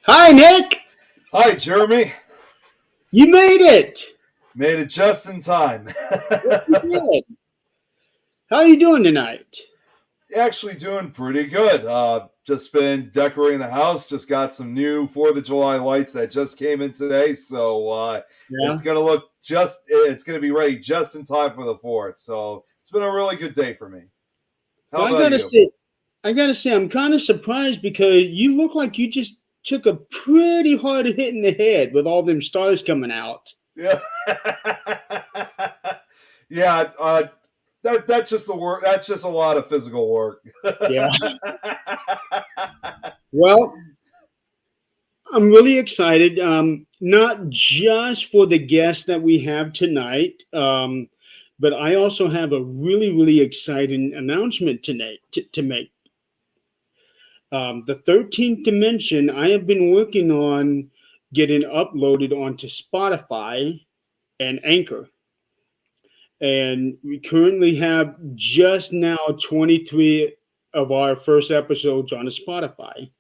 Hi, Nick. Hi, Jeremy. You made it. Made it just in time. Yes, you did. How are you doing tonight? Actually, doing pretty good. Just been decorating the house. Just got some new 4th of July lights that just came in today. So Yeah. it's gonna look it's gonna be ready just in time for the 4th. So it's been a really good day for me. How Well, about you? I gotta say, I'm kind of surprised because you look like you just took a pretty hard hit in the head with all them stars coming out. Yeah. Yeah. That's just the work. That's just a lot of physical work. Yeah. Well, I'm really excited. Not just for the guest that we have tonight, but I also have a really exciting announcement tonight to make. The 13th Dimension, I have been working on getting uploaded onto Spotify and Anchor. And we currently have just now 23 of our first episodes on the Spotify.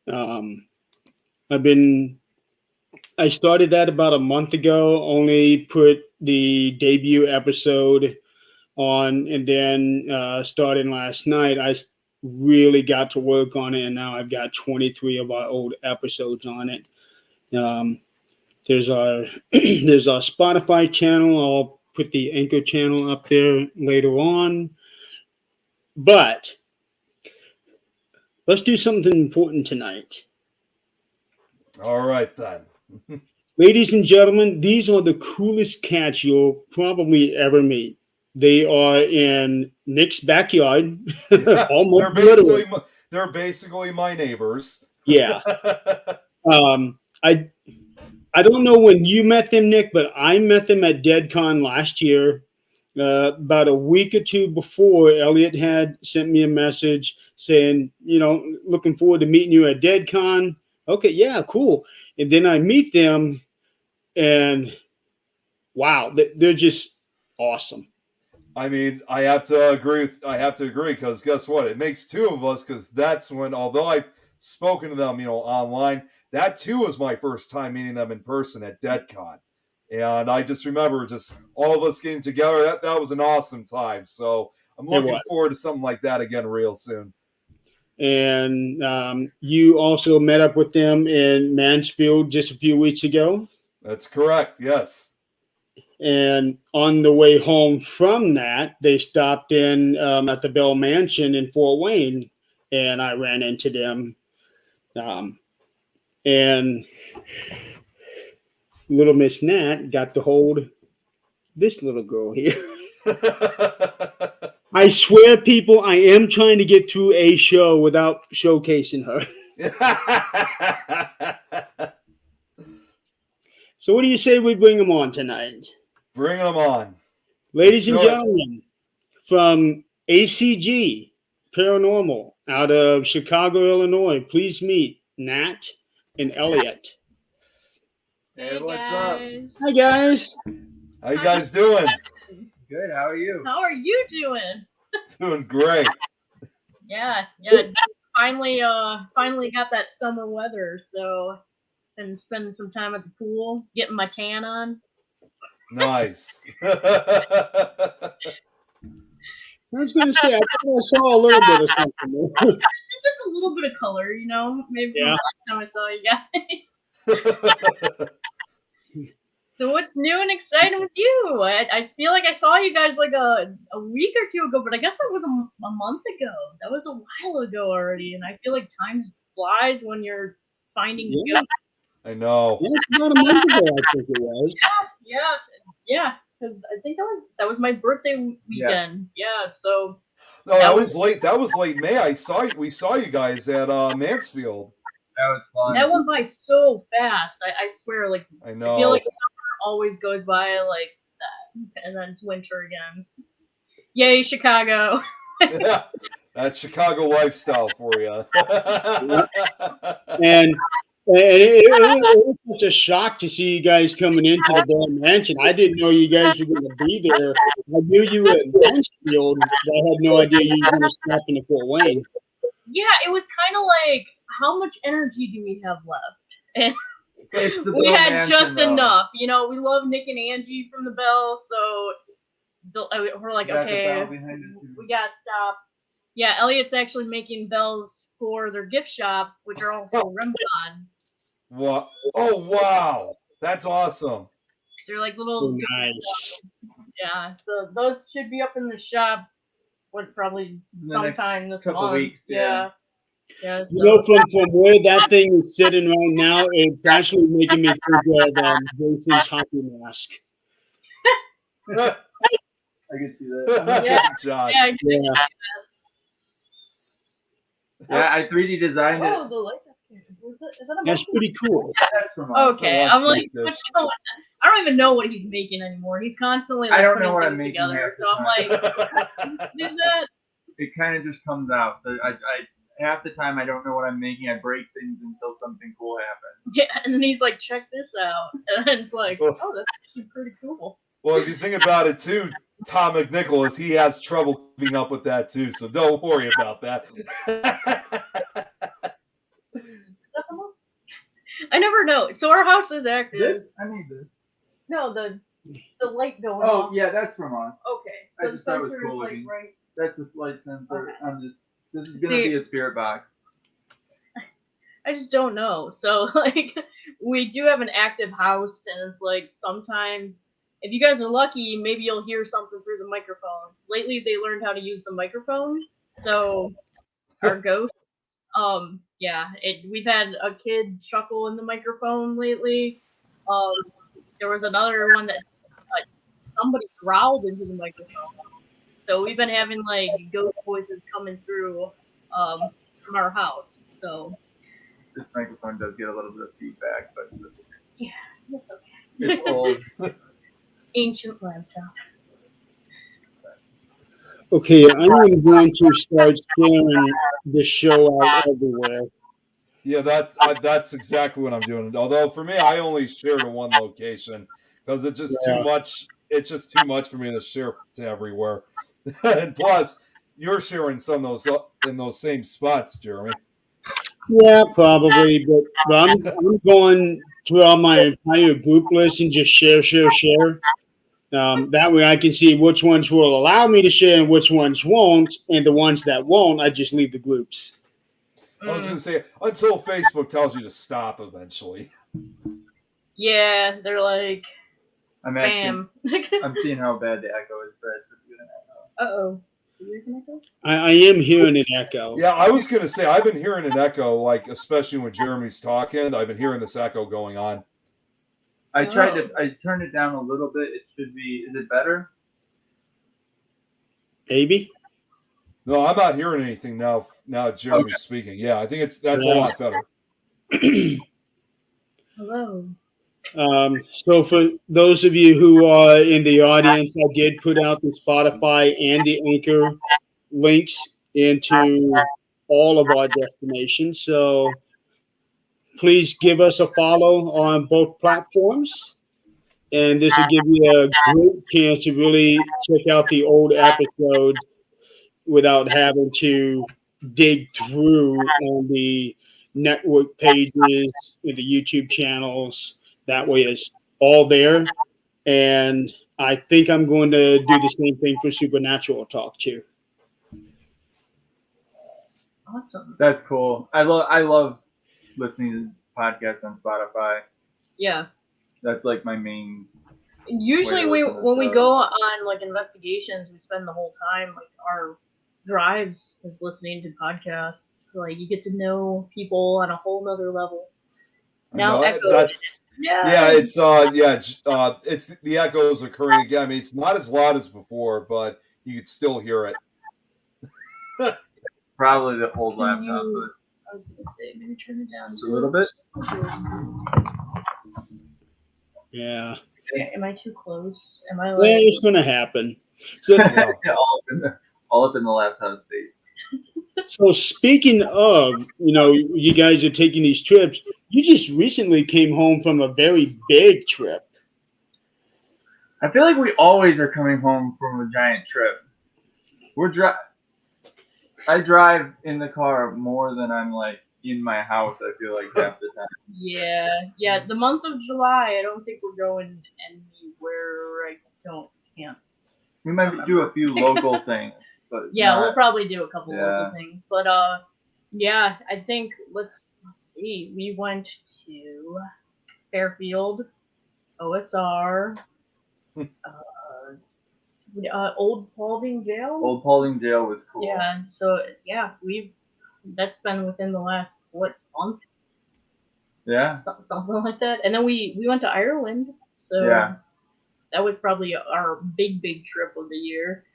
Um, I've been, I started that about a month ago, only put the debut episode on, and then starting last night, really got to work on it, and now I've got 23 of our old episodes on it. Um, there's our there's our Spotify channel. I'll put the Anchor channel up there later on. But let's do something important tonight. All right then. Ladies and gentlemen, these are the coolest cats you'll probably ever meet. They are in Nick's backyard, Yeah, almost literally. they're basically my neighbors. Yeah. Um, I I don't know when you met them, Nick, but I met them at DeadCon last year. About a week or two before, Elliot had sent me a message saying, looking forward to meeting you at DeadCon. Okay, yeah, cool. And then I meet them, and wow, they're just awesome. I mean, I have to agree because guess what? It makes two of us because that's when, although I've spoken to them, online, that too was my first time meeting them in person at DeadCon, and I just remember just all of us getting together. That was an awesome time. So I'm It looking was. forward to something like that again real soon. And you also met up with them in Mansfield just a few weeks ago. That's correct. Yes. And on the way home from that, they stopped in at the Bell Mansion in Fort Wayne, and I ran into them. Um, and little Miss Nat got to hold this little girl here. I swear, people, I am trying to get through a show without showcasing her. So, what do you say we bring them on tonight? Bring them on. Let's Ladies and do it. gentlemen, from ACG Paranormal out of Chicago, Illinois, please meet Nat and Elliot. Hey, Hey what's up? guys. Hi, guys. How you guys doing? Good. How are you? How are you doing? Doing great. Yeah. Finally got that summer weather, so been spending some time at the pool, getting my tan on. Nice. I was going to say, I thought I saw a little bit of something. Just a little bit of color, maybe from the Yeah. last time I saw you guys. So what's new and exciting with you? I feel like I saw you guys like a week or two ago, but I guess that was a month ago. That was a while ago already, and I feel like time flies when you're finding Yeah. ghosts. I know. Yeah, it's about a month ago, I think it was. Yeah. Because I think that was my birthday weekend. Yeah, so No, that was late. That was late May. We saw you guys at Mansfield. That was fun. that went by so fast. I swear, like I I know. feel like summer always goes by like that, and then it's winter again. Yay, Chicago! Yeah, that's Chicago lifestyle for you. And it was such a shock to see you guys coming into the Bell Mansion. I didn't know you guys were going to be there. I knew you were at Mansfield, but I had no idea you were going to stop in Fort Wayne. Yeah, it was kind of like how much energy do we have left? And It's the we Bell had Mansion, just though. enough. You know, we love Nick and Angie from the Bell, so we're like, You got the okay, Bell behind us, too. we got to stop. Yeah, Elliot's actually making bells for their gift shop, which are also Rembrandt. What? Oh wow, that's awesome. They're like little. Nice. Yeah, so those should be up in the shop. Probably In the next sometime this couple month. weeks, yeah. Yeah. You know, from where that thing is sitting right now, it's actually making me think of Jason's hockey mask. I can see that. Yeah. Josh. Yeah, I can Yeah. Yeah, I 3D designed it. Oh, the light. Is that a That's monkey? pretty cool. That's from us. Okay, I I'm like like, this. what's going on? I don't even know what he's making anymore. He's constantly like I don't putting know what I'm things making together. half the So I'm time. like, do that. It kind of just comes out. I half the time I don't know what I'm making. I break things until something cool happens. Yeah, and then he's like, check this out, and it's like, oh, that's actually pretty cool. Well, if you think about it too, Tom McNicholas, he has trouble keeping up with that too, so don't worry about that. I never know. So our house is active. This I made this. No, the light going Oh off. yeah, that's from us. Okay. I So just the thought it was sensor cool is like looking. right. That's the light sensor Okay. on this. This is gonna See- be a spirit box. I just don't know. So like, we do have an active house, and it's like sometimes if you guys are lucky, maybe you'll hear something through the microphone. Lately, they learned how to use the microphone, so our ghost. Yeah, we've had a kid chuckle in the microphone lately. There was another one that somebody growled into the microphone. So we've been having like ghost voices coming through from our house. So This microphone does get a little bit of feedback, but yeah, that's okay. it's old. Ancient laptop. Okay, I am going to start sharing the show out everywhere. Yeah, that's exactly what I'm doing. Although for me, I only share to one location because it's just Yeah. too much. It's just too much for me to share to everywhere. And plus, you're sharing some of those in those same spots, Jeremy. Yeah, probably, but I'm going throughout my entire group list and just share. That way I can see which ones will allow me to share and which ones won't, and the ones that won't, I just leave the groups. I was going to say until Facebook tells you to stop eventually. Yeah, they're like I'm spam. I'm seeing how bad the echo is, Brad. Uh-oh. I am hearing an echo. Yeah, I was going to say I've been hearing an echo, like especially when Jeremy's talking. I've been hearing this echo going on. I turned it down a little bit. It should be. Is it better? Maybe. No, I'm not hearing anything now. Now Jeremy's speaking. Yeah, I think that's a lot better. Hello. So for those of you who are in the audience, I did put out the Spotify and the Anchor links into all of our destinations. So please give us a follow on both platforms. And this will give you a great chance to really check out the old episodes without having to dig through on the network pages and the YouTube channels. That way it's all there. And I think I'm going to do the same thing for Supernatural Talk too. Awesome. That's cool. I love listening to podcasts on Spotify. Yeah. That's like my main. Usually when we go on like investigations, we spend the whole time like our drives is listening to podcasts. Like you get to know people on a whole nother level. Now echo. It's the echoes occurring again. I mean, it's not as loud as before, but you could still hear it. Probably the old laptop, but I was gonna say maybe turn it down just a little bit. Yeah. Am I too close? Am I Well, like? it's going to happen. So, all up in the laptop space. so speaking of, you guys are taking these trips. You just recently came home from a very big trip. I feel like we always are coming home from a giant trip. I drive in the car more than I'm like in my house. I feel like half the time. Yeah. The month of July, I don't think we're going anywhere. Can't. We might do a few local things, but Yeah, we'll probably do a couple Yeah. local things, but yeah, I think let's see. We went to Fairfield, OSR, Old Paulding Jail. Old Paulding Jail was cool. Yeah, so yeah, that's been within the last month, Yeah. something like that. And then we went to Ireland, so Yeah. that was probably our big trip of the year.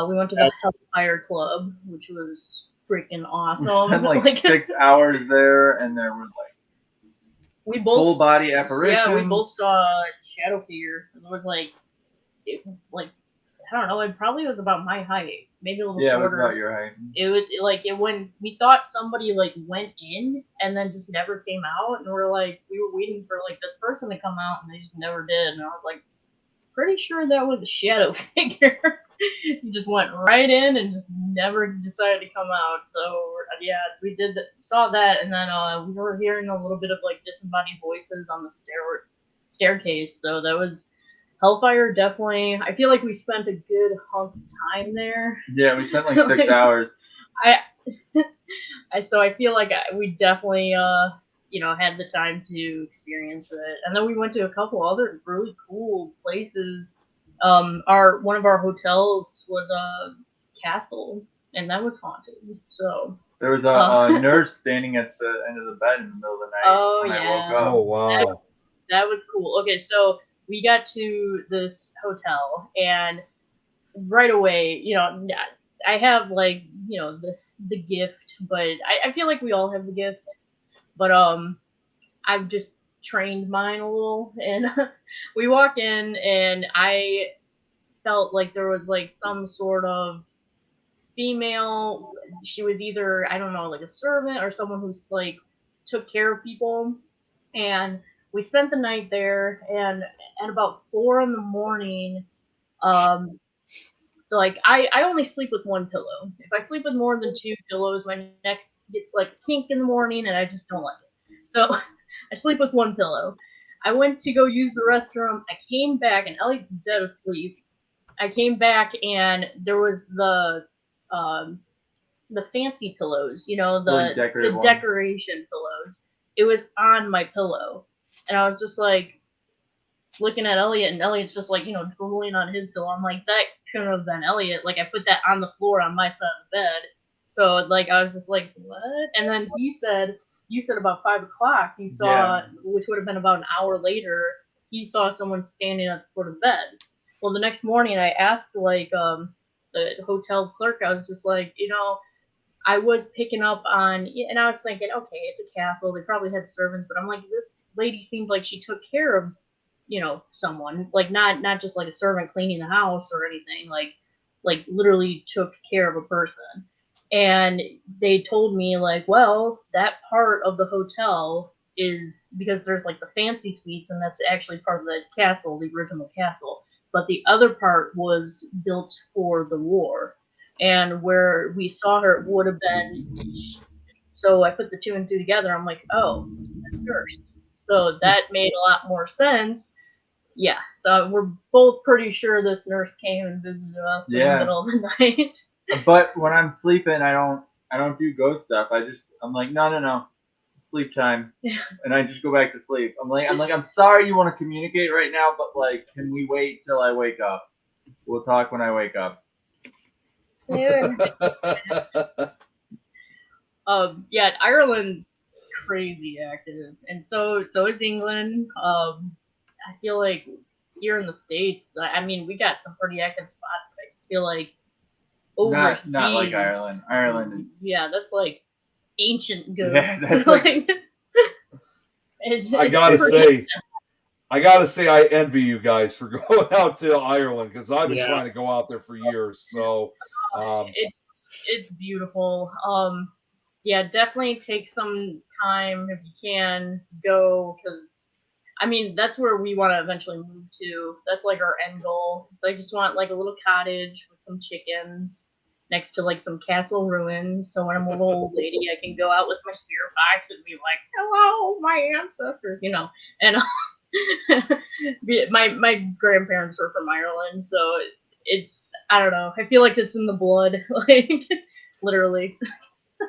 We went to the Hellfire Club, which was freaking awesome. We spent like 6 hours there, and there was like we both full body apparitions. Yeah, we both saw Shadow Figure. It was like I don't know. It probably was about my height, maybe a little Yeah, it was shorter. about your height. When we thought somebody like went in and then just never came out, and we were waiting for like this person to come out, and they just never did. And I was like, pretty sure that was a Shadow Figure. He just went right in and just never decided to come out. So yeah, we saw that, and then we were hearing a little bit of like disembodied voices on the staircase. So that was Hellfire. Definitely, I feel like we spent a good hunk of time there. Yeah, we spent like 6 hours. So I feel like we definitely had the time to experience it. And then we went to a couple other really cool places. One of our hotels was a castle, and that was haunted. So there was a nurse standing at the end of the bed in the middle of the night when I woke up. Oh wow. That was cool. Okay, so we got to this hotel, and right away, I have like, the gift, but I feel like we all have the gift, but I've just trained mine a little, and we walk in, and I felt like there was like some sort of female. She was either, I don't know, like a servant or someone who's like took care of people, and we spent the night there, and at about 4 in the morning, like I only sleep with one pillow. If I sleep with more than 2 pillows, my neck gets like kink in the morning, and I just don't like it. So I sleep with one pillow. I went to go use the restroom. I came back, and Ellie's dead asleep. I came back, and there was the fancy pillows, Really decorative the one. decoration pillows. It was on my pillow, and I was just like looking at Elliot, and Elliot's just like, drooling on his pillow. I'm like, that couldn't have been Elliot. Like, I put that on the floor on my side of the bed. So, like, I was just like, what? And then you said about 5 o'clock, you saw, which would have been about an hour later, he saw someone standing at the foot of the bed. Well, the next morning, I asked, like, the hotel clerk, I was just like, I was picking up on, and I was thinking, okay, it's a castle. They probably had servants, but I'm like, this lady seemed like she took care of, someone, like not just like a servant cleaning the house or anything, like literally took care of a person. And they told me like, well, that part of the hotel is because there's like the fancy suites, and that's actually part of the castle, the original castle. But the other part was built for the war, and where we saw her would have been. So I put the 2 and 2 together. I'm like, oh, nurse. So that made a lot more sense. Yeah, so we're both pretty sure this nurse came and visited us in the middle of the night. But when I'm sleeping, I don't do ghost stuff. I'm like, no, sleep time, and I just go back to sleep. I'm like, I'm sorry you want to communicate right now, but like, can we wait till I wake up? We'll talk when I wake up. Yeah, Ireland's crazy active, and so is England. I feel like here in the States, I mean, we got some pretty active spots, but I just feel like overseas, not like Ireland. Ireland is that's like ancient ghosts. Yeah, that's like I gotta say, I envy you guys for going out to Ireland, because I've been trying to go out there for years. So it's beautiful. Yeah, definitely take some time if you can go, because I mean, that's where we want to eventually move to. That's like our end goal. So I just want like a little cottage with some chickens, next to like some castle ruins. So when I'm a little old lady, I can go out with my spirit box and be like, "Hello, my ancestors," And my grandparents were from Ireland, so it's I don't know. I feel like it's in the blood, like literally.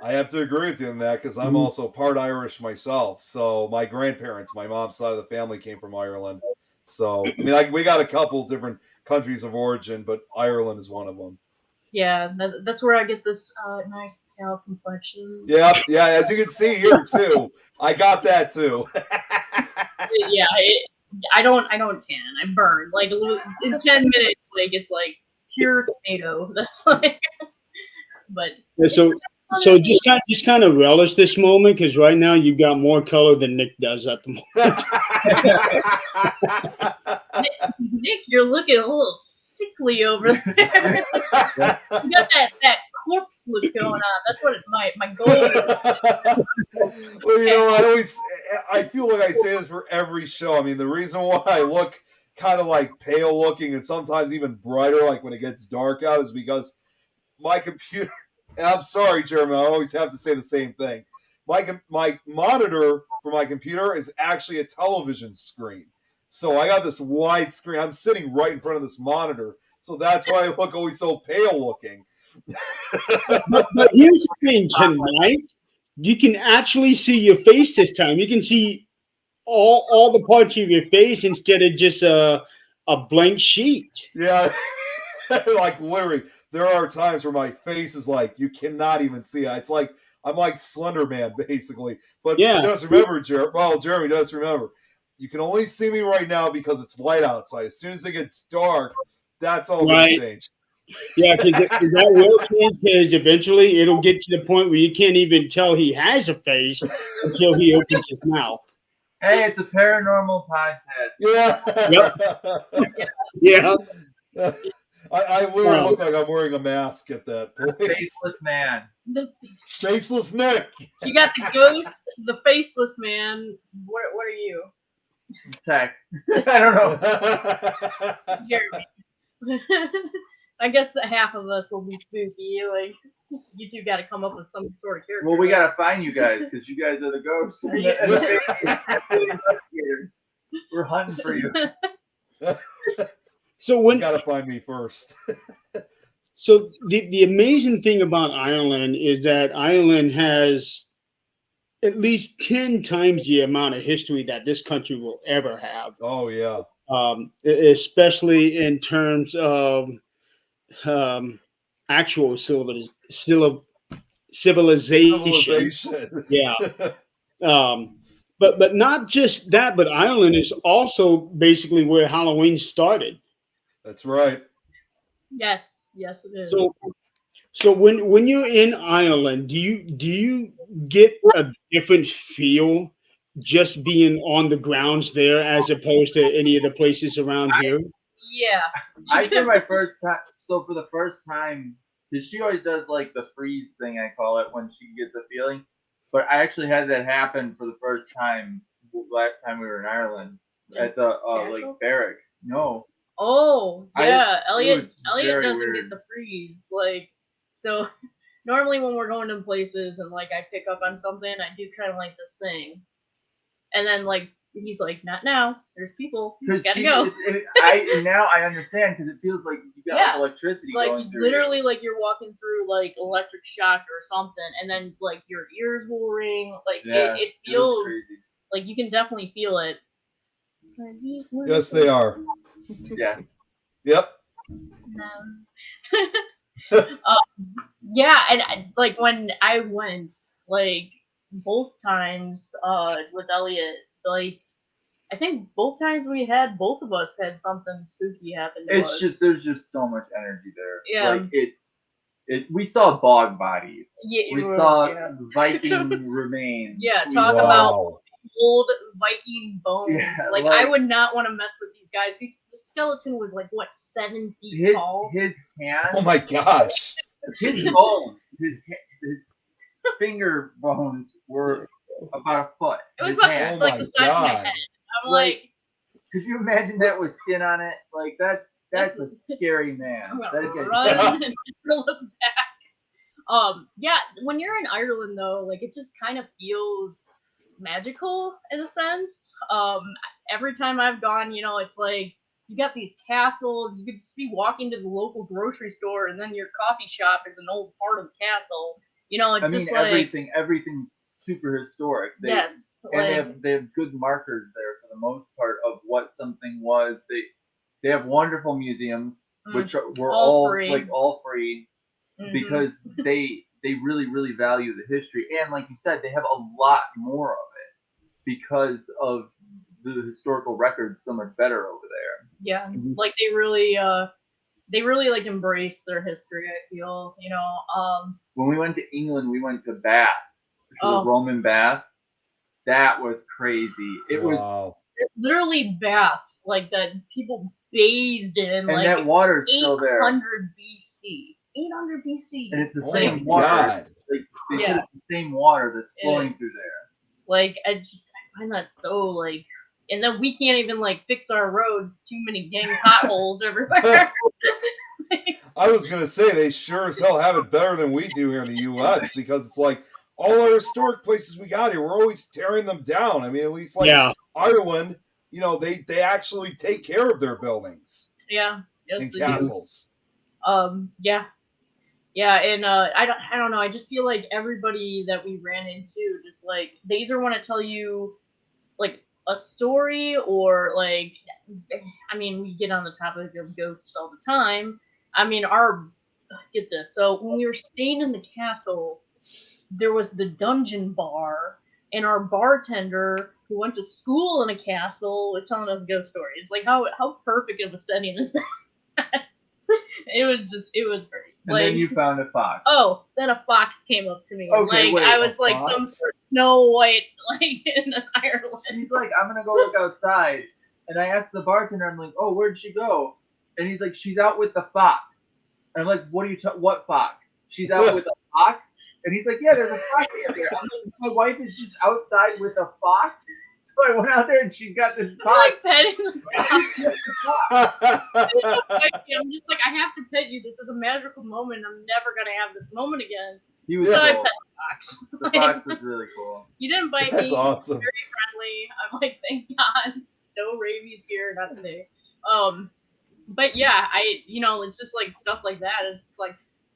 I have to agree with you on that because I'm also part Irish myself. So my grandparents, my mom's side of the family, came from Ireland. So I mean, we got a couple different countries of origin, but Ireland is one of them. Yeah, that's where I get this nice pale complexion. Yeah, as you can see here too, I got that too. Yeah, I don't tan. I burn like in 10 minutes. Like it's like pure tomato. That's like, but Yeah, so just kind of relish this moment because right now you got more color than Nick does at the moment. Nick, you're looking a little sickly over there. You got that corpse look going on. That's what my goal is. Well, I feel like I say this for every show. I mean, the reason why I look kind of like pale looking and sometimes even brighter, like when it gets dark out, is because my computer. And I'm sorry, Jeremy, I always have to say the same thing. My monitor for my computer is actually a television screen. So I got this wide screen. I'm sitting right in front of this monitor. So that's why I look always so pale looking. But here's the thing, tonight you can actually see your face this time. You can see all the parts of your face instead of just a blank sheet. Yeah. Like literally, there are times where my face is like you cannot even see it. It's like I'm like Slender Man basically. But Yeah. just remember, Jeremy does remember, you can only see me right now because it's light outside. As soon as it gets dark, that's all going to change. Yeah, because that will change. Because eventually it'll get to the point where you can't even tell he has a face until he opens his mouth. Hey, it's a paranormal podcast. Yeah. Yeah. I literally look like I'm wearing a mask at that point. Faceless man. Faceless Nick. You got the ghost, the faceless man. What are you? Tech. I don't know. Jeremy. I guess half of us will be spooky. Like you two got to come up with some sort of character. Well, we gotta find you guys because you guys are the ghosts and the investigators. We're hunting for you. So when you gotta find me first. So the amazing thing about Ireland is that Ireland has at least 10 times the amount of history that this country will ever have. Oh yeah. Especially in terms of actual civilization. Yeah. But not just that, but Ireland is also basically where Halloween started. That's right. Yes, it is. So when you're in Ireland, do you get a different feel just being on the grounds there as opposed to any of the places around here? Yeah. I did my first time. So for the first time, because she always does like the freeze thing, I call it, when she gets the feeling. But I actually had that happen for the first time last time we were in Ireland at the like barracks. No. Oh yeah, Eliot doesn't weird. get the freeze. Like, so normally when we're going to places and like I pick up on something, I do kind of like this thing, and then like he's like, not now. There's people. Gotta go. Now I understand because it feels like you got like electricity like going through. Literally, like you're walking through like electric shock or something, and then like your ears will ring. Like it feels like you can definitely feel it. Yes, they are. Yes. Yep. Yeah, and like when I went, like both times, with Eliot, like I think both times both of us had something spooky happen to us. There's just so much energy there. Yeah. Like we saw bog bodies. Yeah, we saw Viking remains. Yeah, talk about old Viking bones. Yeah, like I would not want to mess with these guys. The skeleton was like what, 7 feet tall. His hand. Oh my gosh. His bones. His finger bones were about a foot. It was like the size of my head. I'm like, could you imagine that with skin on it? Like that's a scary man. I'm gonna run and look back. Yeah, when you're in Ireland though, like it just kind of feels magical in a sense. Every time I've gone, it's like you got these castles. You could just be walking to the local grocery store, and then your coffee shop is an old part of the castle. I It's mean, just like everything's super historic. yes, And like they have good markers there for the most part of what something was. They have wonderful museums, which were all free. all free Mhm. because they really value the history, and like you said, they have a lot more of it because of the historical records so much better over there. Yeah, like they really like embrace their history. I feel, When we went to England, we went to Bath for the Oh. Roman baths. That was crazy. It was, Wow. literally baths like that people bathed in, and like that water's still there, 800 BC. 800 BC. and it's the Oh same my water. God. Like they Yeah. said, it's the same water that's It flowing is. through there. Like I find that so like, and then we can't even like fix our roads. Too many dang potholes everywhere. I was gonna say they sure as hell have it better than we do here in the U.S. because it's like all our historic places we got here, we're always tearing them down. I mean, at least like Yeah. Ireland, they actually take care of their buildings Yeah. Yes, and they do. castles. Yeah. Yeah, and I don't know. I just feel like everybody that we ran into, just like they either want to tell you like a story or like, I mean, we get on the topic of ghosts all the time. I mean, get this. So when we were staying in the castle, there was the dungeon bar, and our bartender who went to school in a castle was telling us ghost stories. Like how perfect of a setting is that? It was great. And then you found a fox. Oh, then a fox came up to me. Okay, like wait, I a was like some fox? sort of Snow White, like in Ireland. She's like, I'm gonna go look outside. And I asked the bartender, I'm like, oh, where'd she go? And he's like, she's out with the fox. And I'm like, what fox? She's out with a fox? And he's like, yeah, there's a fox out there. I'm like, my wife is just outside with a fox? So I went out there and she's got this I'm fox. like petting the fox. I'm just like, I have to pet you. This is a magical moment. I'm never gonna have this moment again. He was So I cool. pet the fox. The fox was really cool. You didn't bite That's me. awesome. Very friendly. I'm like, thank God, no rabies here, not today. But yeah, it's just like stuff like that. It's just like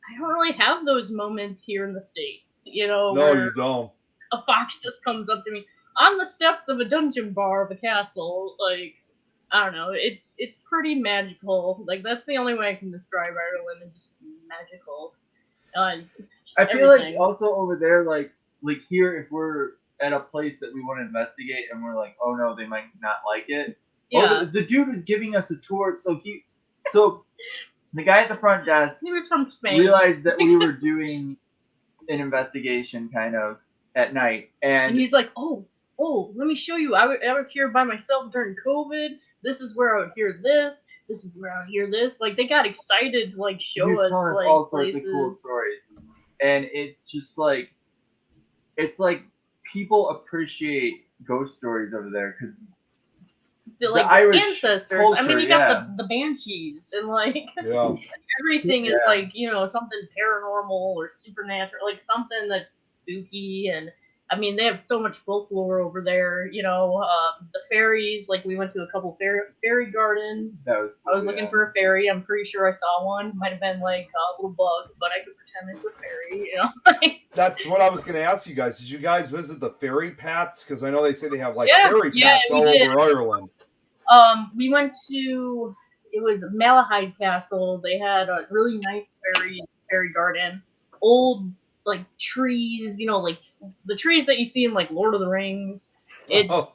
I don't really have those moments here in the States. No, where you don't. a fox just comes up to me on the steps of a dungeon bar of a castle. Like I don't know, it's pretty magical. Like that's the only way I can describe Ireland. Is just magical. Just I feel everything. like also over there, like here, if we're at a place that we want to investigate and we're like, oh no, they might not like it. Yeah. Oh, the dude was giving us a tour, so the guy at the front desk He was from Spain. realized that we were doing an investigation kind of at night, And and he's like, oh, let me show you. I was here by myself during COVID. This is where I would hear this. This is where I would hear this. Like, they got excited to, like, he show was us, telling us like, all places. sorts of cool stories. And it's just like, it's like people appreciate ghost stories over there because The, like, Irish ancestors. culture, I mean, you got the banshees and, like, Yeah. everything is, Yeah. like, something paranormal or supernatural. Like, something that's spooky. And, I mean, they have so much folklore over there. The fairies. Like, we went to a couple fairy gardens. that was cool, I was looking for a fairy. I'm pretty sure I saw one. Might have been like a little bug, but I could pretend it's a fairy. That's what I was going to ask you guys. Did you guys visit the fairy paths? Because I know they say they have like Yeah, fairy yeah, paths we all did. over Ireland. We went to, it was Malahide Castle. They had a really nice fairy garden. Old like trees, like the trees that you see in like Lord of the Rings. It's like,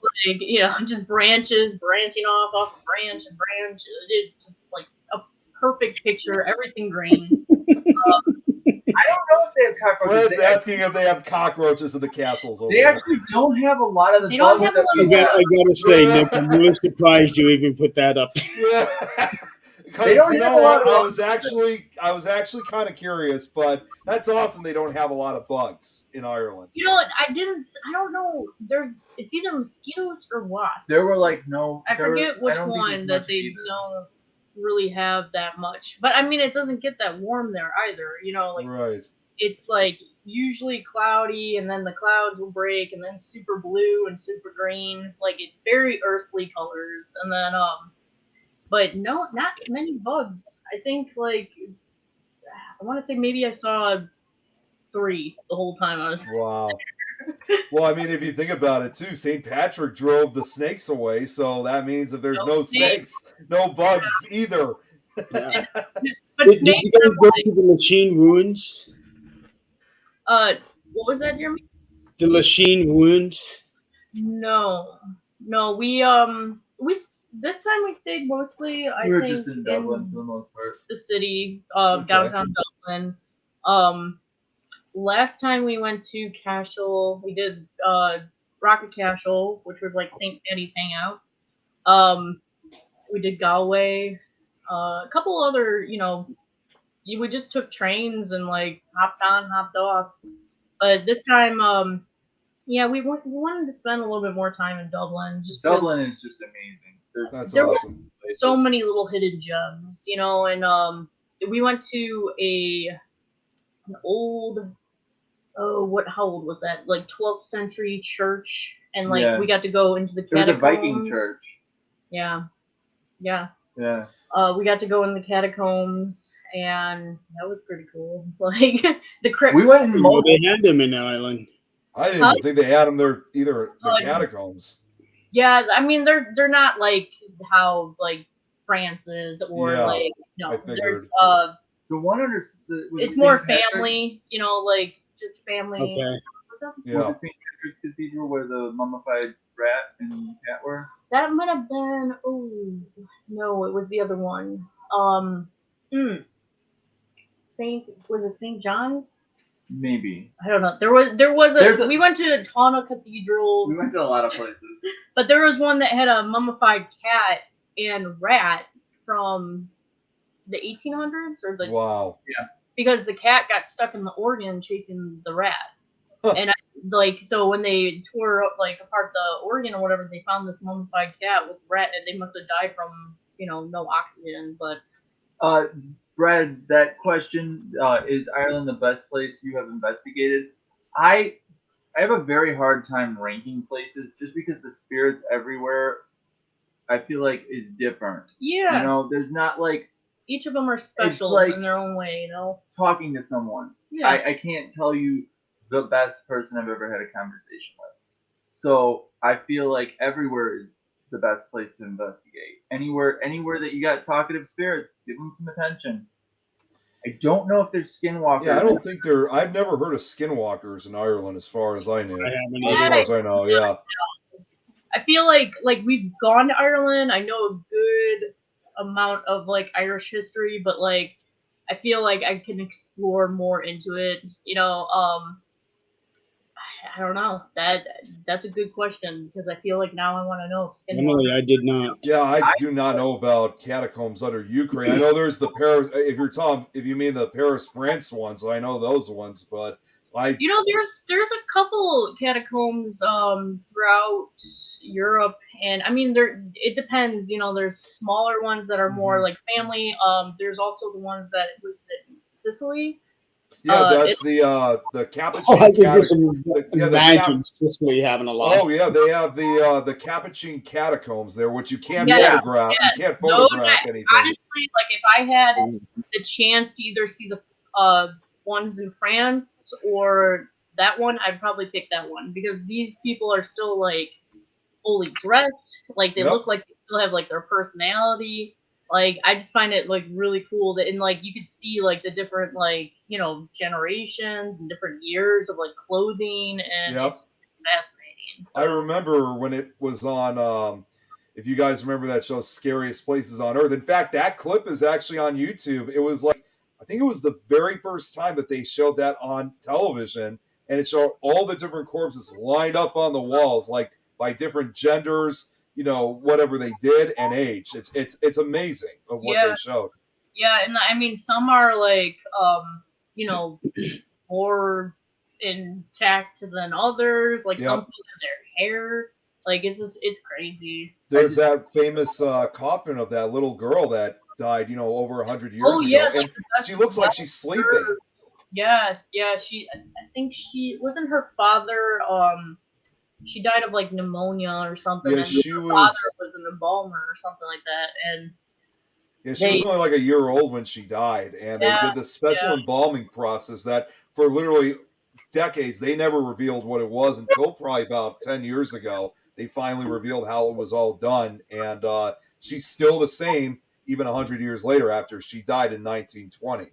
just branches branching off a branch and branch. It's just like a perfect picture, everything green. I don't know if they have cockroaches. Fred's asking if they have cockroaches in the castles over They there. actually don't have a lot of the They don't bugs have that a we lot of have. I gotta say, Nick, I'm really surprised you even put that up. Yeah. They Because don't you have know a lot what, of I was actually kind of curious, but that's awesome. They don't have a lot of bugs in Ireland. You know what? I don't know. It's either mosquitoes or wasps. There were like no. I forget which one that they either. don't really have that much. But I mean, it doesn't get that warm there either. Like Right. it's like usually cloudy, and then the clouds will break, and then super blue and super green. Like it's very earthly colors, and then but no, not many bugs. I think like I want to say maybe I saw 3 the whole time I was. Wow. Well, I mean, if you think about it too, St. Patrick drove the snakes away, so that means if there's No no snakes. snakes, no bugs either. Yeah. But Did snakes, you guys I'm go to the Lachine Ruins? what was that, Jeremy? The Lachine Ruins? No, no, we this time we stayed mostly, I We were think, just in Dublin for the most part. the city, Okay. downtown Dublin. Last time we went to Cashel, we did Rocket Cashel, which was like St. Patty's Hangout. We did Galway, a couple other, we just took trains and like hopped on, hopped off. But this time, yeah, we wanted to spend a little bit more time in Dublin. Just 'cause Dublin is just amazing. That's There were awesome. so many little hidden gems, and we went to an old, how old was that? Like 12th century church, and like Yeah. we got to go into the It was catacombs. a Viking church. Yeah, yeah. Yeah. We got to go in the catacombs, and that was pretty cool. Like the crypts. We went in Well, they had them in Ireland. I didn't Huh? even think they had them there either. The Oh, catacombs. Yeah, I mean they're not like how like France is, or Yeah, like I there's figured. The one under was it's it more St. Patrick's? family, like just family. Okay. What's up? Yeah. Was it St. Patrick's Cathedral where the mummified rat and cat were? That might have been. Oh no, it was the other one. Was it Saint John's? Maybe. I don't know. There was There's a- we went to Tawna Cathedral, We went to a lot of places. but there was one that had a mummified cat and rat from the 1800s or the Wow. because the cat got stuck in the organ chasing the rat. Huh. And so when they tore like apart the organ or whatever, they found this mummified cat with rat, and they must have died from no oxygen. But Brad, that question, is Ireland the best place you have investigated? I have a very hard time ranking places just because the spirits everywhere, I feel like, is different. yeah, There's not like each of them are special like- in their own way. talking to someone. Yeah. I can't tell you the best person I've ever had a conversation with. So I feel like everywhere is the best place to investigate. Anywhere that you got talkative spirits, give them some attention. I don't know if there's skinwalkers. Yeah, I don't think they're. I've never heard of skinwalkers in Ireland, as far as I knew. I haven't As either. far as I know, yeah. I feel like we've gone to Ireland. I know a good amount of like Irish history, but like I feel like I can explore more into it. I don't know. That's a good question, because I feel like now I want to know. Emily, I did not. Yeah, I do not know about catacombs under Ukraine. I know there's the Paris. If you mean the Paris, France ones, I know those ones. But there's a couple catacombs throughout Europe, and I mean it depends. There's smaller ones that are more like family. There's also the ones that was in Sicily. yeah, that's the Capuchin. Oh, I can catac- just imagine Sicily having a lot. Oh yeah, they have the Capuchin catacombs there, which you can't Yeah, photograph. yeah. You can't Those, photograph anything. honestly, like if I had the chance to either see the ones in France or that one, I'd probably pick that one, because these people are still like fully dressed, like they Yep. look like they still have like their personality. Like I just find it like really cool that, and like you could see like the different like generations and different years of like clothing, and Yep. it's fascinating. So, I remember when it was on. If you guys remember that show, Scariest Places on Earth. In fact, that clip is actually on YouTube. It was like, I think it was the very first time that they showed that on television, and it showed all the different corpses lined up on the walls, like by different genders, whatever they did, and age. It's amazing of what they showed. yeah, and I mean some are like more intact than others. Like some still have their hair. Like it's crazy. There's that famous coffin of that little girl that died, over 100 years ago, yeah, and she looks like she's sleeping. Yeah, yeah. I think she wasn't her father. She died of like pneumonia or something, Yeah, and she her father was. was an embalmer or something like that. And Yeah, she was they, only like a year old when she died, and they yeah, did this special yeah, embalming process that for literally decades they never revealed what it was until probably about 10 years ago. They finally revealed how it was all done, and she's still the same even 100 years later after she died in 1920.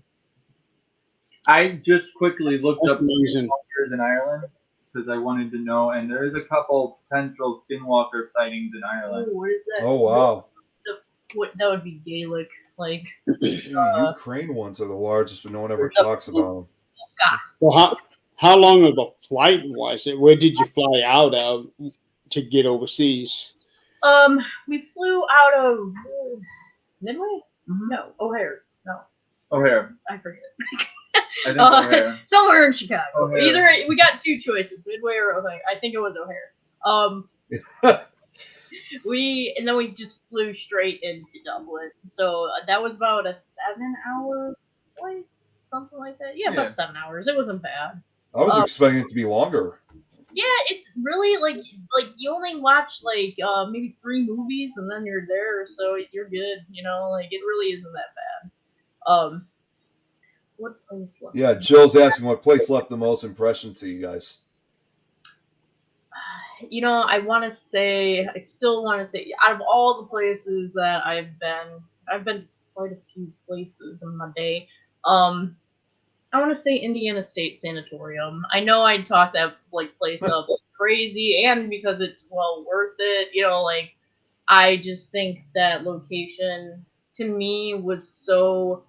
I just quickly looked That's up amazing. skinwalkers in Ireland because I wanted to know, and there is a couple potential skinwalker sightings in oh, Ireland. what is that? Oh wow! What that would be Gaelic, like Yeah, Ukraine ones are the largest, but no one ever the talks about them. Well, how long of a flight was it? Where did you fly out of to get overseas? we flew out of Midway? No, O'Hare. No, O'Hare. I forget. I think O'Hare. Somewhere in Chicago. O'Hare. Either we got two choices, Midway or O'Hare. I think it was O'Hare. And then we just flew straight into Dublin. So that was about a 7 hour flight, something like that. Yeah, Yeah. about 7 hours. It wasn't bad. I was Um, expecting it to be longer. Yeah, it's really like you only watch like maybe 3 movies and then you're there, so you're good. You know, like it really isn't that bad. What place left? Yeah, Jill's asking what place left the most impression to you guys. You know, I still want to say, out of all the places that I've been to quite a few places in my day. I want to say Indiana State Sanatorium. I know I talked that like place up crazy, and because it's well worth it. You know, like I just think that location to me was so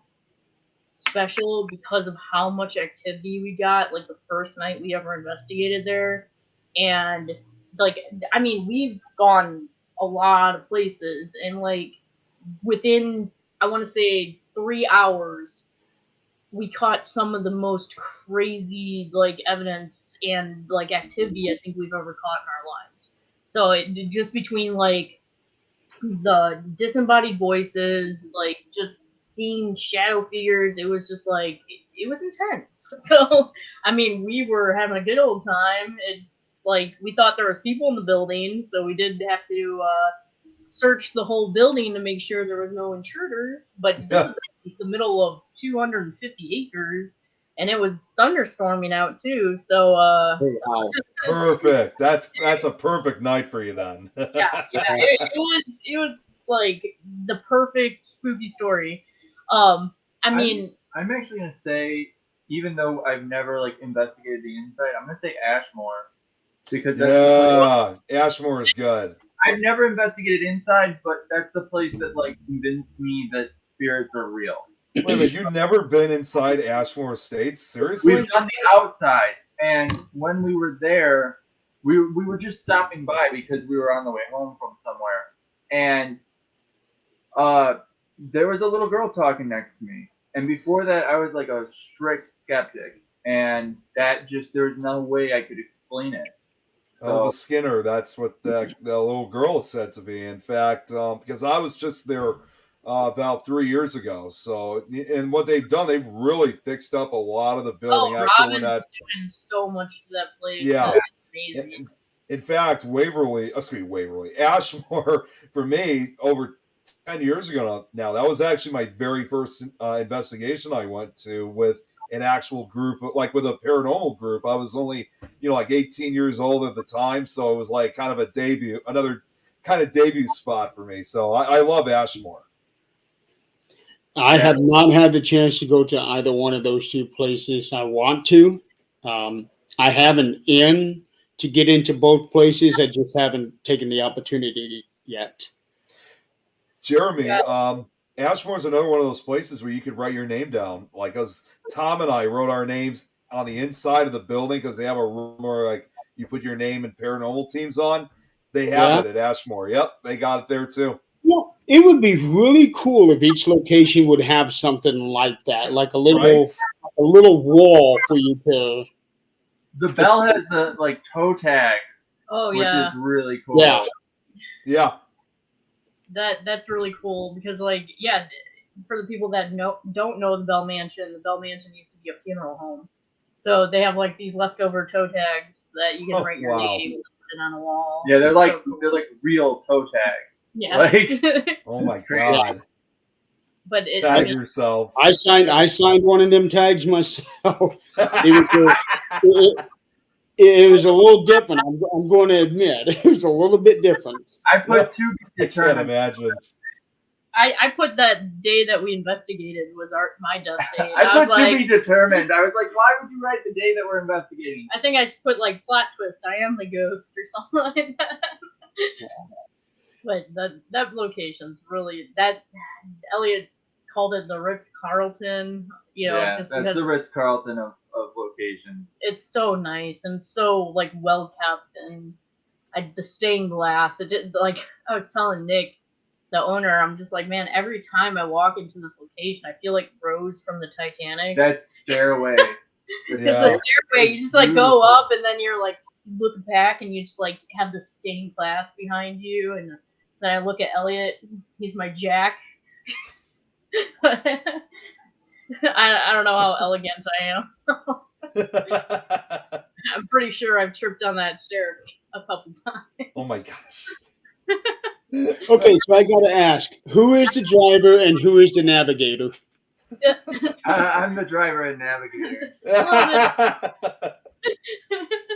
special because of how much activity we got. Like the first night we ever investigated there, and like I mean we've gone a lot of places, and like within I want to say 3 hours we caught some of the most crazy like evidence and like activity I think we've ever caught in our lives. So just between like the disembodied voices, like just seeing shadow figures, it was just like it was intense. So I mean, we were having a good old time. It's like we thought there was people in the building, so we did have to search the whole building to make sure there was no intruders. But this is like the middle of 250 acres, and it was thunderstorming out too. So Oh, wow. Perfect. That's a perfect night for you then. yeah, it was like the perfect spooky story. I mean, I'm actually gonna say, even though I've never like investigated the inside, I'm gonna say Ashmore because that's the place. Yeah, Ashmore is good. I've never investigated inside, but that's the place that like convinced me that spirits are real. Wait a minute, you've never been inside Ashmore Estates? Seriously? We've done the outside, and when we were there, we were just stopping by because we were on the way home from somewhere, and there was a little girl talking next to me, and before that, I was like a strict skeptic, and that just there's no way I could explain it. Oh, the So Skinner. That's what the little girl said to me. In fact, because I was just there about 3 years ago. So, and what they've done, they've really fixed up a lot of the building after when Robin's that. doing so much to that place. Yeah. It's amazing. In fact, Ashmore, for me, over 10 years ago now, that was actually my very first investigation I went to with an actual group, like with a paranormal group. I was only, like 18 years old at the time. So it was like kind of another kind of debut spot for me. So I love Ashmore. I have not had the chance to go to either one of those two places. I want to. I have an in to get into both places. I just haven't taken the opportunity yet. Jeremy, Yeah. Ashmore is another one of those places where you could write your name down. Like, as Tom and I wrote our names on the inside of the building because they have a room where like you put your name and paranormal teams on. They have Yeah. it at Ashmore. Yep, they got it there too. Well, it would be really cool if each location would have something like that, like a Right? little wall for you to. the bell has the like toe tags, Oh which yeah, is really cool. Yeah. Yeah. that's really cool because like yeah, for the people that don't know the Bell Mansion used to be a funeral home. So they have like these leftover toe tags that you can write your wow. name on a wall. Yeah, they're like So cool. they're like real toe tags. Yeah. Like, Oh my That's crazy. god. But it, Tag I mean, yourself. I signed one of them tags myself. It was a little different. I'm going to admit it was a little bit different. I put to be I can't determined. imagine. I put that day that we investigated was my death day. I was put to like, be determined. I was like, why would you write the day that we're investigating? I think I just put like plot twist. I am the ghost or something like that. But that location's really that Elliot called it the Ritz Carlton. You know, Yeah, just that's because the Ritz Carlton of location. it's so nice and so like well kept, and the stained glass. It just like I was telling Nick, the owner, I'm just like, man, every time I walk into this location, I feel like Rose from the Titanic. That stairway. Because Yeah. the stairway, you just like go up and then you're like look back and you just like have the stained glass behind you, and then I look at Elliot, he's my Jack. I don't know how elegant I am. I'm pretty sure I've tripped on that stair a couple times. Oh my gosh. Okay, so I got to ask, who is the driver and who is the navigator? I'm the driver and navigator.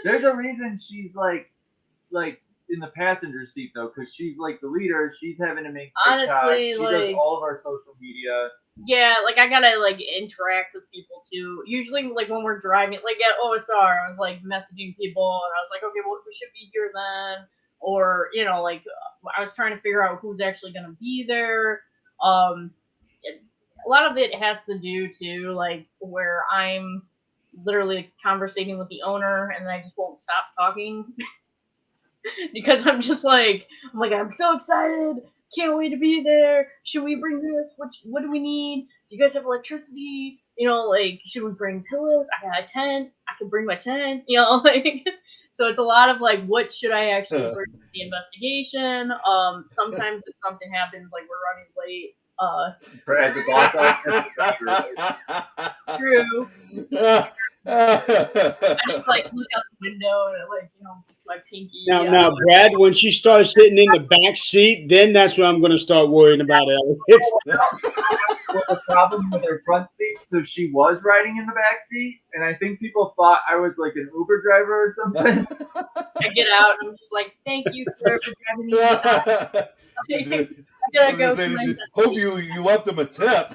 There's a reason she's like in the passenger seat though, because she's like the leader. She's having to make TikToks. Honestly, she like, does all of our social media. Yeah, like I gotta like interact with people too. Usually, like when we're driving, like at OSR, I was like messaging people, and I was like, okay, well, we should be here then, or you know, like I was trying to figure out who's actually gonna be there. A lot of it has to do too, like where I'm literally conversating with the owner, and I just won't stop talking because I'm I'm so excited. Can't wait to be there. Should we bring this? What do we need? Do you guys have electricity? You know, like, should we bring pillows? I got a tent. I can bring my tent. You know, like, so it's a lot of like, what should I actually bring to the investigation? Sometimes if something happens, like we're running late. As the boss, True. I just like look out the window and like, you know, my pinky. Now, Brad, when she starts sitting in the back seat, then that's when I'm going to start worrying about Elliot. a problem with her front seat, so she was riding in the back seat, and I think people thought I was like an Uber driver or something. I get out and I'm just like, thank you, sir, for driving me. Hope you left him a tip.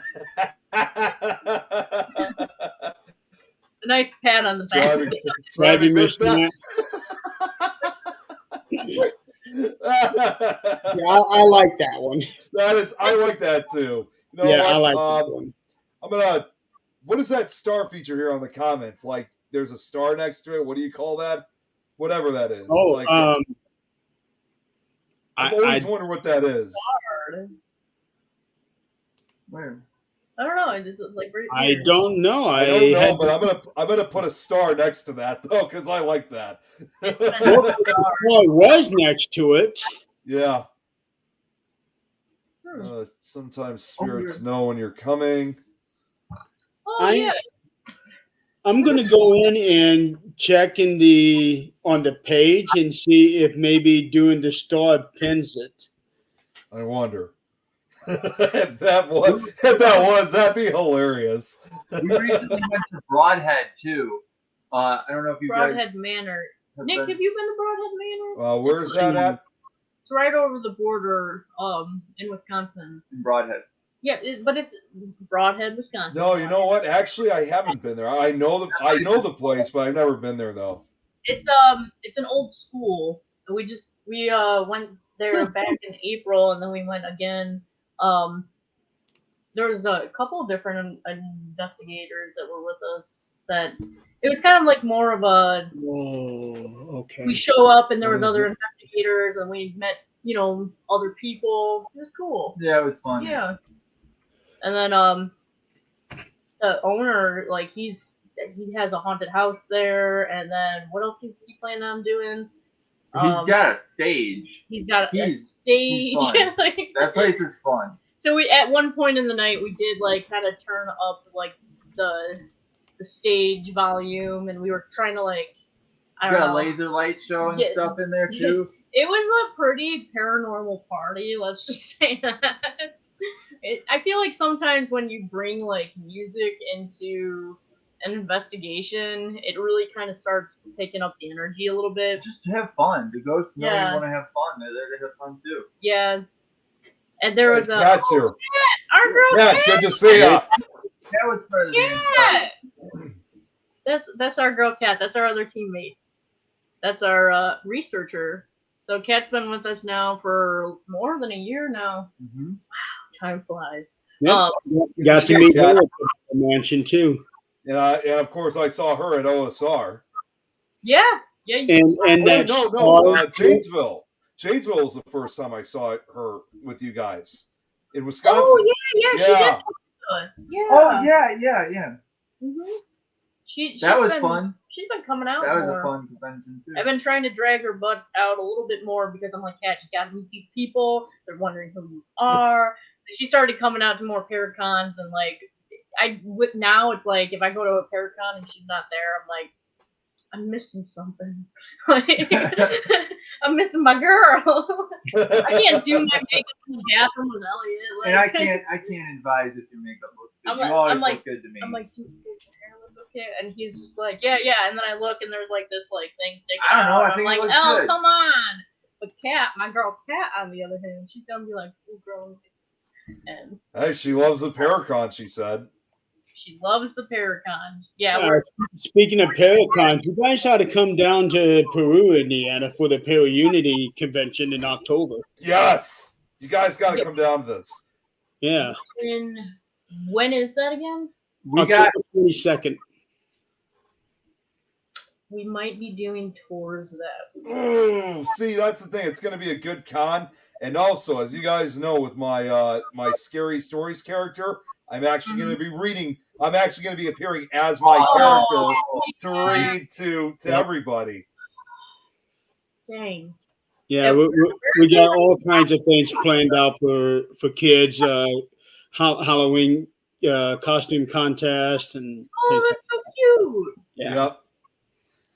A nice pat on the back. Driving this now. Yeah, I like that one. I like that too. You know yeah, what? I like that one. I'm gonna. What is that star feature here on the comments? Like, there's a star next to it. What do you call that? Whatever that is. Oh, like, I've always wondered what that is. Where? I don't know. It's like right I don't know. I don't know, but I'm gonna put a star next to that though, because I like that. Well, it was next to it. Yeah. Sometimes spirits know when you're coming. Oh yeah. I'm gonna go in and check on the page and see if maybe doing the star pins it. I wonder. if that was, that'd be hilarious. We recently went to Broadhead too. I don't know if you Broadhead guys Manor. Nick, have you been to Broadhead Manor? Where's that at? It's right over the border, in Wisconsin. In Broadhead. Yeah, but it's Broadhead, Wisconsin. No, you know what? Actually, I haven't been there. I know the place, but I've never been there though. It's an old school. We went there back in April, and then we went again. There was a couple of different investigators that were with us. That it was kind of like more of a. Oh, okay. We show up, and there was other investigators, and we met, you know, other people. It was cool. Yeah, it was fun. Yeah. And then the owner, like he has a haunted house there, and then what else is he planning on doing? He's got a stage. He's got a stage. He's fun. Like, that place is fun. So we at one point in the night we did like kind of turn up like the the stage volume, and we were trying to like I You don't got a know. laser light show and Yeah. stuff in there too. It was a pretty paranormal party, let's just say that. I feel like sometimes when you bring like music into an investigation, it really kind of starts picking up the energy a little bit. Just to have fun. The ghosts know Yeah. you want to have fun. They're there to have fun too. Yeah. And there was a Cat's here. our girl Cat, Cat. good to see ya. That was part of the dance Cat. party. That's our girl Cat. That's our other teammate. That's our researcher. So Cat's been with us now for more than a year now. Mm-hmm. Time flies. Yep. Got to meet her at the mansion too. And of course I saw her at OSR. Yeah. And that Janesville. Janesville was the first time I saw her with you guys in Wisconsin. Oh yeah. She did talk to us. Yeah. Oh yeah. Mm-hmm. That was fun. She's been coming out That was more. a fun convention too. I've been trying to drag her butt out a little bit more because I'm like, Cat, you gotta meet these people. They're wondering who you are. She started coming out to more Paracons and like, now it's like if I go to a Paracon and she's not there, I'm like, I'm missing something. Like, I'm missing my girl. I can't do my makeup in the bathroom with Elliot. Like, And I can't advise if your makeup looks good. I'm You like- always I'm like- look good to me. I'm like, dude, does your hair look okay? And he's just like, yeah. And then I look and there's like this like thing sticking I don't know, out. I think I'm it like, looks oh, good. come on. But Kat, my girl Kat, on the other hand, she's gonna be like, oh, girl. And Hey, she loves the Paracon, she said. she loves the Paracons. Yeah, Speaking of Paracons, you guys ought to come down to Peru, Indiana for the Para-Unity convention in October. Yes! You guys got to come down to this. Yeah. when is that again? We October got 22nd. We might be doing tours of that. Ooh, see, that's the thing. It's going to be a good con. And also, as you guys know, with my my Scary Stories character, I'm actually going to be reading. I'm actually going to be appearing as my character to read to everybody. Dang. Yeah, we got all kinds of things planned out for kids. Halloween costume contest and Oh, things. that's so cute. Yeah. Yep.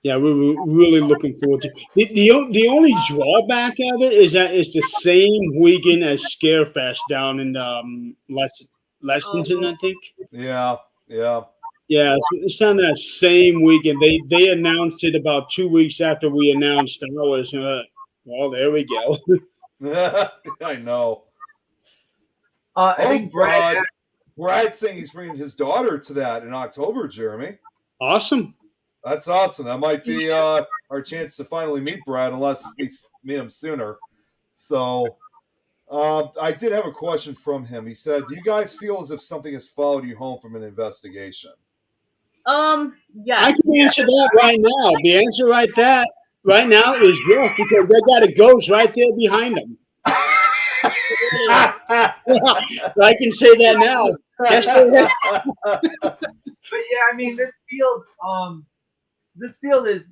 Yeah, we're really looking forward to it. The only drawback of it is that it's the same weekend as Scarefest down in Lexington, I think. Yeah. Yeah, it's on that same weekend. They announced it about 2 weeks after we announced ours. Well, there we go. I know. I think Brad's saying he's bringing his daughter to that in October, Jeremy. Awesome. That's awesome. That might be our chance to finally meet Brad, unless we meet him sooner. So, I did have a question from him. He said, "Do you guys feel as if something has followed you home from an investigation?" Yeah. I can answer that right now. The answer right now is yes, because they got a ghost right there behind them. I can say that now. Yes, they have. But yeah, I mean, this field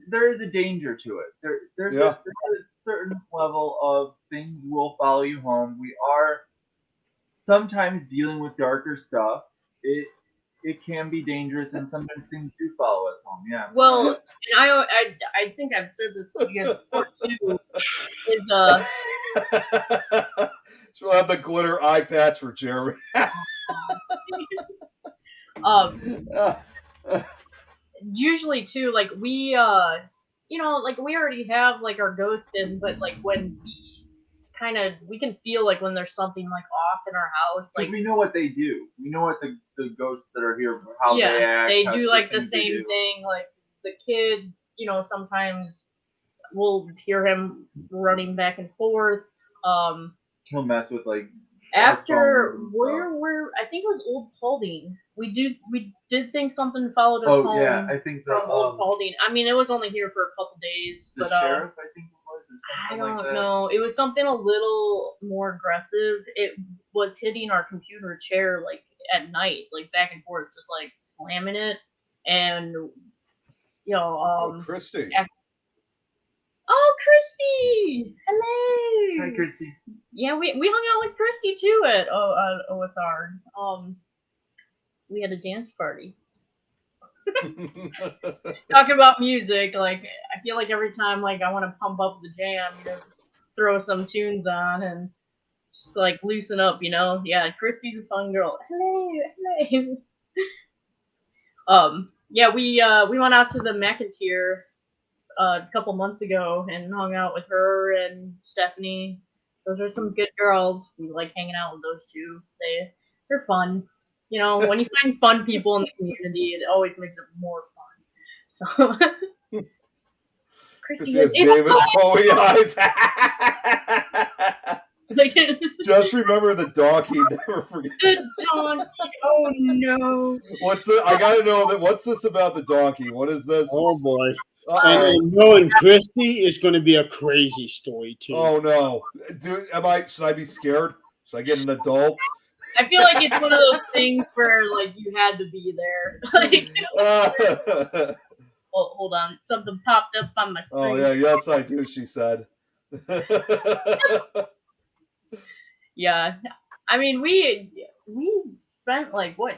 there is a danger to it. There's a certain level of things will follow you home. We are sometimes dealing with darker stuff. It can be dangerous, and sometimes things do follow us home. Yeah. Well, and I think I've said this to you guys before too. She'll have the glitter eye patch for Jeremy. Usually too, like we like we already have like our ghost in, but like when we can feel like when there's something like off in our house, like we know what they do. We know what the ghosts that are here, how they act. they how do like the things they same do. thing. Like the kid, sometimes we'll hear him running back and forth. He'll mess with like After phones and where I think it was Old Paulding. We did think something followed us home. yeah, I think the from Old Paulding. I mean, it was only here for a couple days, the but sheriff, I think it was, or I something like don't that. know. It was something a little more aggressive. It was hitting our computer chair like at night, like back and forth, just like slamming it, and Christy. Oh, Christy! Hello. Hi, Christy. Yeah, we hung out with Christy too at OSR. We had a dance party. Talking about music, like I feel like every time like I want to pump up the jam, just throw some tunes on and just like loosen up, Yeah, Christy's a fun girl. Hello, hello. Yeah, we went out to the McIntyre a couple months ago and hung out with her and Stephanie. Those are some good girls. We like hanging out with those two. They're fun. When you find fun people in the community, it always makes it more fun. So Chrissy has David Bowie eyes. Just remember the donkey. Never forget. The donkey. Oh no. I gotta know that. What's this about the donkey? What is this? Oh boy. And knowing Christy is going to be a crazy story too. Oh no! Should I be scared? Should I get an adult? I feel like it's one of those things where like you had to be there. Oh, hold on, something popped up on my screen. Oh yeah, yes I do. She said. Yeah, I mean we spent like what?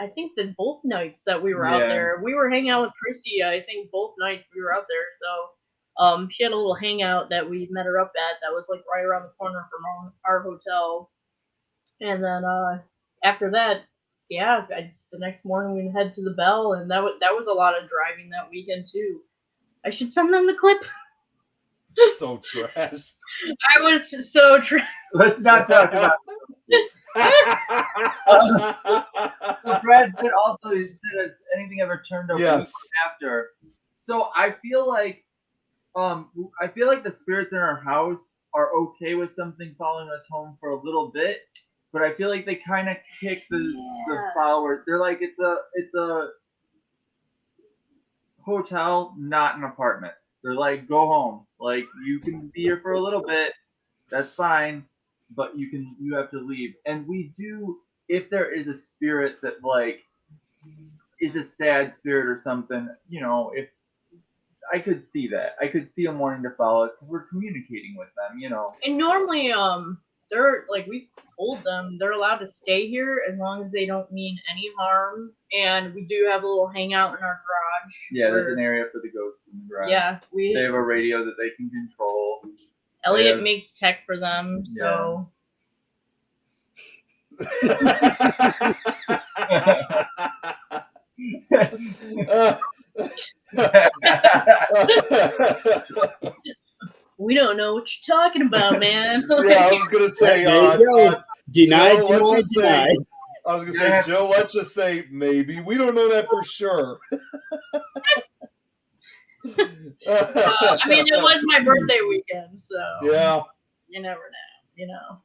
I think that both nights that we were out there, we were hanging out with Christy. I think both nights we were out there. So, she had a little hangout that we met her up at that was like right around the corner from our hotel. And then after that, yeah, the next morning we head to the Bell, and that was a lot of driving that weekend too. I should send them the clip. So trash. I was so trash. Let's not talk about Brad did also said, has anything ever turned over after? So I feel like the spirits in our house are okay with something following us home for a little bit, but I feel like they kind of kick the followers. They're like it's a hotel, not an apartment. They're like, go home. Like you can be here for a little bit, that's fine, but you have to leave. And we do, if there is a spirit that like is a sad spirit or something, if I could see that, I could see them wanting to follow us because we're communicating with them, And normally, they're like we told them they're allowed to stay here as long as they don't mean any harm. And we do have a little hangout in our garage. Yeah, there's an area for the ghosts in the garage. Yeah, they have a radio that they can control. Elliot makes tech for them, so. We don't know what you're talking about, man. Yeah, I was gonna say, denied. I was gonna say, Jill, let's just say maybe. We don't know that for sure. I mean, it was my birthday weekend, so yeah. You never know,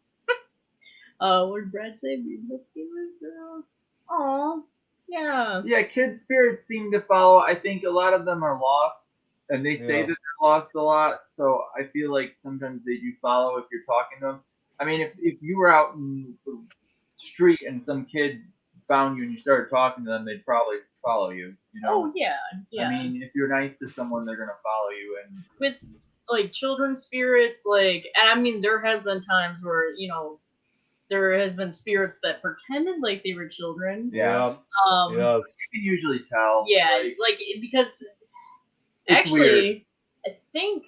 what did Brad say? We must be with Aw, yeah. Yeah, kid spirits seem to follow. I think a lot of them are lost, and they say that they're lost a lot. So I feel like sometimes they do follow if you're talking to them. I mean, if you were out in the street and some kid found you and you started talking to them, they'd probably follow you. Oh yeah. I mean, if you're nice to someone, they're gonna follow you. And with like children's spirits, like, I mean, there has been times where there has been spirits that pretended like they were children. Yeah. Yes. You can usually tell. Yeah, because actually, weird. I think,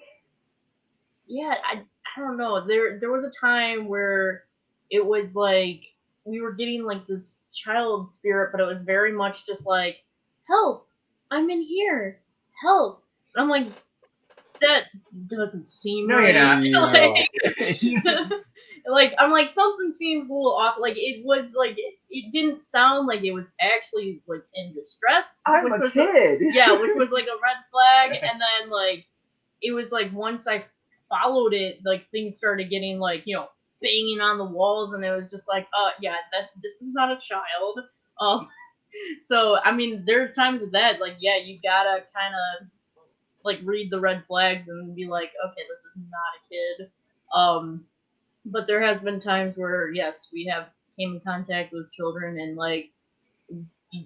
I don't know. There was a time where it was like we were getting like this child spirit, but it was very much just like, help, I'm in here, help. And I'm like, that doesn't seem right. Like, I'm like, something seems a little off. Like, it was like, it didn't sound like it was actually like in distress. I'm a kid. Which was like a red flag. And then like, it was like once I followed it, like things started getting like, banging on the walls, and it was just like, this is not a child. So I mean, there's times with that, like, you gotta kind of like read the red flags and be like, okay, this is not a kid. But there has been times where, yes, we have came in contact with children and like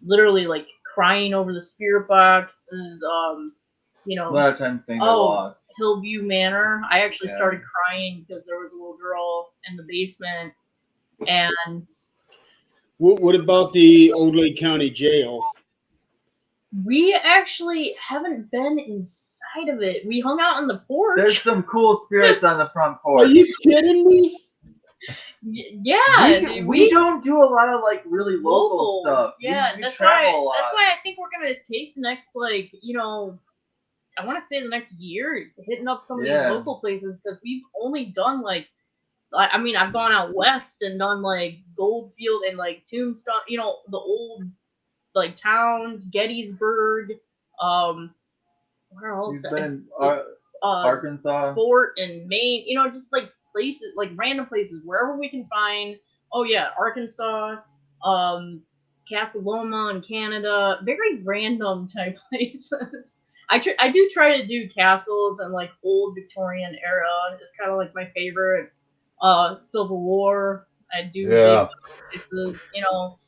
literally like crying over the spirit boxes. A lot of times things are lost. Hillview Manor. I actually started crying because there was a little girl in the basement. And what about the Old Lake County Jail? We actually haven't been inside of it. We hung out on the porch. There's some cool spirits on the front Are porch. you kidding me? Yeah, we don't do a lot of like really local stuff. Yeah, we that's travel why. a lot. That's why I think we're gonna take the next, like, I want to say the next year, hitting up some of these Yeah. local places, because we've only done like, I mean, I've gone out west and done like Goldfield and like Tombstone, the old like towns, Gettysburg, where else? You've been in uh, Arkansas. Fort and Maine, just like places, like random places, wherever we can find. Oh yeah, Arkansas, Casa Loma in Canada, very random type places. I do try to do castles and like old Victorian era. It's kind of like my favorite. Civil War. I do Yeah. dig those places.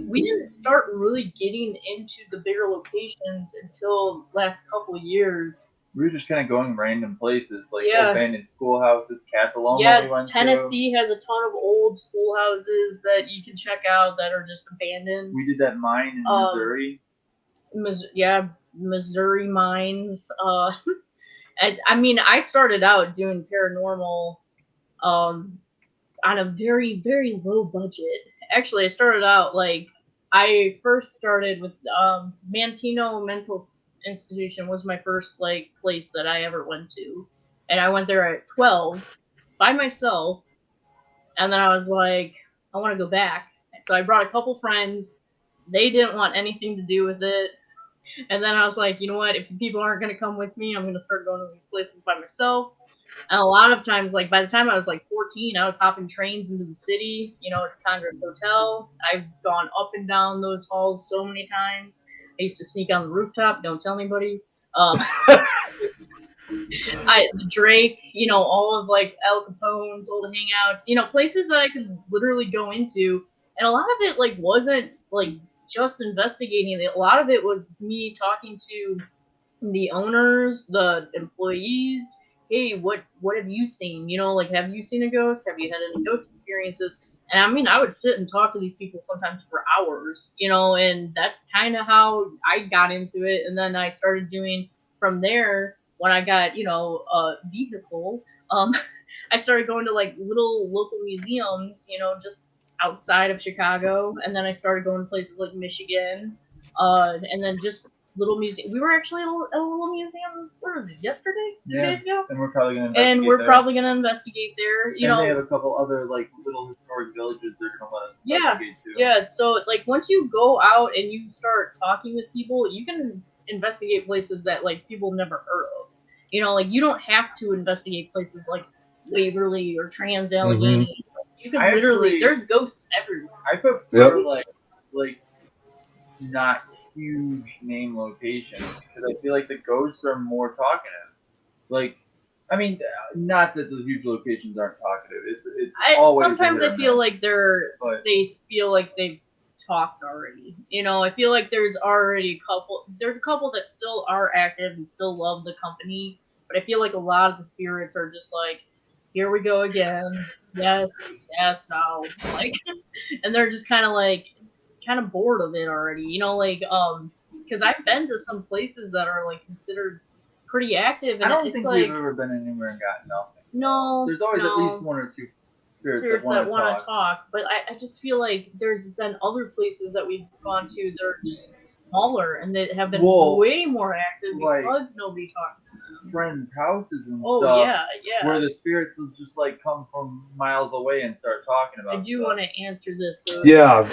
We didn't start really getting into the bigger locations until last couple of years. We were just kind of going random places, like Yeah. abandoned schoolhouses, Casa Loma Yeah, we went Tennessee has a ton of old schoolhouses that you can check out that are just abandoned. to. We did that mine in Missouri. Missouri mines. I mean, I started out doing paranormal on a very, very low budget. Actually, I started out like, I first started with Mantino Mental Institution was my first like place that I ever went to, and I went there at 12 by myself, and then I was like, I want to go back. So I brought a couple friends. They didn't want anything to do with it. And then I was like, you know what? If people aren't going to come with me, I'm going to start going to these places by myself. And a lot of times, like by the time I was like 14, I was hopping trains into the city, to Congress Hotel. I've gone up and down those halls so many times. I used to sneak on the rooftop. Don't tell anybody. The Drake, all of like Al Capone's old hangouts, places that I could literally go into, and a lot of it like wasn't like just investigating it. A lot of it was me talking to the owners, the employees. Hey, what have you seen? Like, have you seen a ghost? Have you had any ghost experiences? And I mean, I would sit and talk to these people sometimes for hours, and that's kind of how I got into it. And then I started doing from there when I got, a vehicle. I started going to like little local museums, just outside of Chicago, and then I started going to places like Michigan, and then just little museum. We were actually at a little museum. Where was it? Yesterday? 2 days ago. And we're probably gonna investigate there. And they have a couple other like little historic villages they're gonna let us investigate too. Yeah. So like once you go out and you start talking with people, you can investigate places that like people never heard of. Like you don't have to investigate places like Waverly or Trans Allegheny. You can literally, there's ghosts everywhere. I prefer like not huge name locations because I feel like the ghosts are more talkative. Like, I mean, not that the huge locations aren't talkative. It's always sometimes I feel like they feel like they've talked already. I feel like there's already a couple that still are active and still love the company, but I feel like a lot of the spirits are just like, here we go again. Yes, no. Like, and they're just kind of bored of it already. Because I've been to some places that are like considered pretty active. And I don't it's think like, we've ever been anywhere and gotten nothing. No. There's always at least one or two spirits that want to talk. But I just feel like there's been other places that we've gone to that are just smaller and that have been way more active because nobody talks to them. Friends' houses and stuff. Oh yeah. Where the spirits will just like come from miles away and start talking about. I do want to answer this. Yeah,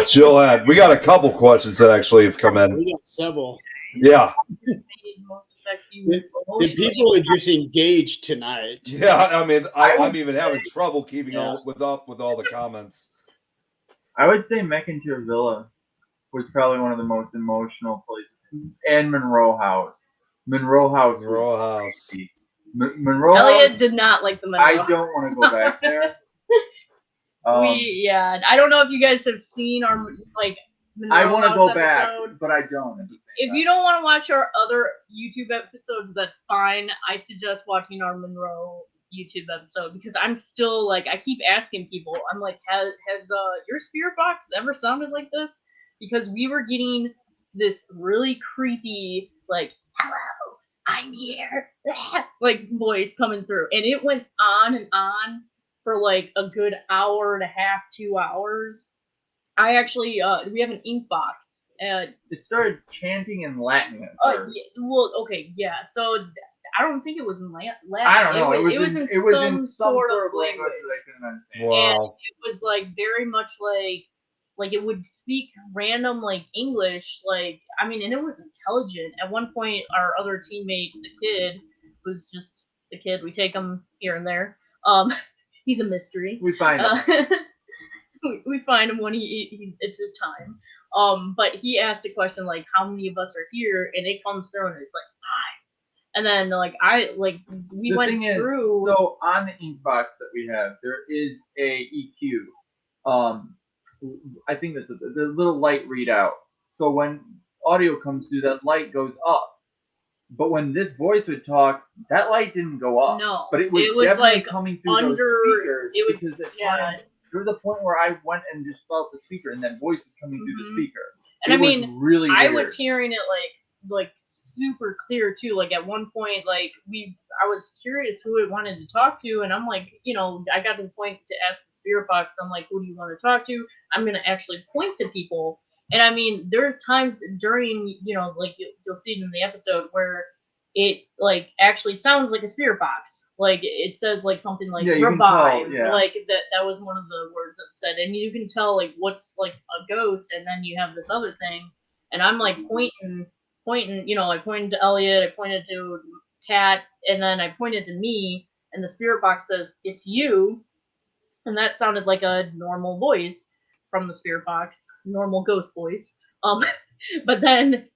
Jill, we got a couple questions that actually have come in. We got several. Yeah. The people are just engaged tonight. Yeah, I mean, I'm even having trouble keeping up with all the comments. I would say McIntyre Villa was probably one of the most emotional places, and Monroe House. Monroe House. Elliot did not like the Monroe House. I don't want to go back there. I don't know if you guys have seen our like. Monroe I want to go episode. back, but I don't. If you don't want to watch our other YouTube episodes, that's fine. I suggest watching our Monroe YouTube episode because I'm still like, I keep asking people. I'm like, has your spirit box ever sounded like this? Because we were getting this really creepy, like, hello, I'm here, like voice coming through. And it went on for like a good hour and a half, 2 hours. I actually, we have an ink box. It started chanting in Latin at first. Well, okay, yeah. So I don't think it was in Latin. I don't know. It was in some sort of language language. that I couldn't understand. And Wow. it was like very much like it would speak random like English, like I mean, and it was intelligent. At one point, our other teammate, the kid, who's just the kid, we take him here and there. He's a mystery. We find him. We find him when he it's his time. But he asked a question like, "How many of us are here?" And it comes through, and it's like 5. And then we The went thing is, through. so on the ink box that we have, there is a EQ. I think that's the little light readout. So when audio comes through, that light goes up. But when this voice would talk, that light didn't go up. No, but it was definitely like coming through under. those speakers. It was because at yeah. times, there was a point where I went and just felt the speaker, and that voice was coming through the speaker. And it I mean, was really I weird. was hearing it like super clear too. Like at one point, I was curious who it wanted to talk to, and I'm like, I got to the point to ask the spirit box. I'm like, who do you want to talk to? I'm gonna actually point to people. And I mean, there's times during, like you'll see it in the episode where it like actually sounds like a spirit box. Like it says like something like revive. Like that was one of the words that it said. And you can tell like what's like a ghost, and then you have this other thing. And I'm like pointing, I pointed to Elliot, I pointed to Kat, and then I pointed to me, and the spirit box says, "It's you." And that sounded like a normal voice from the spirit box, normal ghost voice. But then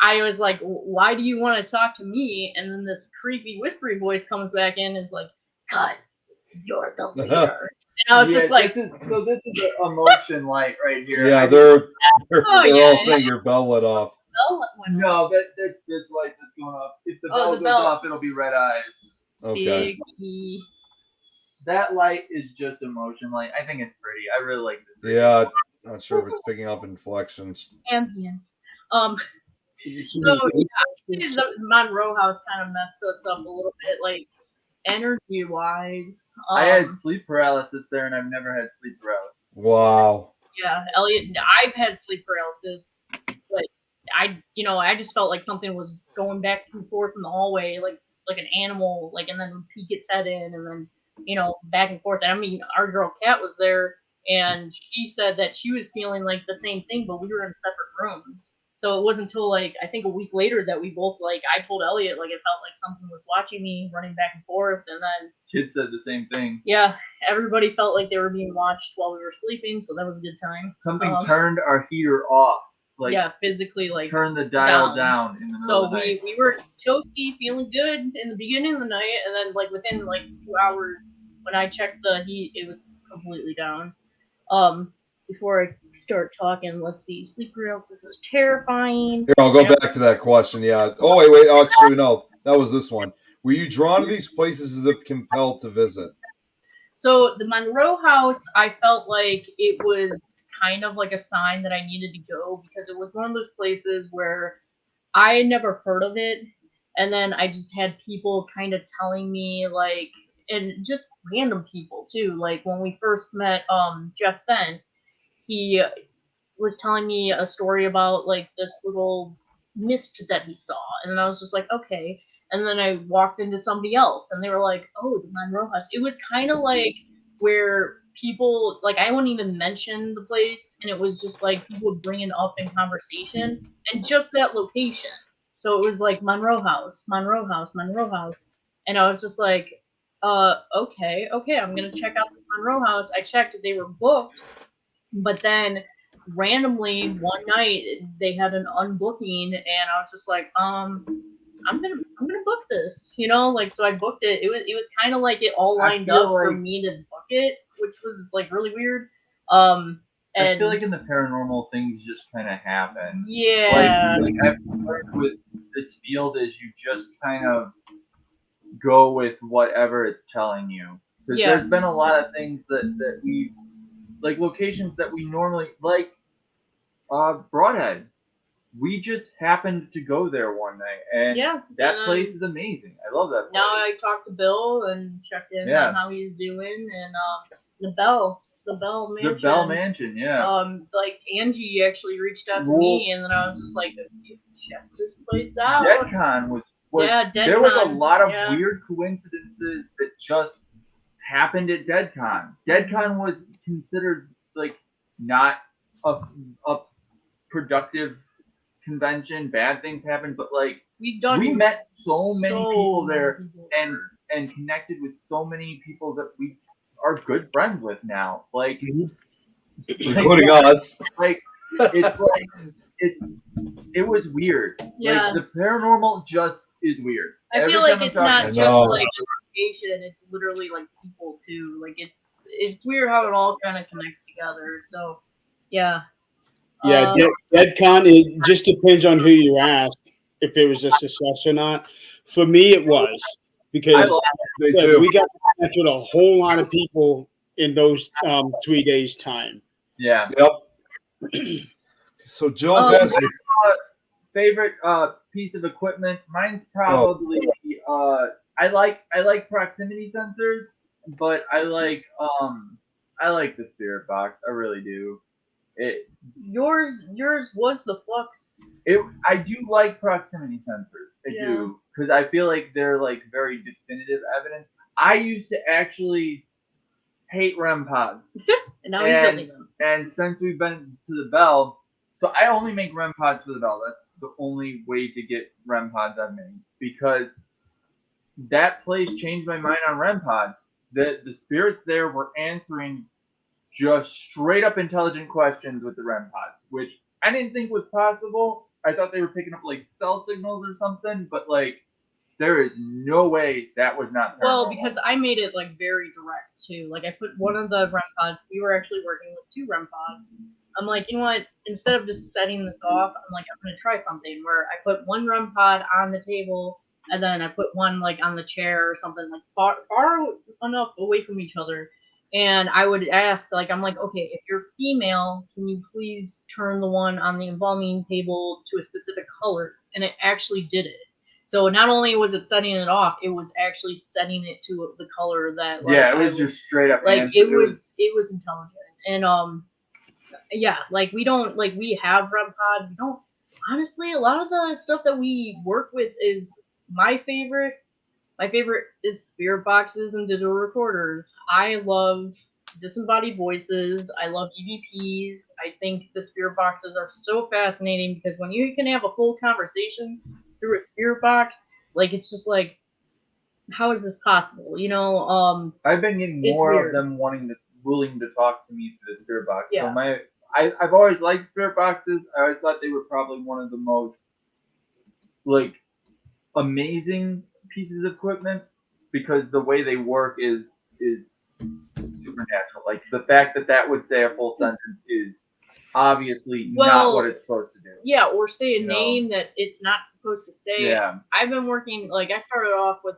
I was like, "Why do you want to talk to me?" And then this creepy whispery voice comes back in and is like, "'Cause you're the leader." And I was just like, this is the emotion light right here. Yeah, they're all saying your bell lit off. No, this light that's going off. If the bell goes off, it'll be red eyes. Okay. That light is just emotion light. I think it's pretty. I really like this. Yeah, not sure if it's picking up inflections. Ambient. So yeah, the Monroe House kind of messed us up a little bit, like energy wise. I had sleep paralysis there, and I've never had sleep paralysis. Wow. Yeah, Elliot, I've had sleep paralysis. Like I just felt like something was going back and forth in the hallway, like an animal, and then would peek its head in, and then back and forth. And I mean, our girl Kat was there, and she said that she was feeling like the same thing, but we were in separate rooms. So it wasn't until I think a week later that we both I told Elliot it felt like something was watching me running back and forth, and then Kid said the same thing. Yeah, everybody felt like they were being watched while we were sleeping, so that was a good time. Something turned our heater off. Physically turn the dial down in the middle of the night. So we were toasty, feeling good in the beginning of the night, and then within 2 hours when I checked the heat, it was completely down. Before I start talking, let's see. Sleep paralysis is terrifying. Here, I'll go back to that question. Yeah. Oh, wait. Actually, no. That was this one. Were you drawn to these places as if compelled to visit? So the Monroe House, I felt like it was kind of like a sign that I needed to go, because it was one of those places where I had never heard of it. And then I just had people kind of telling me and just random people too. Like when we first met Jeff Fenn, he was telling me a story about this little mist that he saw, and I was just like, okay. And then I walked into somebody else, and they were like, oh, the Monroe House. It was kind of like where people I wouldn't even mention the place, and it was just people would bring it up in conversation, and just that location. So it was like Monroe House, Monroe House, Monroe House, and I was just like, okay, I'm gonna check out this Monroe House. I checked; they were booked. But then randomly one night they had an unbooking, and I was just like, I'm gonna book this, so I booked it. It was kind of like it all lined up for me to book it, which was really weird. And I feel like in the paranormal things just kind of happen. Yeah. I've learned with this field is you just kind of go with whatever it's telling you. Because there's been a lot of things that we locations that we normally Broadhead. we just happened to go there one night, and Yeah, that and, place is amazing. I love that place. Now I talked to Bill and checked in Yeah. on how he's doing, and the Bell Mansion. The Bell Mansion, yeah. Like Angie actually reached out to me, and then I was just like, check this place out. DeadCon was Yeah, there was a DeadCon, lot of yeah. weird coincidences that just happened at DeadCon. DeadCon was considered like not a productive convention. Bad things happened, but like we met so many people there and connected with so many people that we are good friends with now. Like, including us. Like it was weird. Yeah. Like the paranormal just is weird. I feel like it's not just like a location, it's literally like people too. Like it's weird how it all kind of connects together. So yeah. Yeah, DeadCon, it just depends on who you ask if it was a success or not. For me, it was, because we got to connect with a whole lot of people in those 3 days' time. Yeah. Yep. So Joe's asking, favorite piece of equipment. Mine's probably I like proximity sensors, but I like the spirit box. I really do. Yours was the flux. I do like proximity sensors. I do, because I feel like they're like very definitive evidence. I used to actually hate REM pods. And now he's building them. And since we've been to the Bell, so I only make REM pods for the Bell. That's the only way to get REM pods I've made, because that place changed my mind on REM pods. The spirits there were answering just straight up intelligent questions with the REM pods, which I didn't think was possible. I thought they were picking up like cell signals or something, but like there is no way that was not paranormal. Well, because I made it like very direct too. Like I put one of the REM pods. We were actually working with 2 REM pods. I'm like, you know what? Instead of just setting this off, I'm like, I'm gonna try something where I put one REM pod on the table, and then I put one like on the chair or something, like far enough away from each other. And I would ask, like, I'm like, okay, if you're female, can you please turn the one on the embalming table to a specific color? And it actually did it. So not only was it setting it off, it was actually setting it to the color that. Like, it was just straight up. Like it was intelligent, and yeah, like we don't like we have REM pods. We don't honestly. A lot of the stuff that we work with is my favorite. My favorite is spirit boxes and digital recorders. I love disembodied voices. I love EVPs. I think the spirit boxes are so fascinating, because when you can have a full conversation through a spirit box, like it's just like, how is this possible? You know, I've been getting more of them willing to talk to me through the spirit box. Yeah. So I've always liked spirit boxes. I always thought they were probably one of the most like amazing pieces of equipment, because the way they work is supernatural. Like the fact that would say a full sentence is obviously not what it's supposed to do. Yeah, or say a name that it's not supposed to say. Yeah. I've been working, like I started off with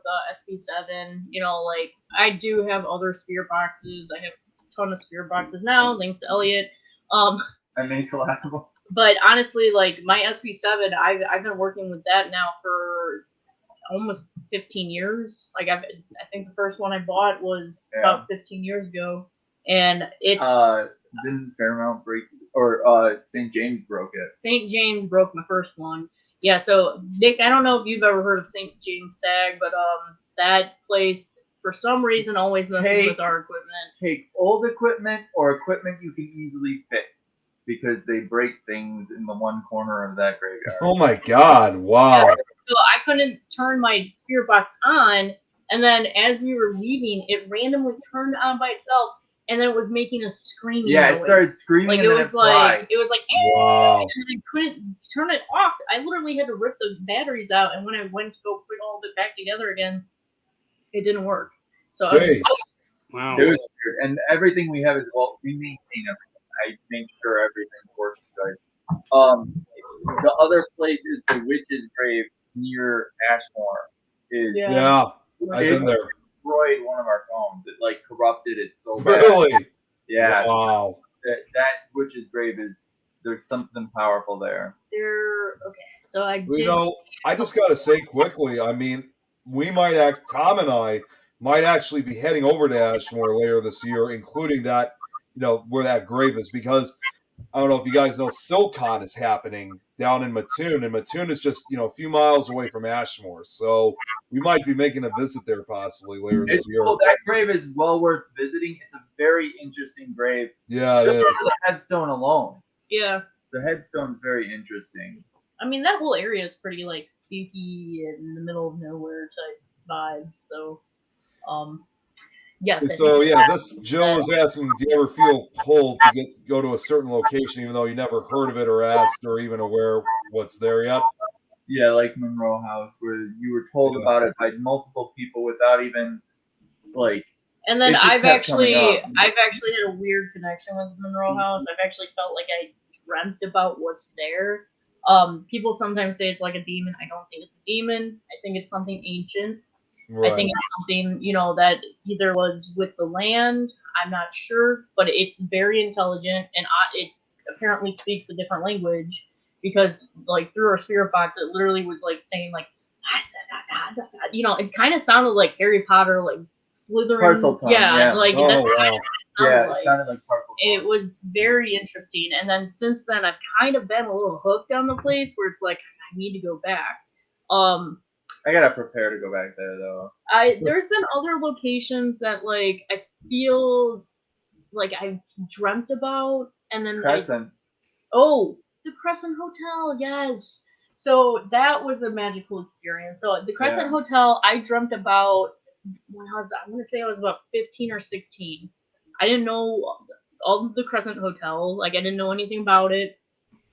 SP7, you know, like I do have other spirit boxes. I have a ton of spirit boxes now, thanks to Elliot. I made collateral. But honestly, like my SP7, I've been working with that now for almost 15 years. Like I think the first one I bought was about 15 years ago, and it's didn't Fairmount break, or St. James broke it? St. James broke my first one. Yeah, so Nick, I don't know if you've ever heard of St. James SAG, but that place for some reason always messes with our equipment. Take old equipment or equipment you can easily fix, because they break things in the one corner of that graveyard. Oh my God! Wow. Yeah, so I couldn't turn my spirit box on, and then as we were leaving, it randomly turned on by itself, and then it was making a screaming noise. It started screaming. Like it was like wow. And I couldn't turn it off. I literally had to rip the batteries out, and when I went to go put all of it back together again, it didn't work. So Wow. It was weird. And everything we have is we maintain everything. I make sure everything works good. The other place is the witch's grave near Ashmore. Yeah, I've been there. Destroyed one of our phones. It like corrupted it so bad. Really? Yeah. Wow. That witch's grave is there's something powerful there. They're okay. So I You did. know, I just got to say quickly, I mean, Tom and I might actually be heading over to Ashmore later this year, including that, where that grave is, because I don't know if you guys know, SilCon is happening down in Mattoon, and Mattoon is just, a few miles away from Ashmore. So we might be making a visit there possibly later this It's year. cool. That grave is well worth visiting. It's a very interesting grave. Yeah, it Just is. for the headstone alone. Yeah. The headstone's very interesting. I mean, that whole area is pretty like spooky and in the middle of nowhere type vibes. So, yes. I So think yeah, this Joe is asking, do you ever feel pulled to go to a certain location, even though you never heard of it or asked or even aware what's there yet? Yeah, like Monroe House, where you were told Yeah. about it by multiple people without even like. And then It just I've kept coming actually up. had a weird connection with Monroe House. I've actually felt like I dreamt about what's there. People sometimes say it's like a demon. I don't think it's a demon. I think it's something ancient. Right. I think it's something, that either was with the land. I'm not sure, but it's very intelligent, and it apparently speaks a different language because, like, through our spirit box, it literally was like saying like, it kind of sounded like Harry Potter, like Slytherin. Parseltongue, yeah. Like Oh, that's wow. kind of Yeah, like. it sounded like Parcel. It was very interesting, and then since then I've kind of been a little hooked on the place where it's like I need to go back. I gotta prepare to go back there though. There's been other locations that like I feel like I've dreamt about, and then Crescent. the Crescent Hotel, yes. So that was a magical experience. So the Crescent Hotel, I dreamt about when I'm gonna say I was about 15 or 16. I didn't know all of the Crescent Hotel. Like I didn't know anything about it.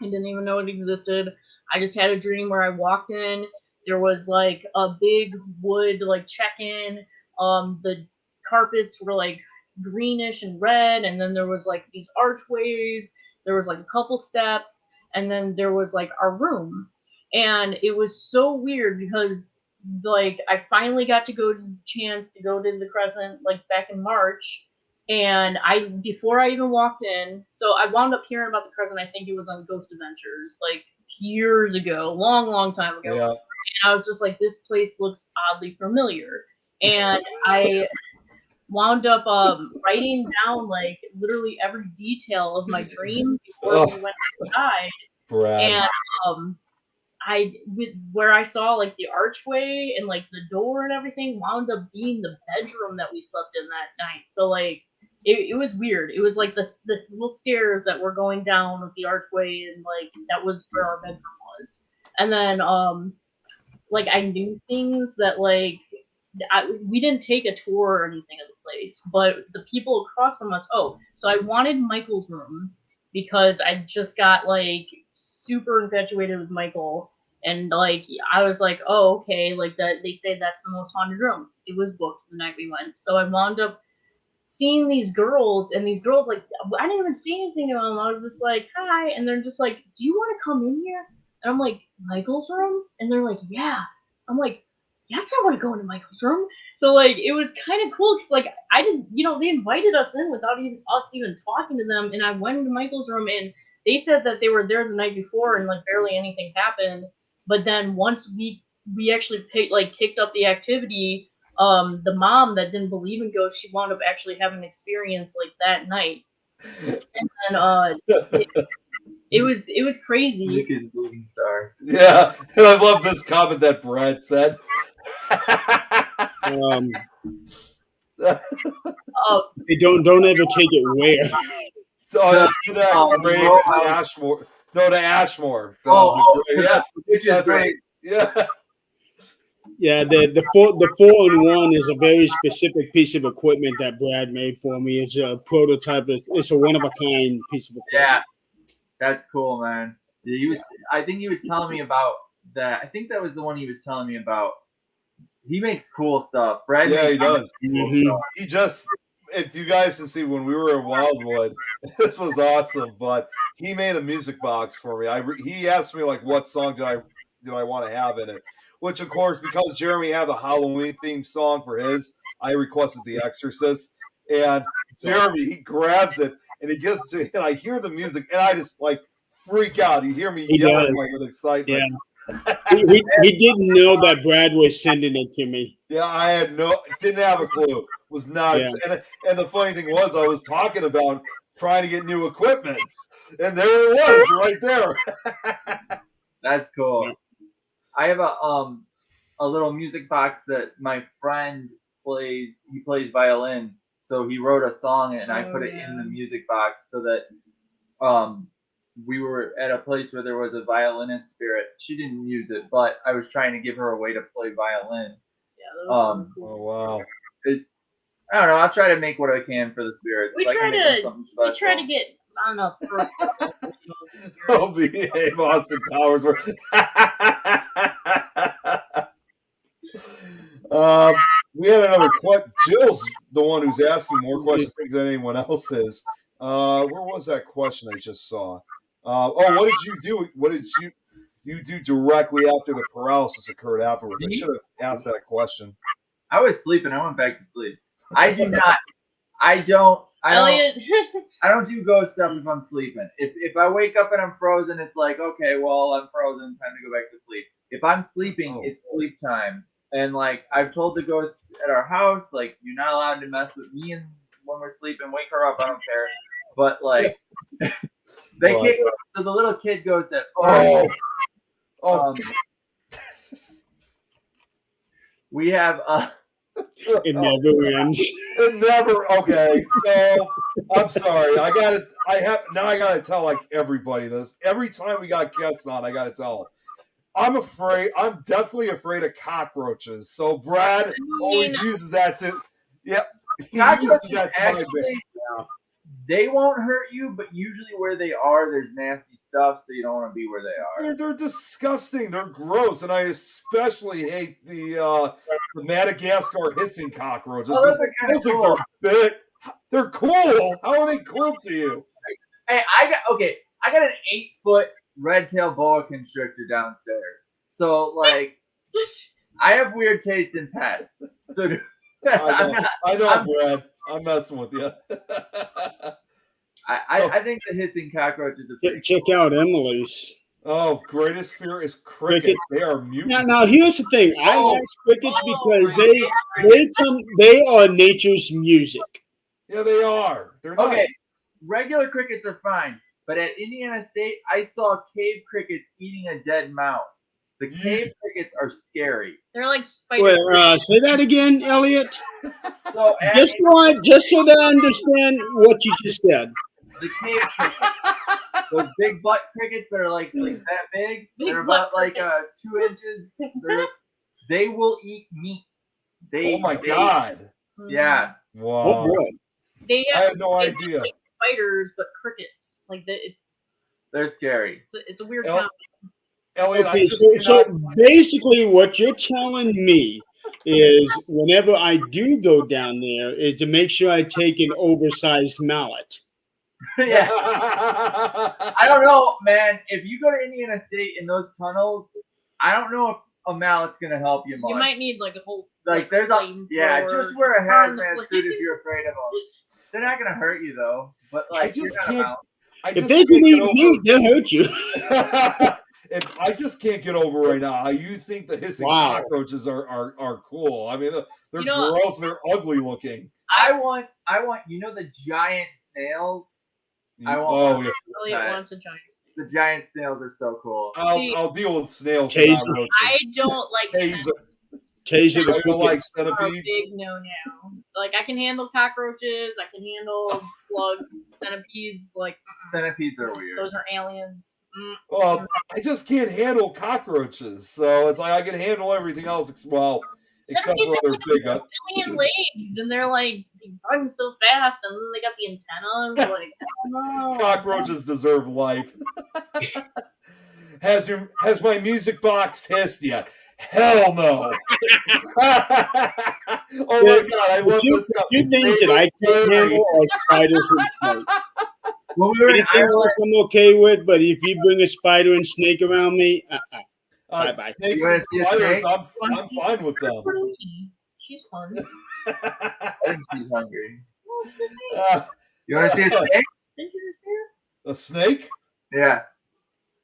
I didn't even know it existed. I just had a dream where I walked in. There was like a big wood like check-in. The carpets were like greenish and red, and then there was like these archways. There was like a couple steps, and then there was like our room. And it was so weird because like I finally got to go to the chance to go to the Crescent like back in March. And before I even walked in, so I wound up hearing about the Crescent. I think it was on Ghost Adventures, like years ago, long time ago. Yeah. And I was just like, this place looks oddly familiar. And I wound up writing down like literally every detail of my dream before we went outside. Brad. And where I saw like the archway and like the door and everything wound up being the bedroom that we slept in that night. So like it was weird. It was like this little stairs that were going down with the archway, and like that was where our bedroom was. And then like I knew things that like we didn't take a tour or anything of the place, but the people across from us. So I wanted Michael's room because I just got like super infatuated with Michael. And like I was like, oh okay, like that they say that's the most haunted room. It was booked the night we went, so I wound up seeing these girls, and these girls like I didn't even see anything of them. I was just like hi, and they're just like, do you want to come in here? And I'm like, Michael's room? And they're like, yeah. I'm like, yes, I want to go into Michael's room. So like it was kind of cool because like I didn't, they invited us in without us even talking to them, and I went into Michael's room, and they said that they were there the night before and like barely anything happened. But then once we actually kicked up the activity, the mom that didn't believe in ghosts, she wound up actually having an experience like that night. And then it was crazy. Nick is moving stars. Yeah, and I love this comment that Brad said. They don't ever take it where. So to that grave to Ashmore. No, to Ashmore. Yeah, which is great. Yeah. Yeah, the 4-in-1 is a very specific piece of equipment that Brad made for me. It's a prototype. It's a one of a kind piece of equipment. Yeah, that's cool, man. I think he was telling me about that. I think that was the one he was telling me about. He makes cool stuff. Brad. Yeah, he does. Cool stuff. He just. If you guys can see, when we were in Wildwood, this was awesome. But he made a music box for me. He asked me like, what song do I want to have in it? Which, of course, because Jeremy had the Halloween themed song for his, I requested The Exorcist. And Jeremy, he grabs it and he gives it to me, and I hear the music, and I just like freak out. You hear me He yelling does. like with excitement. He didn't know that Brad was sending it to me. Yeah, I didn't have a clue. Was not, and the funny thing was, I was talking about trying to get new equipment, and there it was, right there. That's cool. Yeah. I have a little music box that my friend plays. He plays violin, so he wrote a song and I put it in the music box so that we were at a place where there was a violinist spirit. She didn't use it, but I was trying to give her a way to play violin. Yeah, those cool. Oh wow. I don't know. I'll try to make what I can for the spirits. We try to get on a Oh, behave, Austin Powers. We had another question. Jill's the one who's asking more questions than anyone else is. Where was that question I just saw? What did you do? What did you do directly after the paralysis occurred afterwards? I should have asked that question. I was sleeping. I went back to sleep. I do not. I don't do ghost stuff if I'm sleeping. If I wake up and I'm frozen, it's like, okay, well, I'm frozen. Time to go back to sleep. If I'm sleeping, it's sleep time. And like I've told the ghosts at our house, like you're not allowed to mess with me and when we're sleeping. Wake her up. I don't care. But like they kick. So the little kid goes that. We have It never ends. It never. Okay, so I'm sorry. I gotta tell like everybody this. Every time we got guests on, I gotta tell them. I'm definitely afraid of cockroaches. So Brad always uses that to. Yep. He uses that to my bit. They won't hurt you, but usually where they are, there's nasty stuff, so you don't want to be where they are. They're disgusting. They're gross, and I especially hate the Madagascar hissing cockroaches. Those are kind of those things cool. are big. They're cool. How are they cool to you? Hey, I got an 8-foot red-tailed boa constrictor downstairs. So like, I have weird taste in pets. So I know, Brad. I'm messing with you. I think the hissing cockroach is a pretty Check out Emily's. Oh, greatest fear is crickets. They are mutants. Now here's the thing. I like crickets because they are nature's music. Yeah, they are. They're nice. Okay. Regular crickets are fine, but at Indiana State, I saw cave crickets eating a dead mouse. The cave crickets are scary. They're like spiders. Wait, say that again, Elliot. So just so that I understand what you just said. The cave crickets, those big butt crickets that are like that big, they're about like 2 inches. They will eat meat. Oh my god! Yeah. Wow. I had no idea. Like spiders, but crickets. Like they're scary. It's a weird sound. Elliot, okay, so basically what you're telling me is whenever I do go down there is to make sure I take an oversized mallet. Yeah. I don't know, man. If you go to Indiana State in those tunnels, I don't know if a mallet's gonna help you much. You might need like a whole there's just wear a hazmat suit if you're afraid of them. They're not gonna hurt you though. But like if they can eat meat, they'll hurt you. I just can't get over right now how you think the hissing cockroaches are cool. I mean, they're gross. They're ugly looking. I want the giant snails. Elliot wants a giant snail. The giant snails are so cool. I'll deal with snails. I don't like Taser. I don't like centipedes. Big no. Like I can handle cockroaches. I can handle slugs, centipedes. Like centipedes are weird. Those are aliens. Well, I just can't handle cockroaches, so it's like I can handle everything else. Except for their big million legs, and they're like they run so fast, and then they got the antennas. Like, oh, cockroaches deserve life. Has my music box hissed yet? Hell no. Oh my god, I love this stuff. You things that I can't handle are spiders and snakes. Well, we were in Ireland. I'm okay with, but if you bring a spider and snake around me, bye-bye. Snakes and spiders, I'm fine with them. She's fun. I think she's hungry. You want to see a snake? A snake? Yeah.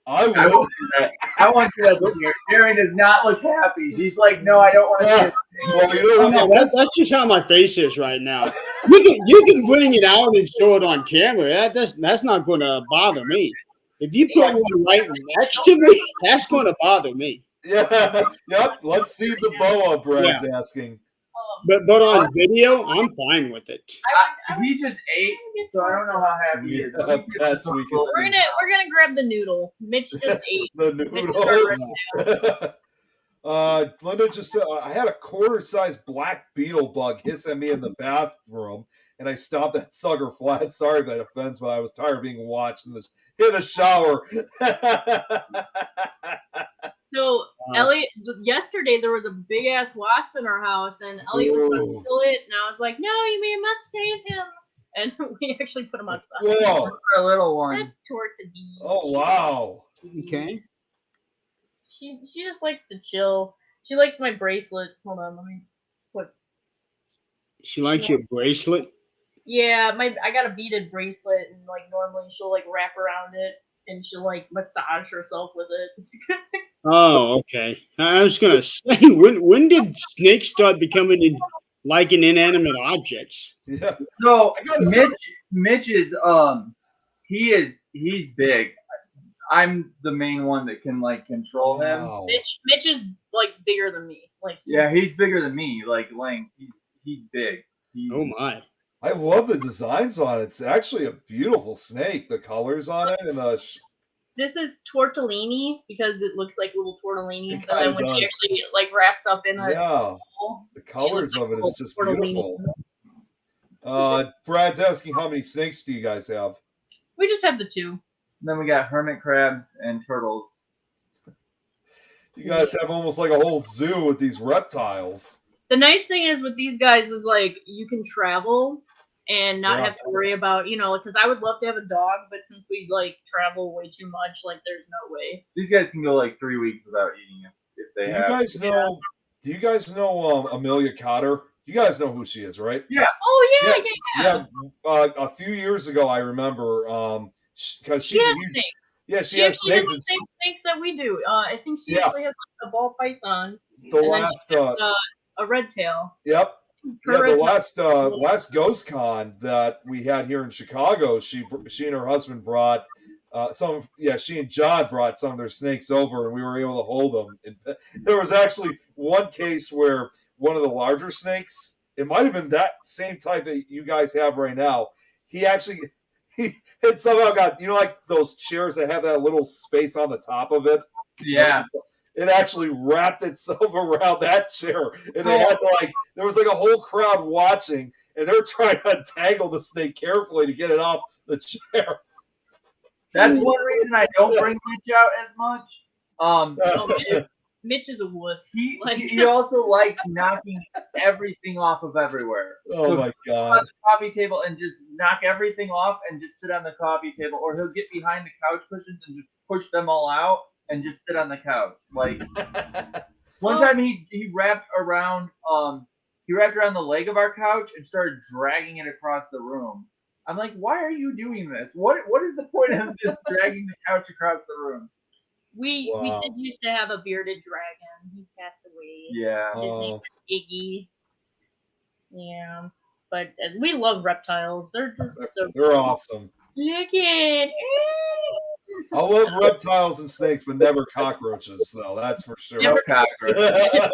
I I would. won't do that. I won't do that this year. Jerry does not look happy. He's like, no, I don't want to see it. Well, you know Oh, no, what? If that's just how my face is right now. You can bring it out and show it on camera. That's not going to bother me. If you put one right next to me, that's going to bother me. yeah, yep. Let's see the boa. Brad's asking. But on video, I'm fine with it. He just ate, so I don't know how happy he is. Yeah, that's we can We're see. gonna grab the noodle. Mitch just ate. The Mitch is our noodle. Linda just said, I had a quarter-sized black beetle bug hiss at me in the bathroom, and I stopped that sucker flat. Sorry if that offends, but I was tired of being watched in the shower. So Elliot, yesterday there was a big ass wasp in our house, and Elliot was going to kill it, and I was like, "No, you must save him." And we actually put him outside. Whoa! For a little one. That's Tortadee. Oh wow! Okay. She just likes to chill. She likes my bracelets. Hold on, let me put. She likes your bracelet. Yeah, I got a beaded bracelet, and like normally she'll like wrap around it, and she'll like massage herself with it. Oh, okay. I was gonna say, when did snakes start becoming like an inanimate objects? Yeah. So Mitch is he's big. I'm the main one that can like control him. Wow. Mitch is like bigger than me. Like Yeah, he's bigger than me. Like length, he's big. Oh my! I love the designs on it. It's actually a beautiful snake. The colors on it and the. This is tortellini because it looks like little tortellinis, It and then kinda when she does. actually like wraps up in a Yeah, bowl, the colors like of it is little just tortellini. beautiful. Brad's asking how many snakes do you guys have? We just have the two. Then we got hermit crabs and turtles. You guys have almost like a whole zoo with these reptiles. The nice thing is with these guys is like you can travel and not have to worry about, because I would love to have a dog, but since we like travel way too much, like there's no way. These guys can go like 3 weeks without eating if they Do have. you guys know Amelia Cotter? You guys know who she is, right? Yeah. Oh yeah. A few years ago, I remember because she's a huge. Snakes. Yeah, she has snakes. The same snakes that we do. I think she actually has like, a ball python. The last. A red tail. Yep. Yeah, the last Ghost Con that we had here in Chicago, she and her husband brought she and John brought some of their snakes over, and we were able to hold them. And there was actually one case where one of the larger snakes, it might have been that same type that you guys have right now, he had somehow got, like those chairs that have that little space on the top of it? Yeah. It actually wrapped itself around that chair, and they had to there was like a whole crowd watching, and they're trying to untangle the snake carefully to get it off the chair. That's one reason I don't bring Mitch out as much. Mitch is a wuss. He also likes knocking everything off of everywhere. Oh my god! On the coffee table and just knock everything off and just sit on the coffee table, or he'll get behind the couch cushions and just push them all out and just sit on the couch. Like one time he wrapped around the leg of our couch and started dragging it across the room. I'm like, why are you doing this? What is the point of just dragging the couch across the room? We did used to have a bearded dragon. He passed away. Yeah. His name was Iggy. Yeah. But we love reptiles. They're just they're awesome. Look it. I love reptiles and snakes, but never cockroaches, though. That's for sure. Never cockroaches.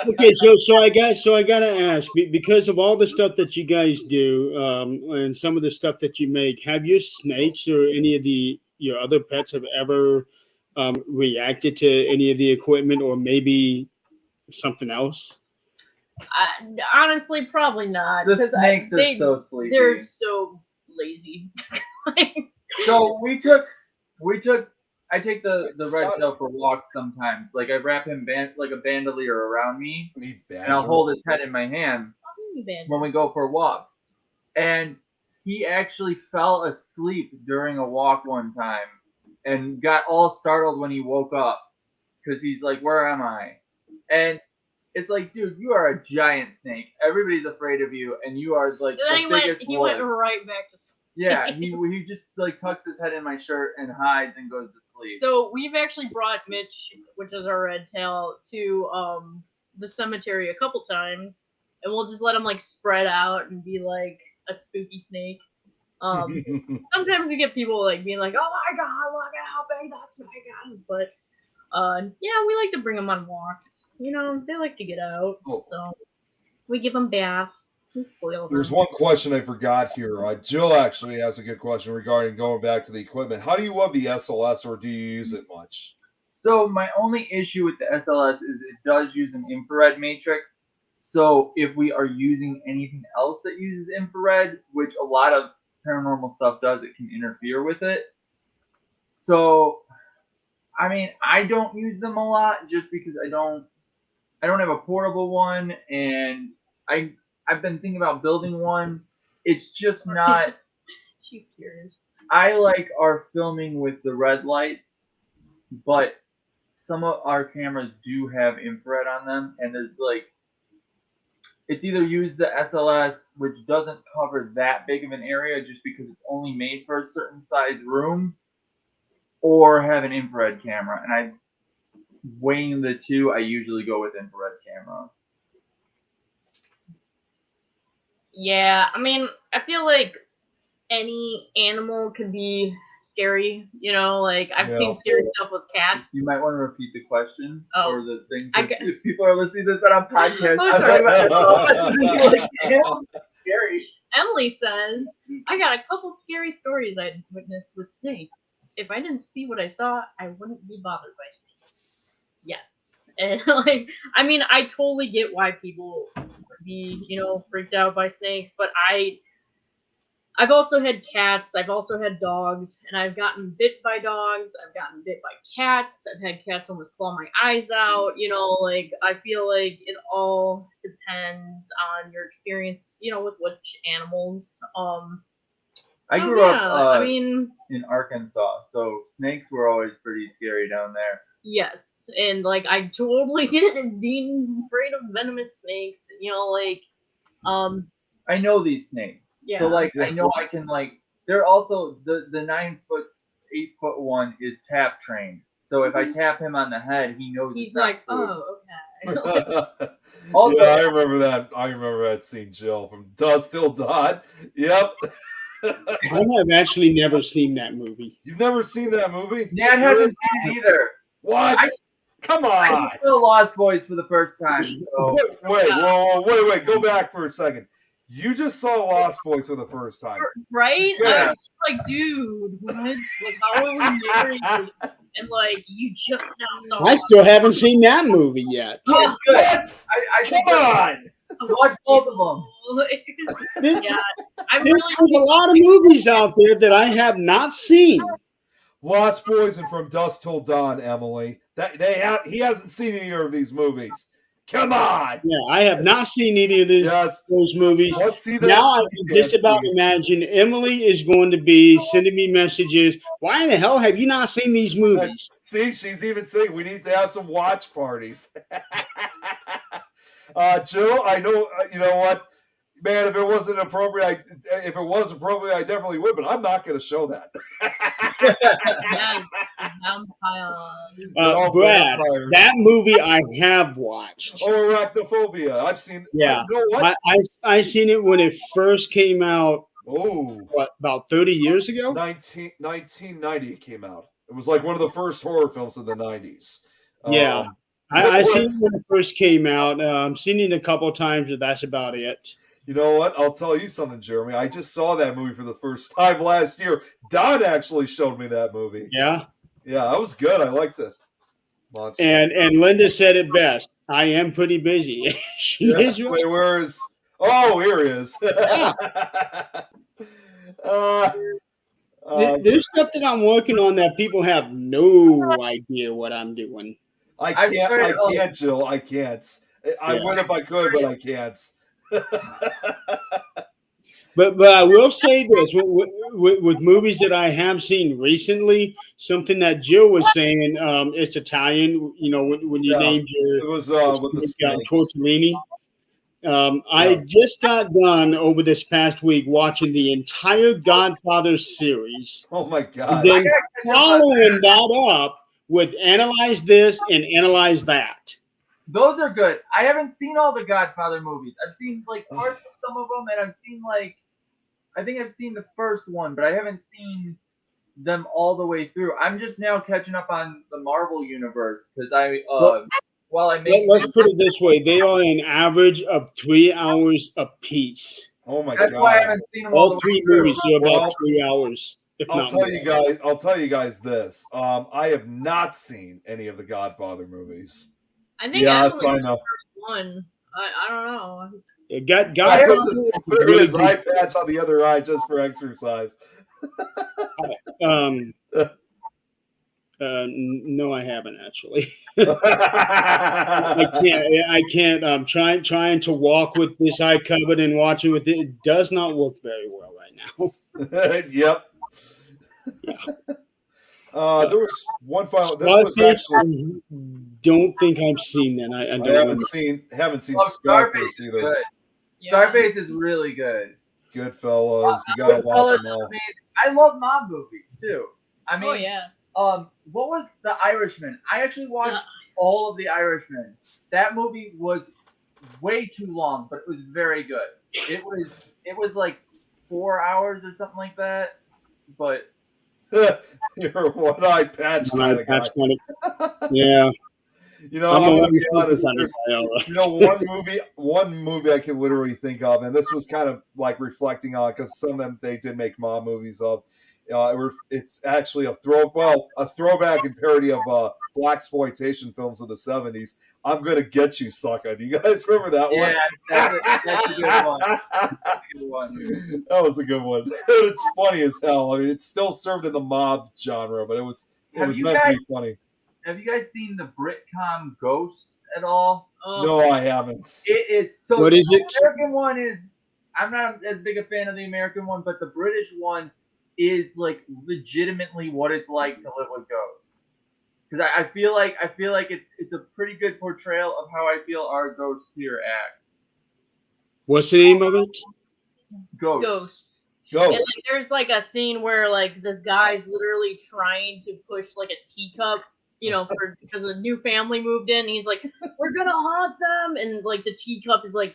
Okay, so I gotta ask, because of all the stuff that you guys do, and some of the stuff that you make, have your snakes or any of your other pets have ever reacted to any of the equipment, or maybe something else? Honestly, probably not. The snakes are so sleepy. They're so lazy. So I take the red tail for walks sometimes. Like I wrap him like a bandolier around me, and I'll hold his head in my hand when we go for walks. And he actually fell asleep during a walk one time and got all startled when he woke up because he's like, "Where am I?" And it's like, dude, you are a giant snake. Everybody's afraid of you, and you are like the biggest wuss. He went right back to sleep. Yeah, he just like tucks his head in my shirt and hides and goes to sleep. So we've actually brought Mitch, which is our red tail, to the cemetery a couple times, and we'll just let him like spread out and be like a spooky snake. Sometimes we get people like being like, "Oh my god, look at how big that snake is!" But yeah, we like to bring them on walks. You know, they like to get out, Oh. so we give them baths. We spoil There's them. one question I forgot here. Jill actually has a good question regarding going back to the equipment. How do you love the SLS, or do you use it much? So my only issue with the SLS is it does use an infrared matrix. So if we are using anything else that uses infrared, which a lot of paranormal stuff does, it can interfere with it. So, I mean, I don't use them a lot just because I don't have a portable one, and I've been thinking about building one. It's just not. She's curious. I like our filming with the red lights, but some of our cameras do have infrared on them, and there's like, it's either use the SLS, which doesn't cover that big of an area just because it's only made for a certain size room, or have an infrared camera. And I, weighing the two, I usually go with infrared camera. Yeah, I mean, I feel like any animal can be scary. You know, like I've seen scary stuff with cats. You might want to repeat the question or the thing. If people are listening to this on a podcast, Oh, I'm sorry. talking about like, damn, scary. Emily says, I got a couple scary stories I'd witnessed with snakes. If I didn't see what I saw, I wouldn't be bothered by snakes. Yeah. And like, I mean, I totally get why people would be, you know, freaked out by snakes, but I've also had cats, I've also had dogs, and I've gotten bit by dogs, I've gotten bit by cats, I've had cats almost claw my eyes out, you know, like, I feel like it all depends on your experience, you know, with which animals. I grew up I mean, in Arkansas, so snakes were always pretty scary down there. yes, and like, I totally get it, being afraid of venomous snakes, you know, like, I know these snakes. Yeah. So like I know I can like they're also the 9 foot, 8 foot one is tap trained. So if I tap him on the head, he knows he's it's not like, food. oh, okay. Also, yeah, I remember that. I remember that scene, Jill, from Dusk Till Dawn. Yep. I have actually never seen that movie. You've never seen that movie? Nat hasn't seen it either. What? Come on. I just saw Lost Boys for the first time. So Wait. Go back for a second. You just saw Lost Boys for the first time. Right? Yeah. I was like, dude, what? Like, how are we married? And like, you just now saw I still haven't seen that movie yet. it's good. What? I Come on. watch both of them. Yeah, I'm There's really a lot of movies out there that I have not seen. Lost Boys and From Dusk Till Dawn, Emily. He hasn't seen any of these movies. Come on. Yeah, I have not seen any of those movies. Let's see that. Now I can just about imagine Emily is going to be sending me messages. Why in the hell have you not seen these movies? See, she's even saying we need to have some watch parties. Jill, I know. You know what, man? If it was appropriate, I definitely would. But I'm not going to show that. Brad, that movie I have watched. Oh, Arachnophobia. I've seen. Yeah, you know what? I seen it when it first came out. Oh, what, about 30 years ago? 1990 it came out. It was like one of the first horror films of the 90s. Yeah. I seen it when it first came out. Seen it a couple times, but that's about it. You know what? I'll tell you something, Jeremy. I just saw that movie for the first time last year. Don actually showed me that movie. Yeah. Yeah, that was good. I liked it. Monster. And Linda said it best. I am pretty busy. She is. Wait, where is? Oh, here he is. There's stuff that I'm working on that people have no idea what I'm doing. I can't, Jill. I can't. I would if I could, but I can't. But I will say this with movies that I have seen recently, something that Jill was saying, it's Italian. You know, when you named your it was with the Tortellini. I just got done over this past week watching the entire Godfather series, Oh my and god. then gotta catch up on following that up with analyze this and analyze that. Those are good. I haven't seen all the Godfather movies. I've seen like parts of some of them, and I've seen like I think I've seen the first one, but I haven't seen them all the way through. I'm just now catching up on the Marvel universe because Well, while I make Let's put it this way: they are an average of 3 hours apiece. Oh my that's why I god. haven't seen them all the All way three through. movies are about Well, 3 hours, if I'll not tell more. you guys. I'll tell you guys this. I have not seen any of the Godfather movies. I think Yes, I I only know. the first one. I don't know. Godfather There it is. really Eye patch on the other eye just for exercise. good. No, I haven't actually. I can't. I'm trying to walk with this eye covered and watching with it. It does not work very well right now. Yep. Yeah. There was one final. This was Scarface, actually. I don't think I've seen that. I I don't haven't seen Oh, Scarface is either. good. Yeah. Scarface is really good. Goodfellas, you gotta watch Goodfellas them is all. amazing. I love mob movies too. I mean, Oh yeah. what was The Irishman? I actually watched all of The Irishman. That movie was way too long, but it was very good. It was like 4 hours or something like that. But You're a one-eye patch One eye kind of guy. patch kind of. Yeah, You know, I'm I'm a gonna be one honest. kind of There's, guy. All right. you know, one movie I can literally think of, and this was kind of like reflecting on because some of them they did make mob movies of. It's actually a throwback and parody of blaxploitation films of the '70s. I'm gonna get you, sucker. Do you guys remember that one? yeah, that's a good one. Good one. That was a good one. It's funny as hell. I mean, it's still served in the mob genre, but it was Have you meant to guys- be funny. Have you guys seen the Britcom Ghosts at all? No, I haven't. It is so. What is the it? American one is. I'm not as big a fan of the American one, but the British one is like legitimately what it's like to live with ghosts. Because I feel like it's a pretty good portrayal of how I feel our ghosts here act. What's the name of it? Ghosts. And like, Ghost. there's like a scene where like this guy's literally trying to push like a teacup, because a new family moved in. And he's like, "We're gonna haunt them," and like the teacup is like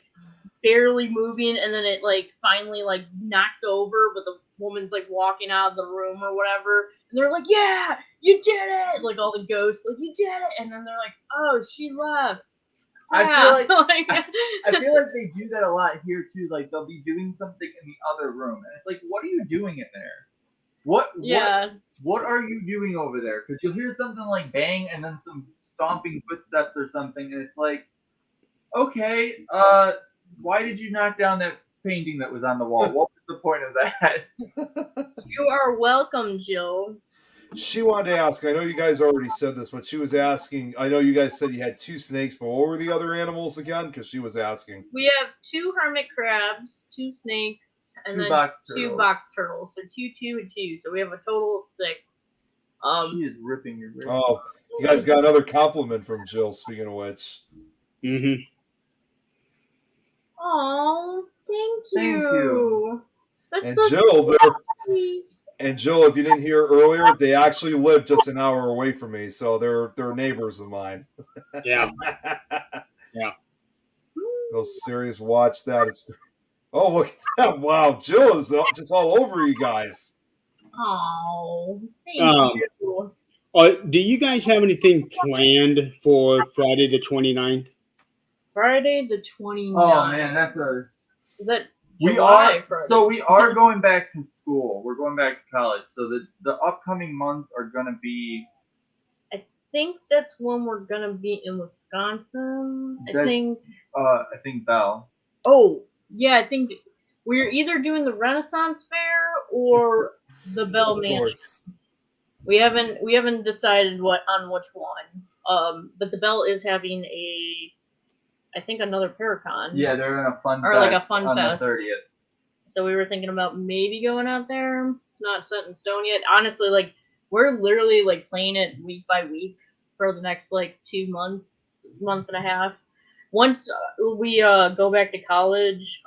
barely moving, and then it like finally like knocks over, but the woman's like walking out of the room or whatever, and they're like, "Yeah, you did it!" Like all the ghosts, like, "You did it!" And then they're like, "Oh, she left." I Yeah. feel like I feel like they do that a lot here too. Like they'll be doing something in the other room, and it's like, what are you doing in there? Yeah. What are you doing over there? Because you'll hear something like bang, and then some stomping footsteps or something, and it's like, okay, why did you knock down that painting that was on the wall? What was the point of that? You are welcome, Jill. She wanted to ask. I know you guys already said this, but she was asking. I know you guys said you had 2 snakes, but what were the other animals again? Because she was asking. We have 2 hermit crabs, 2 snakes, and Two then box 2 turtles. box turtles. So 2, 2, and 2. So we have a total of 6. She is ripping your rib. Oh, you guys got another compliment from Jill. Speaking of which, Mm-hmm. Oh, thank Thank you. you. That's and so Jill, sweet. Jill, if you didn't hear earlier, they actually live just an hour away from me, so they're neighbors of mine. Yeah. Yeah. Go serious. Watch that. It's look at that! Wow, Jill is just all over you guys. Oh, thank Um, you. Do you guys have anything planned for Friday the 29th? Friday the 29th. Oh man, that's a. Is that We July are Friday? so we are going back to school. We're going back to college. So the upcoming months are gonna be. I think that's when we're gonna be in Wisconsin. I think Bell. Oh, yeah, I think we're either doing the Renaissance Fair or the Bell Of Mansion. course. We haven't decided on which one. But the Bell is having I think another Paracon. Yeah, they're in a fun Or fest like a fun on fest. the 30th. So we were thinking about maybe going out there. It's not set in stone yet. Honestly, like we're literally like playing it week by week for the next like 2 months, month and a half. once we go back to college,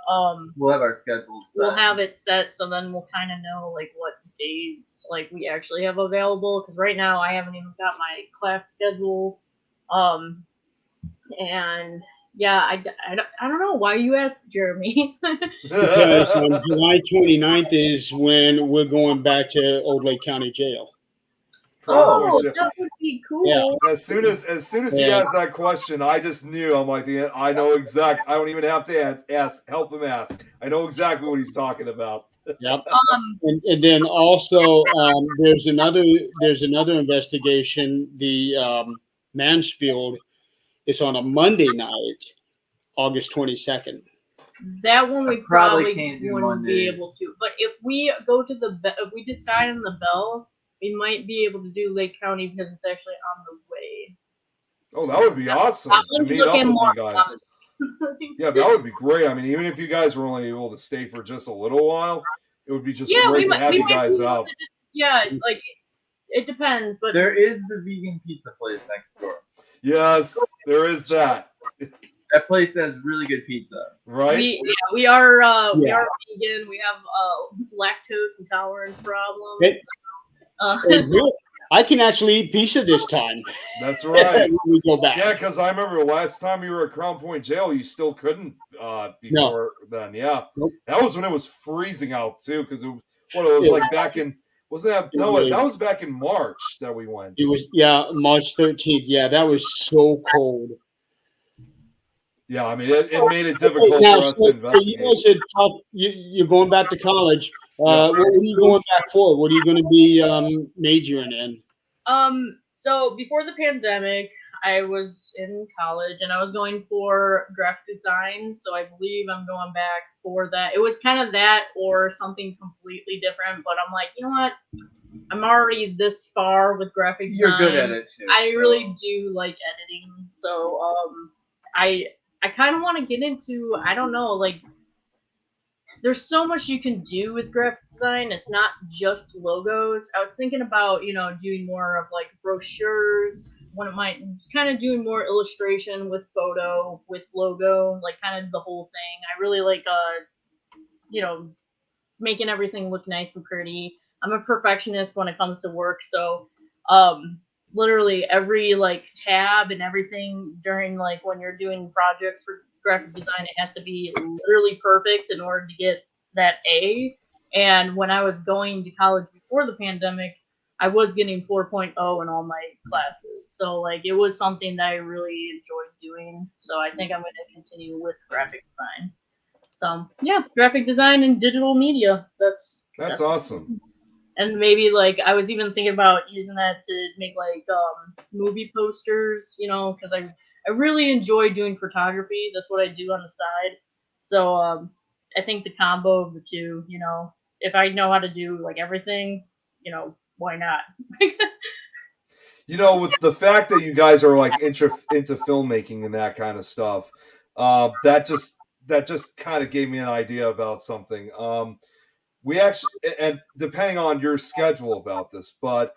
We'll have our schedules set. we'll have it set, so then we'll kind of know like what days like we actually have available. Because right now I haven't even got my class schedule, and yeah, I don't know why you asked, Jeremy. Because July 29th is when we're going back to Old Lake County Jail. Oh, that would be cool. Yeah. As soon as he Yeah. asked that question, I just knew. I'm like, I know exact. I don't even have to ask. Help him ask. I know exactly what he's talking about. Yep. And then also there's another investigation. The Mansfield is on a Monday night, August 22nd. That one we probably probably can't do wouldn't be Mondays. able to. But if we go to if we decide on the Bell, we might be able to do Lake County because it's actually on the way. Oh, that would be awesome That to one's meet up looking with more you guys. Yeah, that would be great. I mean, even if you guys were only able to stay for just a little while, it would be just great to have you guys out. Yeah, like it depends, but There is the vegan pizza place next door. Yes, there is that. That place has really good pizza. Right? we are vegan. We have lactose intolerance problems. Hey, hey, look, I can actually eat pizza this time. That's right. When we go back. Yeah, because I remember last time you were at Crown Point Jail, you still couldn't before then. Yeah, Nope. That was when it was freezing out too. Because it was like back in wasn't that no? That was back in March that we went. It was March 13th. Yeah, that was so cold. Yeah, I mean it made it difficult Now, for us to investigate. you guys are you're going back to college. What are you going back for? What are you going to be majoring in? So before the pandemic, I was in college and I was going for graphic design. So I believe I'm going back for that. It was kind of that or something completely different. But I'm like, you know what? I'm already this far with graphic design. You're good at it too. I really do like editing. So I kind of want to get into, I don't know, like, there's so much you can do with graphic design. It's not just logos. I was thinking about, doing more of like brochures. One of my kind of doing more illustration with photo, with logo, like kind of the whole thing. I really like, making everything look nice and pretty. I'm a perfectionist when it comes to work, so literally every like tab and everything during like when you're doing projects for graphic design, it has to be literally perfect in order to get that A. And when I was going to college before the pandemic, I was getting 4.0 in all my classes. So like it was something that I really enjoyed doing. So I think I'm going to continue with graphic design. So yeah, graphic design and digital media. That's awesome. And maybe like I was even thinking about using that to make like movie posters, because I really enjoy doing photography. That's what I do on the side. So I think the combo of the two, if I know how to do like everything, why not? With the fact that you guys are like into filmmaking and that kind of stuff, that just kind of gave me an idea about something. We actually, and depending on your schedule about this, but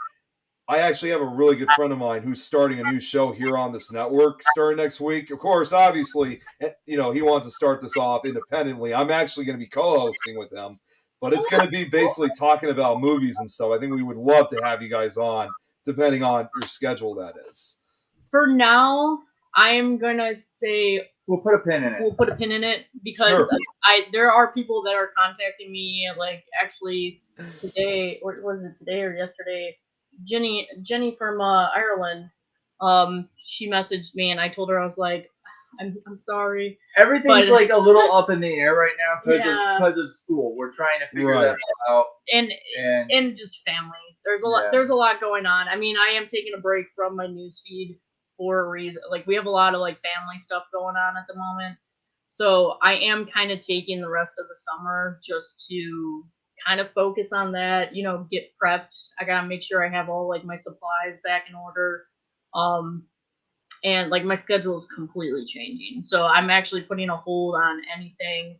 I actually have a really good friend of mine who's starting a new show here on this network starting next week. Of course, obviously, he wants to start this off independently. I'm actually going to be co-hosting with him, but it's going to be basically talking about movies and stuff. I think we would love to have you guys on, depending on your schedule, that is. For now, I'm going to say we'll put a pin in it. We'll put a pin in it because Sure. there are people that are contacting me like actually today, or was it today or yesterday? Jenny from Ireland. She messaged me and I told her I was like, I'm sorry. Everything's like a little up in the air right now because of school. We're trying to figure that out. And just family. There's a lot. There's a lot going on. I mean, I am taking a break from my newsfeed for a reason. Like we have a lot of like family stuff going on at the moment. So I am kind of taking the rest of the summer just to kind of focus on that, get prepped. I gotta make sure I have all like my supplies back in order. And like my schedule is completely changing. So I'm actually putting a hold on anything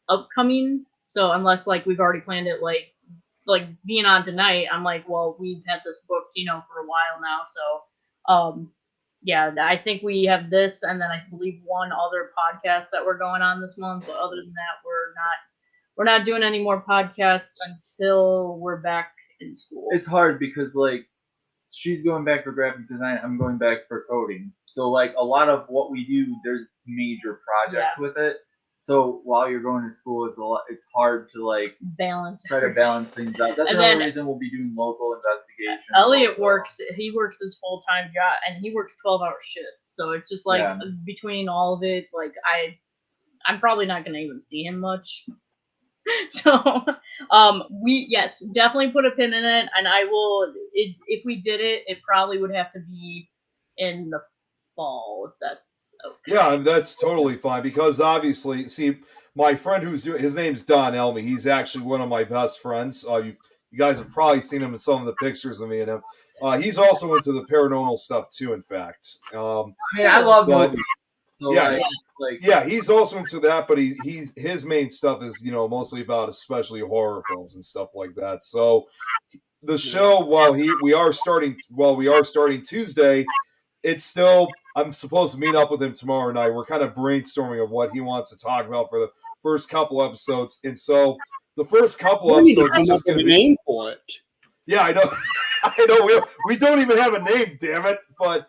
upcoming. So unless like we've already planned it, like being on tonight, I'm like, well, we've had this booked, for a while now. So yeah, I think we have this, and then I believe one other podcast that we're going on this month. But other than that, we're not doing any more podcasts until we're back in school. It's hard because like she's going back for graphic design, I'm going back for coding. So like a lot of what we do, there's major projects with it. So while you're going to school, it's hard to like try to balance things out. That's another reason we'll be doing local investigations. Elliot works his full-time job, and he works 12-hour shifts. So it's just like between all of it, like I'm probably not gonna even see him much. So we definitely put a pin in it, and I will if we did it, it probably would have to be in the fall, if that's okay. Yeah, that's totally fine because obviously, see, my friend his name's Don Elmy. He's actually one of my best friends. You guys have probably seen him in some of the pictures of me and him. He's also into the paranormal stuff too. In fact, I mean, I love movies. So yeah, he's also into that, but his main stuff is mostly about especially horror films and stuff like that. So the show, while we are starting Tuesday, it's still, I'm supposed to meet up with him tomorrow night. We're kind of brainstorming of what he wants to talk about for the first couple episodes, and so the first couple episodes is just going to be a name for it. Yeah, I know. I know. We don't even have a name, damn it. But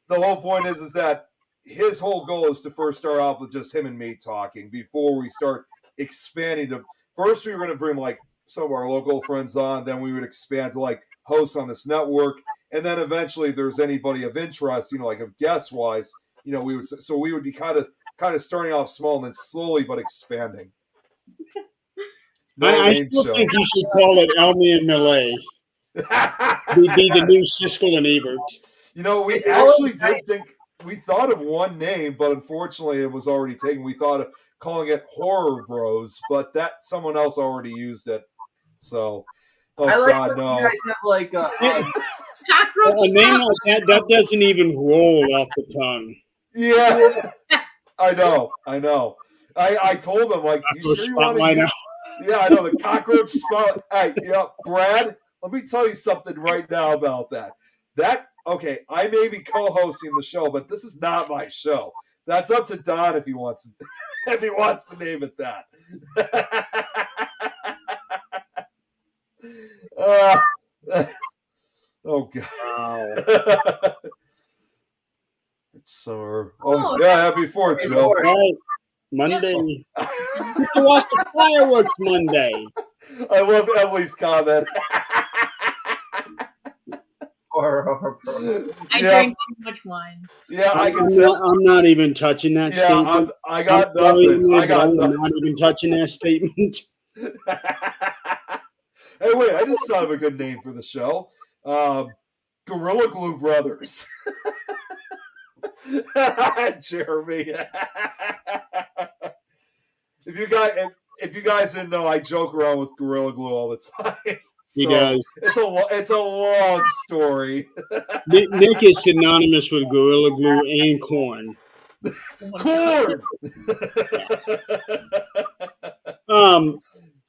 the whole point is that his whole goal is to first start off with just him and me talking before we start expanding to. First, we were going to bring like some of our local friends on, then we would expand to like hosts on this network, and then eventually, if there's anybody of interest, like of guest wise, we would be kind of starting off small and then slowly but expanding. I still think you should call it Elmy and Millet. Be the new Siskel and Ebert. We actually did think. We thought of one name, but unfortunately it was already taken. We thought of calling it Horror Bros, but that someone else already used it. So, God, no. You guys have like a name like that doesn't even roll off the tongue. Yeah, I know. I told them, like, you sure you want to use? Yeah, I know, the cockroach spot. Hey, Brad, let me tell you something right now about that. Okay, I may be co-hosting the show, but this is not my show. That's up to Don if he wants to name it that. Oh God! Wow. It's summer. Oh yeah, happy 4th, Joe. Right. Monday. To watch the fireworks Monday. I love Emily's comment. I drank too much wine. Yeah, I can tell. I'm not even touching that statement. I got nothing. I'm not even touching that statement. Hey, wait! I just thought of a good name for the show. Gorilla Glue Brothers. Jeremy. If you guys didn't know, I joke around with Gorilla Glue all the time. He does. It's a long story. Nick is synonymous with Gorilla Glue and corn. Corn.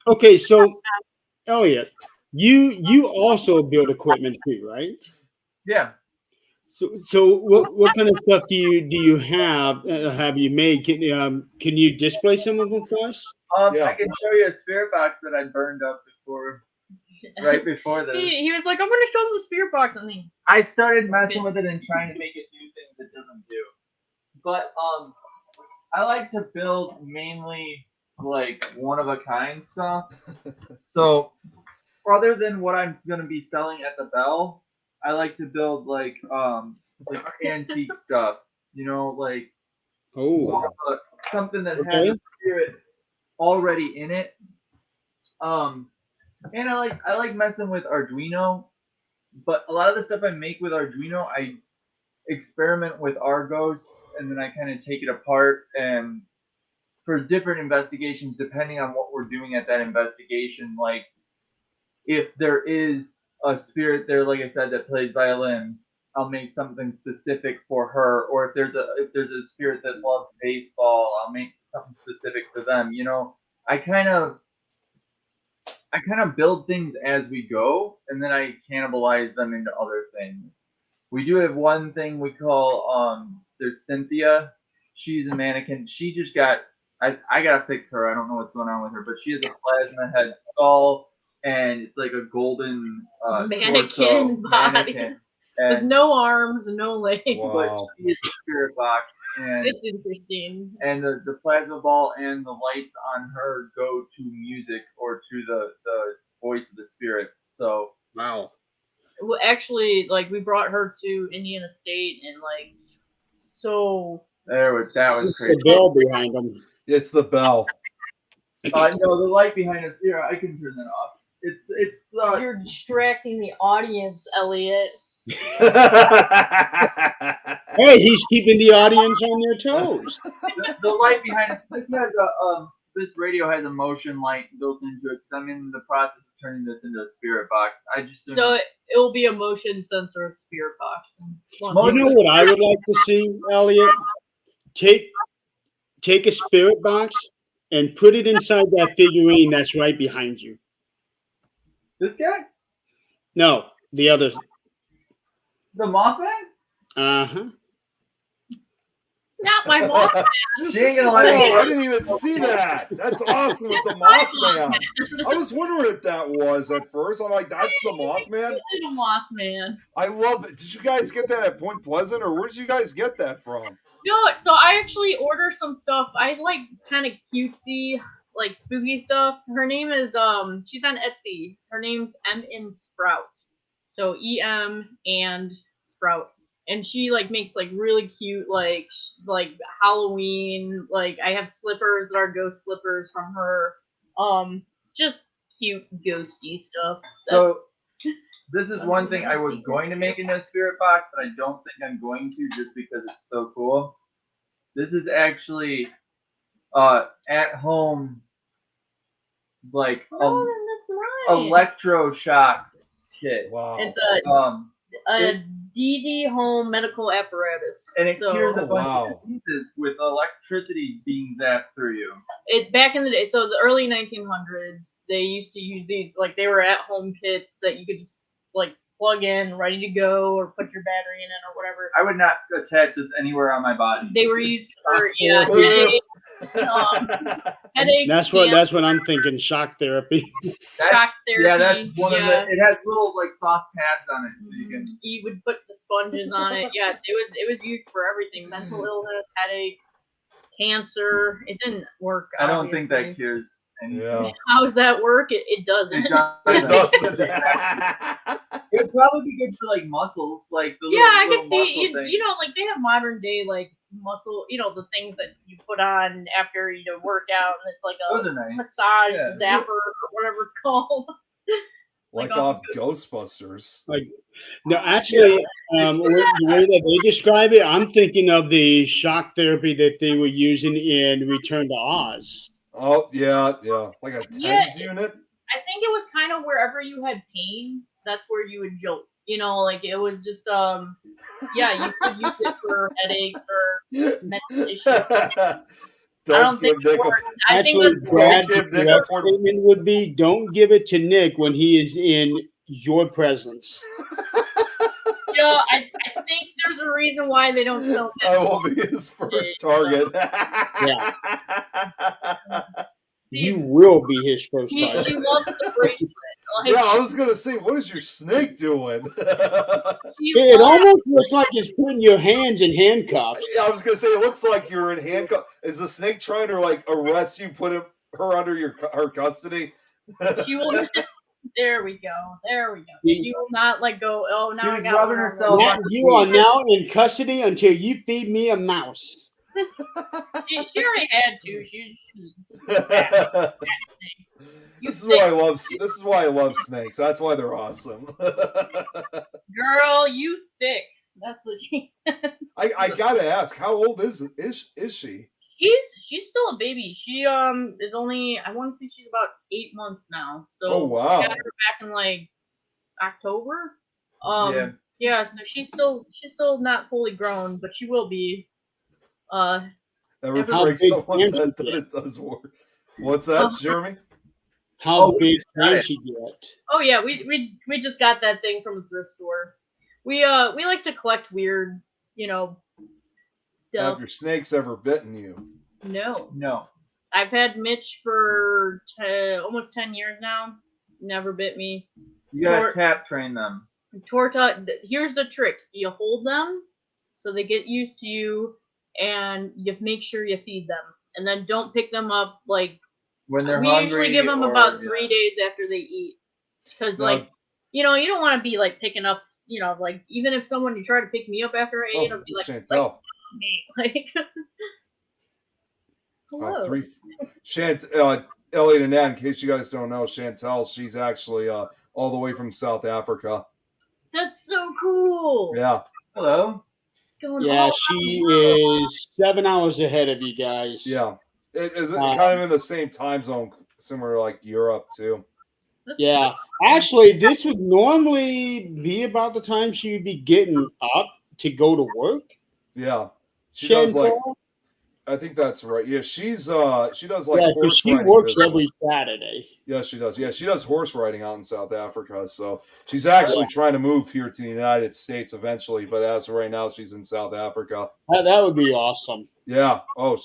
Okay, so Elliot, you also build equipment too, right? Yeah. So what kind of stuff do you have you made? Can you display some of them for us? I can show you a spirit box that I burned up right before this. He was like, I'm going to show them the spirit box. And I started messing with it and trying to make it do things it doesn't do. But I like to build mainly like one-of-a-kind stuff. So other than what I'm going to be selling at the Bell, I like to build like antique stuff, like something that has a spirit already in it. And I like messing with Arduino, but a lot of the stuff I make with Arduino, I experiment with Argos, and then I kind of take it apart and for different investigations, depending on what we're doing at that investigation, like if there is a spirit there, like I said, that plays violin, I'll make something specific for her. Or if there's a spirit that loves baseball, I'll make something specific for them. I kind of build things as we go, and then I cannibalize them into other things. We do have one thing we call there's Cynthia. She's a mannequin. She just got I gotta fix her. I don't know what's going on with her, but she has a plasma head skull and it's like a golden Mannequin torso body. mannequin. With And no arms and no legs. but Wow. she is a spirit box and It's interesting. and the plasma ball and the lights on her go to music or to the voice of the spirits. So Wow. Well, actually, like we brought her to Indiana State, and like, so that was crazy. The bell behind them. It's the bell. No, the light behind us here, I can turn that off. It's you're distracting the audience, Elliot. Hey, he's keeping the audience on their toes. the light behind us. This has a this radio has a motion light built into it because I'm in the process of turning this into a spirit box. I just So it will be a motion sensor spirit box. You know what I would like to see, Elliot? Take a spirit box and put it inside that figurine that's right behind you. This guy, No, the other. the Mothman. Uh-huh. Not my mom. She ain't gonna Oh, let I me. didn't even see that. That's awesome with the Mothman. I was wondering what that was at first. I'm like, that's the Mothman? The Mothman. I love it. Did you guys get that at Point Pleasant, or where did you guys get that from? No, so I actually order some stuff. I like kind of cutesy, like spooky stuff. Her name is she's on Etsy. Her name's M and Sprout. So EM and Sprout. And she like makes like really cute like Halloween, like I have slippers that are ghost slippers from her. Just cute ghosty stuff. So this is one thing I was going to make into a spirit box, but I don't think I'm going to just because it's so cool. This is actually at home like electroshock kit. Wow. It's a DD home medical apparatus. And it So- cures a Oh, bunch wow. of diseases with electricity being zapped through you. It back in the day, so the early 1900s, they used to use these like they were at home kits that you could just like plug in, ready to go, or put your battery in it or whatever. I would not attach this anywhere on my body. They were used for headaches, That's what I'm thinking. Shock therapy. shock therapy. Yeah, that's one of yeah. the. It has little like soft pads on it, so you can. You would put the sponges on it. Yeah, it was used for everything: mental illness, headaches, cancer. It didn't work. I don't think that obviously. cures anything. Yeah. How does that work? It doesn't. It does. It does. It would probably be good for like muscles, like the Yeah, little, I little can see. muscle thing. You know, like they have modern day like muscle. You know, the things that you put on after you work out, and it's like Those a are nice. massage Yeah. zapper or whatever it's called. Like Like off off Ghostbusters. No, actually, the way that they describe it, I'm thinking of the shock therapy that they were using in Return to Oz. Oh, yeah. Like a Yeah. TENS unit? I think it was kind of wherever you had pain, that's where you would jolt. You know, like it was just yeah, you could use it for headaches or mental issues. I don't think it worked. I think Actually, that's Brad's Don't give Nick correct a port- statement would be, don't give it to Nick when he is in your presence. you know, I think there's a reason why they don't sell I that. will be his first target. Yeah. You will be his first She target. loves the bracelet. Like, Yeah, I was gonna say, what is your snake doing? she It loves- almost looks like it's putting your hands in handcuffs. Yeah, I was gonna say, it looks like you're in handcuffs. Is the snake trying to like arrest you, put her under her custody? she will. There we go. She will not let go. Oh, now She I was got rubbing one on herself my- Matt, you are now in custody until you feed me a mouse. She already had to. This is why I love. This is why I love snakes. That's why they're awesome. Girl, you thick. That's what she. I gotta ask, how old is she? She's still a baby. She is only, I want to say she's about 8 months now. So Oh, wow. we got her back in like October. Yeah. Yeah, so she's still not fully grown, but she will be. Ever How break big someone can that she get? it does work? What's that, Jeremy? How Oh, big got can it. she get? Oh yeah, we just got that thing from the thrift store. We like to collect weird, Have stuff. your snakes ever bitten you? No. No. I've had Mitch for almost 10 years now. Never bit me. You gotta Tor- tap train them. Here's the trick. You hold them so they get used to you, and you make sure you feed them. And then don't pick them up, like, When they're we hungry. usually give them or, about yeah. 3 days after they eat. Because, Now- like, you don't want to be, like, picking up, like, even if someone, you try to pick me up after I ate, I'll be like, Chantel. me. Like, hello. Elliot and Nat, in case you guys don't know, Chantel, she's actually all the way from South Africa. That's so cool. Yeah. Hello. Going Yeah, all she around the world. is 7 hours ahead of you guys. Yeah. Is it Wow. kind of in the same time zone, similar to like Europe too? Yeah. Actually, this would normally be about the time she would be getting up to go to work. Yeah. She does like, Chantal? I think that's right. Yeah, she does like Yeah, because horse she riding works business. every Saturday. Yeah, she does. Yeah, she does horse riding out in South Africa. So she's actually trying to move here to the United States eventually, but as of right now, she's in South Africa. That would be awesome. Yeah. Oh,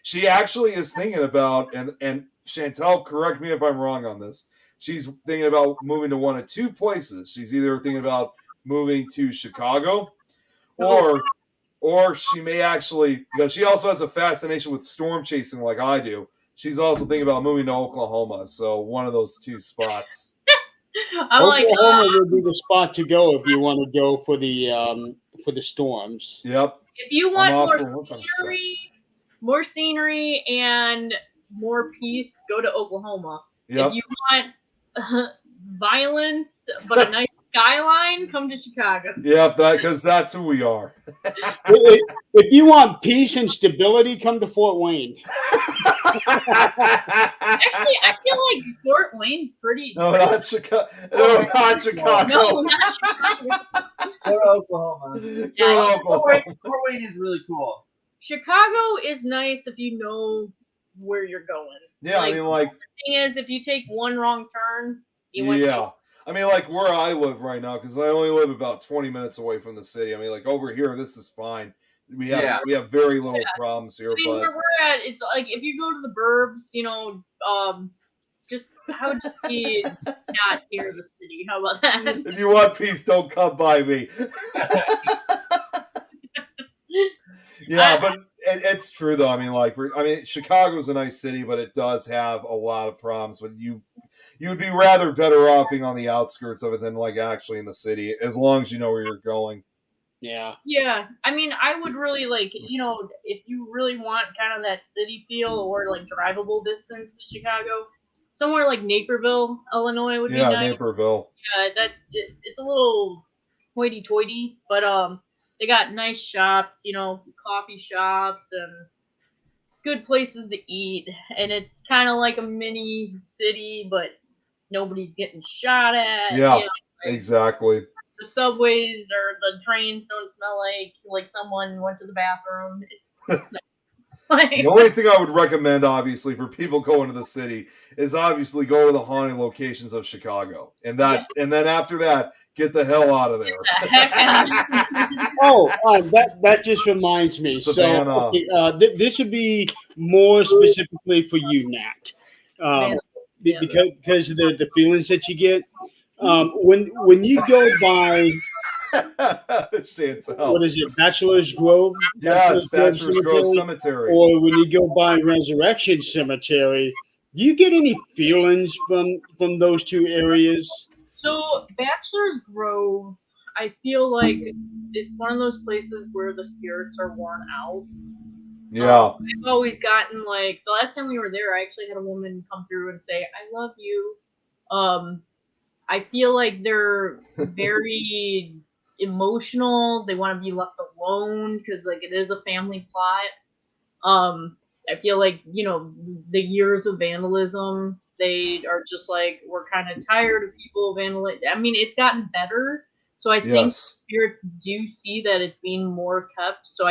she actually is thinking about, and Chantel, correct me if I'm wrong on this. She's thinking about moving to one of two places. She's either thinking about moving to Chicago, or she may actually, because she also has a fascination with storm chasing like I do. She's also thinking about moving to Oklahoma. So one of those two spots. I'm like, Oklahoma would be the spot to go if you want to go for the storms. Yep. if you I'm want off more for once I'm set. scenery and more peace, go to Oklahoma. Yep. If you want violence but a nice skyline, come to Chicago. Yep. Because that's who we are. If you want peace and stability, come to Fort Wayne. Actually, I feel like Fort Wayne's pretty. No, not Chicago. No, not Chicago. No, not Chicago. Go to Oklahoma. Go to Oklahoma. Fort Wayne is really cool. Chicago is nice if you know where you're going. Yeah, I mean, like, The thing is, if you take one wrong turn, you went. yeah. I mean, like where I live right now, because I only live about 20 minutes away from the city. I mean, like over here, this is fine. We have very little problems here, I mean, but where we're at, it's like if you go to the burbs, I would just be not near the city. How about that? if you want peace, don't come by me. Yeah, but it's true though. I mean, like, Chicago's a nice city, but it does have a lot of problems. But you would be rather better off being on the outskirts of it than like actually in the city, as long as you know where you're going. Yeah. Yeah, I mean, I would really like, if you really want kind of that city feel or like drivable distance to Chicago, somewhere like Naperville, Illinois would be nice. Yeah, Naperville. Yeah, it's a little hoity-toity, but they got nice shops, coffee shops and good places to eat, and it's kind of like a mini city, but nobody's getting shot at. Yeah, exactly. The subways or the trains don't smell like someone went to the bathroom. It's The only thing I would recommend, obviously, for people going to the city is obviously go to the haunted locations of Chicago, and then after that, get the hell out of there. the heck out. That just reminds me. Savannah. So this would be more specifically for you, Nat, because of the feelings that you get when you go by. Chantel. What is it, Bachelor's Grove? Yes, Bachelor's Grove Cemetery. Or when you go by Resurrection Cemetery, do you get any feelings from those two areas? So Bachelor's Grove, I feel like it's one of those places where the spirits are worn out. Yeah. I've always gotten like the last time we were there, I actually had a woman come through and say, "I love you." I feel like they're very emotional. They want to be left alone because like it is a family plot. I feel like the years of vandalism, they are just like, we're kind of tired of people vandalizing. I mean, it's gotten better, so I think spirits do see that it's being more kept. So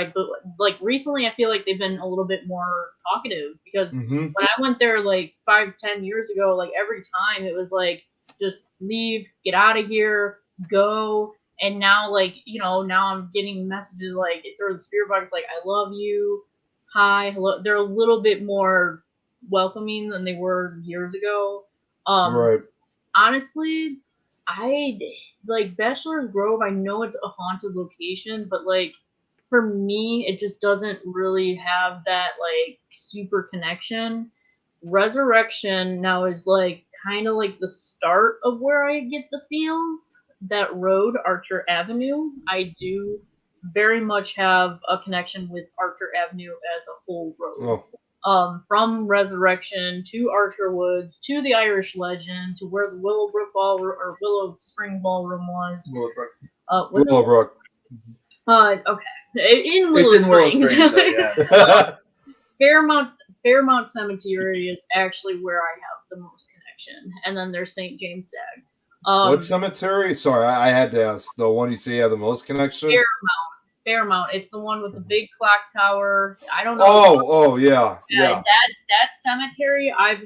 like recently, I feel like they've been a little bit more talkative because when I went there like 5-10 years ago, like every time it was like, just leave, get out of here, go. And now, like, now I'm getting messages like through the spirit box, like, I love you, hi, hello. They're a little bit more welcoming than they were years ago. Right. Honestly, I like Bachelor's Grove. I know it's a haunted location, but like for me, it just doesn't really have that like super connection. Resurrection now is like kind of like the start of where I get the feels. That road, Archer Avenue, I do very much have a connection with Archer Avenue as a whole road. Oh. From Resurrection to Archer Woods to the Irish Legend to where the Willowbrook Ballroom or Willow Spring Ballroom was. Willowbrook. Okay. In Willow It's in Willow Springs. Springs, yeah. Fairmount Cemetery is actually where I have the most connection, and then there's St. James Stag. What cemetery? Sorry, I had to ask. The one you say you have the most connection? Fairmount. It's the one with the big clock tower. I don't know. Oh, yeah. That cemetery, I've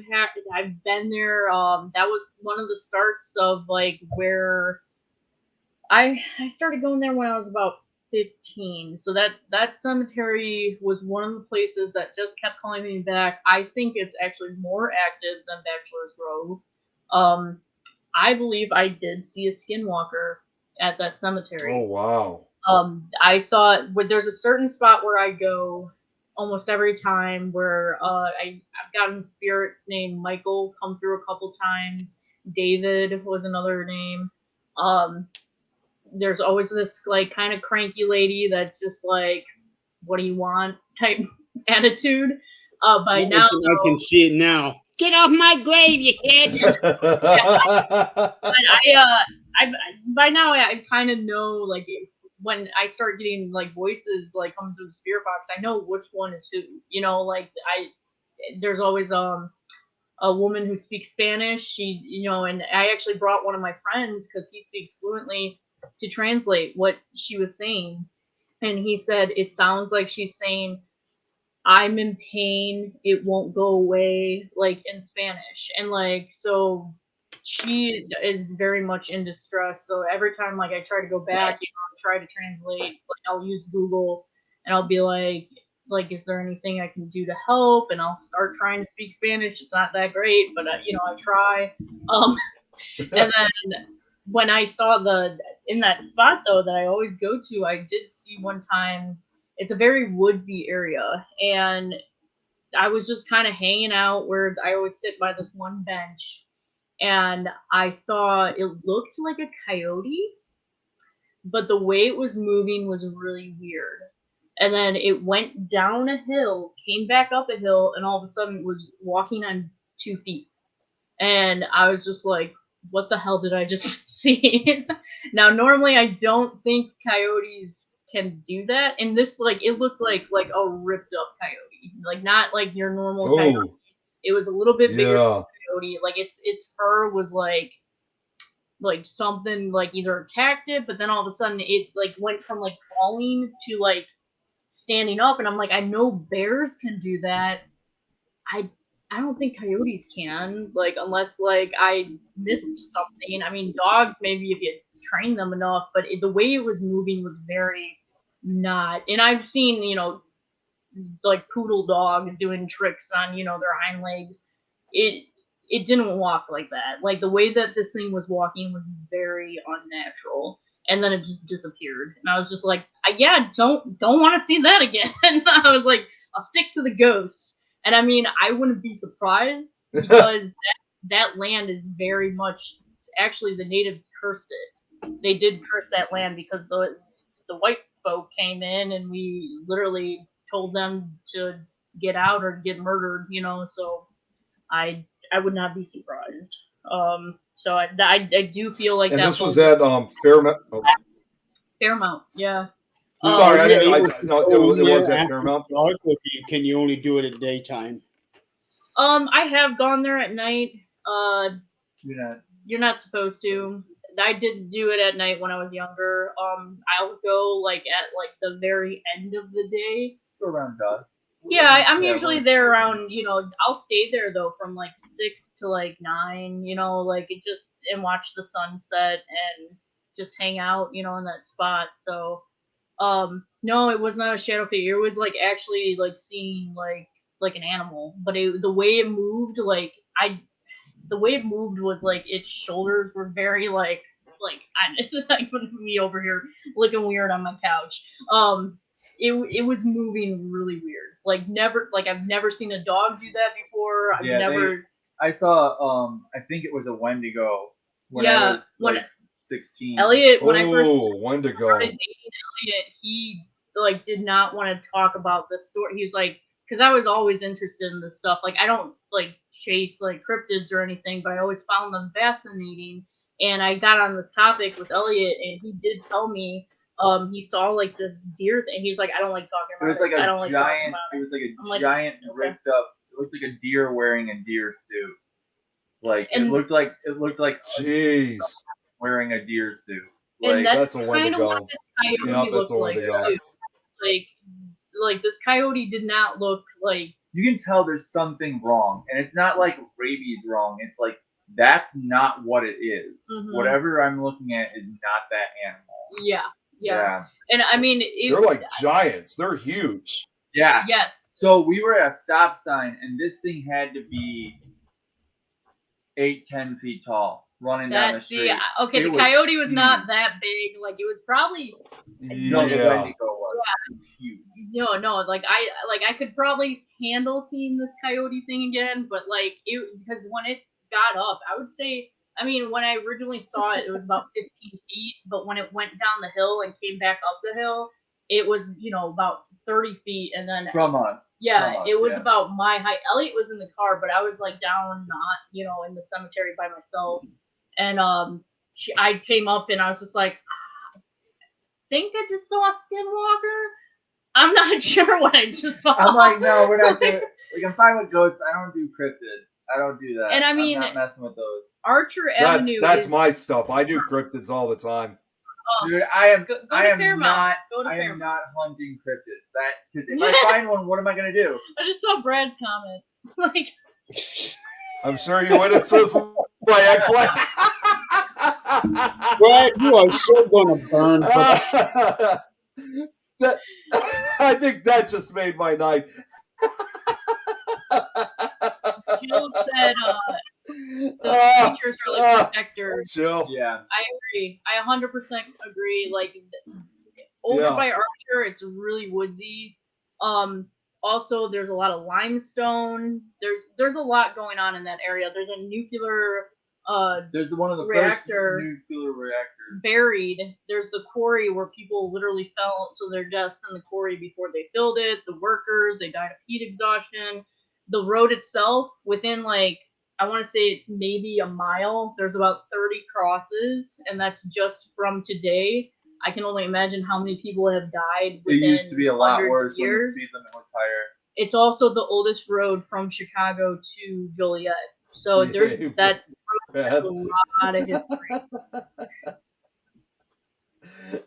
been there. That was one of the starts of like where I started going there when I was about 15. So that cemetery was one of the places that just kept calling me back. I think it's actually more active than Bachelor's Grove. I believe I did see a skinwalker at that cemetery. Oh, wow. I saw there's a certain spot where I go almost every time where I've gotten spirits named Michael come through a couple times. David was another name. There's always this like kind of cranky lady that's just like, what do you want type attitude. By now, I can see it now. Get off my grave, you kid! But by now I kind of know like when I start getting like voices like coming through the spirit box, I know which one is who. Like there's always a woman who speaks Spanish. She and I actually brought one of my friends because he speaks fluently to translate what she was saying, and he said it sounds like she's saying, I'm in pain, it won't go away, like in Spanish. And like, so she is very much in distress. So every time like I try to go back, try to translate, like I'll use Google and I'll be like, is there anything I can do to help? And I'll start trying to speak Spanish. It's not that great, but I try. And then when I saw in that spot though that I always go to, I did see one time. It's a very woodsy area, and I was just kind of hanging out where I always sit by this one bench, and I saw it looked like a coyote, but the way it was moving was really weird. And then it went down a hill, came back up a hill, and all of a sudden was walking on 2 feet. And I was just like, what the hell did I just see? Now, normally I don't think coyotes can do that. And this, like, it looked like a ripped up coyote. Like, not like your normal coyote. It was a little bit bigger than a coyote. Like, its fur was like something like either attacked it, but then all of a sudden it like went from like falling to like standing up. And I'm like, I know bears can do that. I don't think coyotes can, like, unless like I missed something. I mean, dogs maybe if you train them enough, but the way it was moving was very not. And I've seen like poodle dogs doing tricks on their hind legs. It didn't walk like that. Like the way that this thing was walking was very unnatural. And then it just disappeared. And I was just like, yeah, don't want to see that again. I was like, I'll stick to the ghost. And I mean, I wouldn't be surprised because that land is very much, actually the natives cursed it. They did curse that land because the white folk came in and we literally told them to get out or get murdered, so I would not be surprised. So I do feel like and that this was at Fairmount. Oh. Fairmount, yeah. Sorry, I didn't. It was at after Fairmount. dark, or can you only do it at daytime? I have gone there at night. You're You're not supposed to. I did do it at night when I was younger. I'll go like at like the very end of the day. Go around dusk. Yeah, I'm usually there around, I'll stay there though from like 6 to like 9, like it just, and watch the sunset. And just hang out, in that spot. So, no, it was not a shadow figure. It was like actually like seeing like an animal, but the way it moved, the way it moved was like its shoulders were very it's like me over here looking weird on my couch. It was moving really weird. I've never seen a dog do that before. I've never. I saw I think it was a Wendigo when I was when 16. Elliot, when I first Wendigo. started dating Elliot, he did not want to talk about the story. He was like, because I was always interested in this stuff. Like I don't chase cryptids or anything, but I always found them fascinating. And I got on this topic with Elliot, and he did tell me he saw this deer thing. He was like, I don't like talking about it. It was like I don't like talking giant. about It was like a I'm giant okay. ripped up. It looked like a deer wearing a deer suit. And- it looked like Jeez. wearing a deer suit. And that's a kind of Wendigo. what this coyote Yep, that's looked a like Wendigo. too. Like this coyote did not look like. You can tell there's something wrong, and it's not like rabies wrong. It's like that's not what it is. Mhm. Whatever I'm looking at is not that animal. Yeah. And I mean, They're like giants. They're huge. Yeah. Yes. So we were at a stop sign, and this thing had to be 8-10 feet tall, running down the street. Okay, the coyote was not that big. Like it was probably. No, the Yeah. Wendigo was. It was huge. No. I could probably handle seeing this coyote thing again, but because when it got up, I would say. I mean, when I originally saw it, it was about 15 feet, but when it went down the hill and came back up the hill, it was about 30 feet, and then From us. it was about my height. Elliot was in the car, but I was down, not in the cemetery by myself, and I came up and I was just like, I think I just saw a skinwalker. I'm not sure what I just saw. I'm like, no, we're not doing. I'm fine with ghosts. I don't do cryptids. I don't do that. And I mean, I'm not messing with those. Archer Avenue. That's my stuff. I do cryptids all the time. Dude, I am. Go I to am Fairmount. not. Go to I am Fairmount. not hunting cryptids. Because if I find one, what am I gonna do? I just saw Brad's comment. I'm sure you would. It says my ex-wife. Brad, you are so going to burn for that. I think that just made my night. Jill said the creatures are like protectors. Chill. Yeah. I agree. I 100% agree. Over by Archer, it's really woodsy. Also, there's a lot of limestone. There's a lot going on in that area. There's a nuclear There's one of the reactor first nuclear reactors. buried. There's the quarry where people literally fell to their deaths in the quarry before they filled it. The workers, they died of heat exhaustion. The road itself, within I want to say it's maybe a mile. There's about 30 crosses, and that's just from today. I can only imagine how many people have died within It used to be a lot worse years. when the speed limit was higher. It's also the oldest road from Chicago to Joliet. So there's that a lot of history.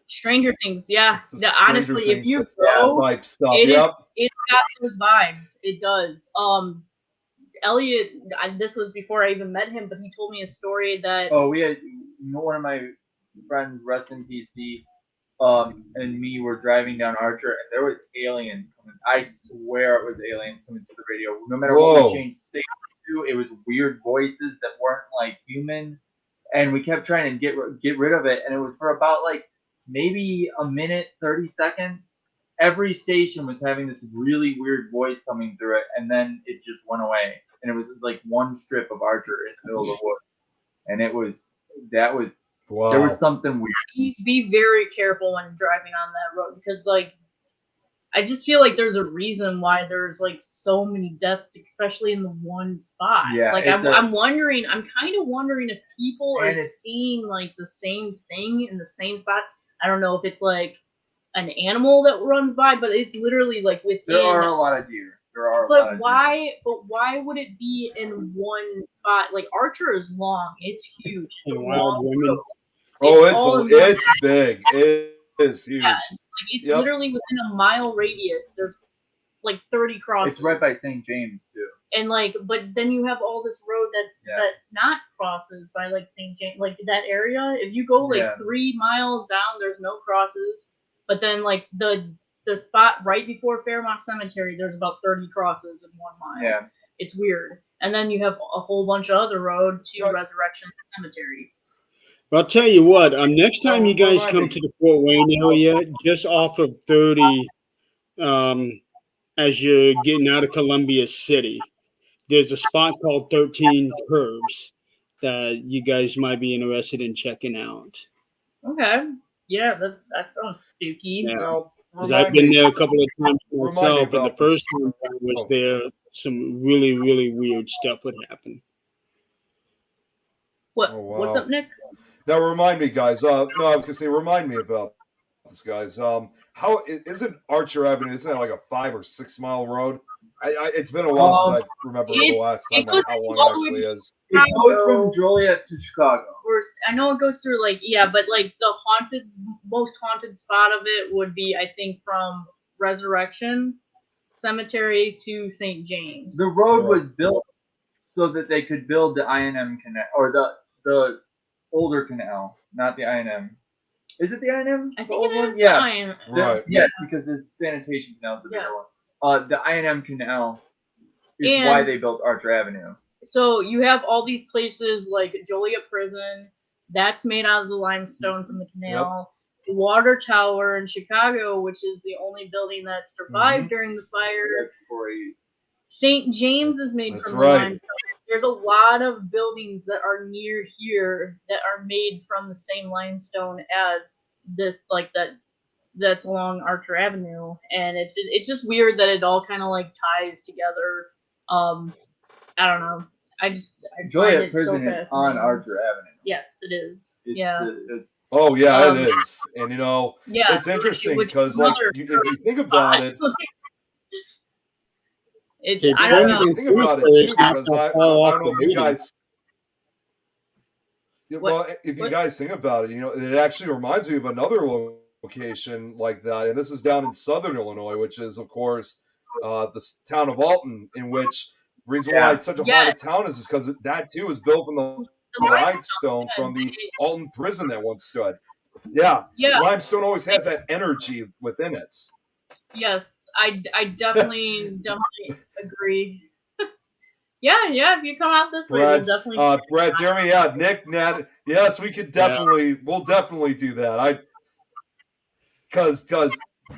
Stranger Things, yeah. Honestly, if you go, like stuff. it's Yep. got those vibes. It does. Elliot, this was before I even met him, but he told me a story that. Oh, we had one of my friends, rest in peace, and me were driving down Archer, and there was aliens coming. I swear it was aliens coming to the radio. No matter what we changed the station to, it was weird voices that weren't human, and we kept trying to get rid of it, and it was for about maybe a minute, 30 seconds. Every station was having this really weird voice coming through it, and then it just went away. And it was one strip of Archer in the middle of the woods. And Wow. There was something weird. Be very careful when driving on that road, because I just feel like there's a reason why there's so many deaths, especially in the one spot. Yeah, I'm wondering, I'm kind of wondering if people are seeing the same thing in the same spot. I don't know if it's an animal that runs by, but it's literally within. There are a lot of deer. But why would it be in one spot? Archer is long. It's huge. And wild women. Oh, it's big. It is huge. Yeah, it's literally within a mile radius. There's like 30 crosses. It's right by St. James too. And like, but then you have all this road that's not crosses by like St. James, like that area. If you go like 3 miles down, there's no crosses. But then like the spot right before Fairmont Cemetery, there's about 30 crosses in 1 mile. Yeah. It's weird. And then you have a whole bunch of other road to Resurrection Cemetery. I'll tell you what. Next time you guys come to the Fort Wayne area, just off of 30, as you're getting out of Columbia City, there's a spot called 13 Curves that you guys might be interested in checking out. Okay. Yeah, that sounds spooky. Yeah. Now, Because I've been there a couple of times Remind me myself, and the about first this. time I was there, some really, really weird stuff would happen. What? Oh, wow. What's up, Nick? Now remind me, guys. No, I was gonna say, remind me about this, guys. How isn't Archer Avenue? Isn't that like a 5 or 6 mile road? It's been a while since I remember the last time, like how long it actually is. It goes from Joliet to Chicago. I know it goes through but like the most haunted spot of it would be, I think, from Resurrection Cemetery to St. James. The road was built so that they could build the I&M canal, or the older canal, not the I&M. Is it the I&M? I think it is the Yeah. I&M. Right. Yes, because the sanitation canal is the bigger one. The I&M canal is why they built Archer Avenue. So you have all these places like Joliet Prison, that's made out of the limestone from the canal. Yep. The Water Tower in Chicago, which is the only building that survived during the fire. That's great. St. James is made from the limestone. There's a lot of buildings that are near here that are made from the same limestone as this, like that's along Archer Avenue, and it's just weird that it all kind of like ties together. I don't know. I Joliet Prison is on Archer Avenue. Yes, it is. It's, it is, and it's interesting because like if you think about it. I don't know. Think about it too, because I don't know if you guys. Well, if you guys think about it, it actually reminds me of another location like that, and this is down in southern Illinois, which is, of course, the town of Alton, in which the reason why it's such a haunted town is because that too was built from the limestone from the Alton prison that once stood. Yeah. Limestone always has that energy within it. Yes. I definitely agree. Yeah, if you come out this way, we'll definitely. Brett, Jeremy, Nick, Nat, yes, we could definitely, we'll definitely do that. Because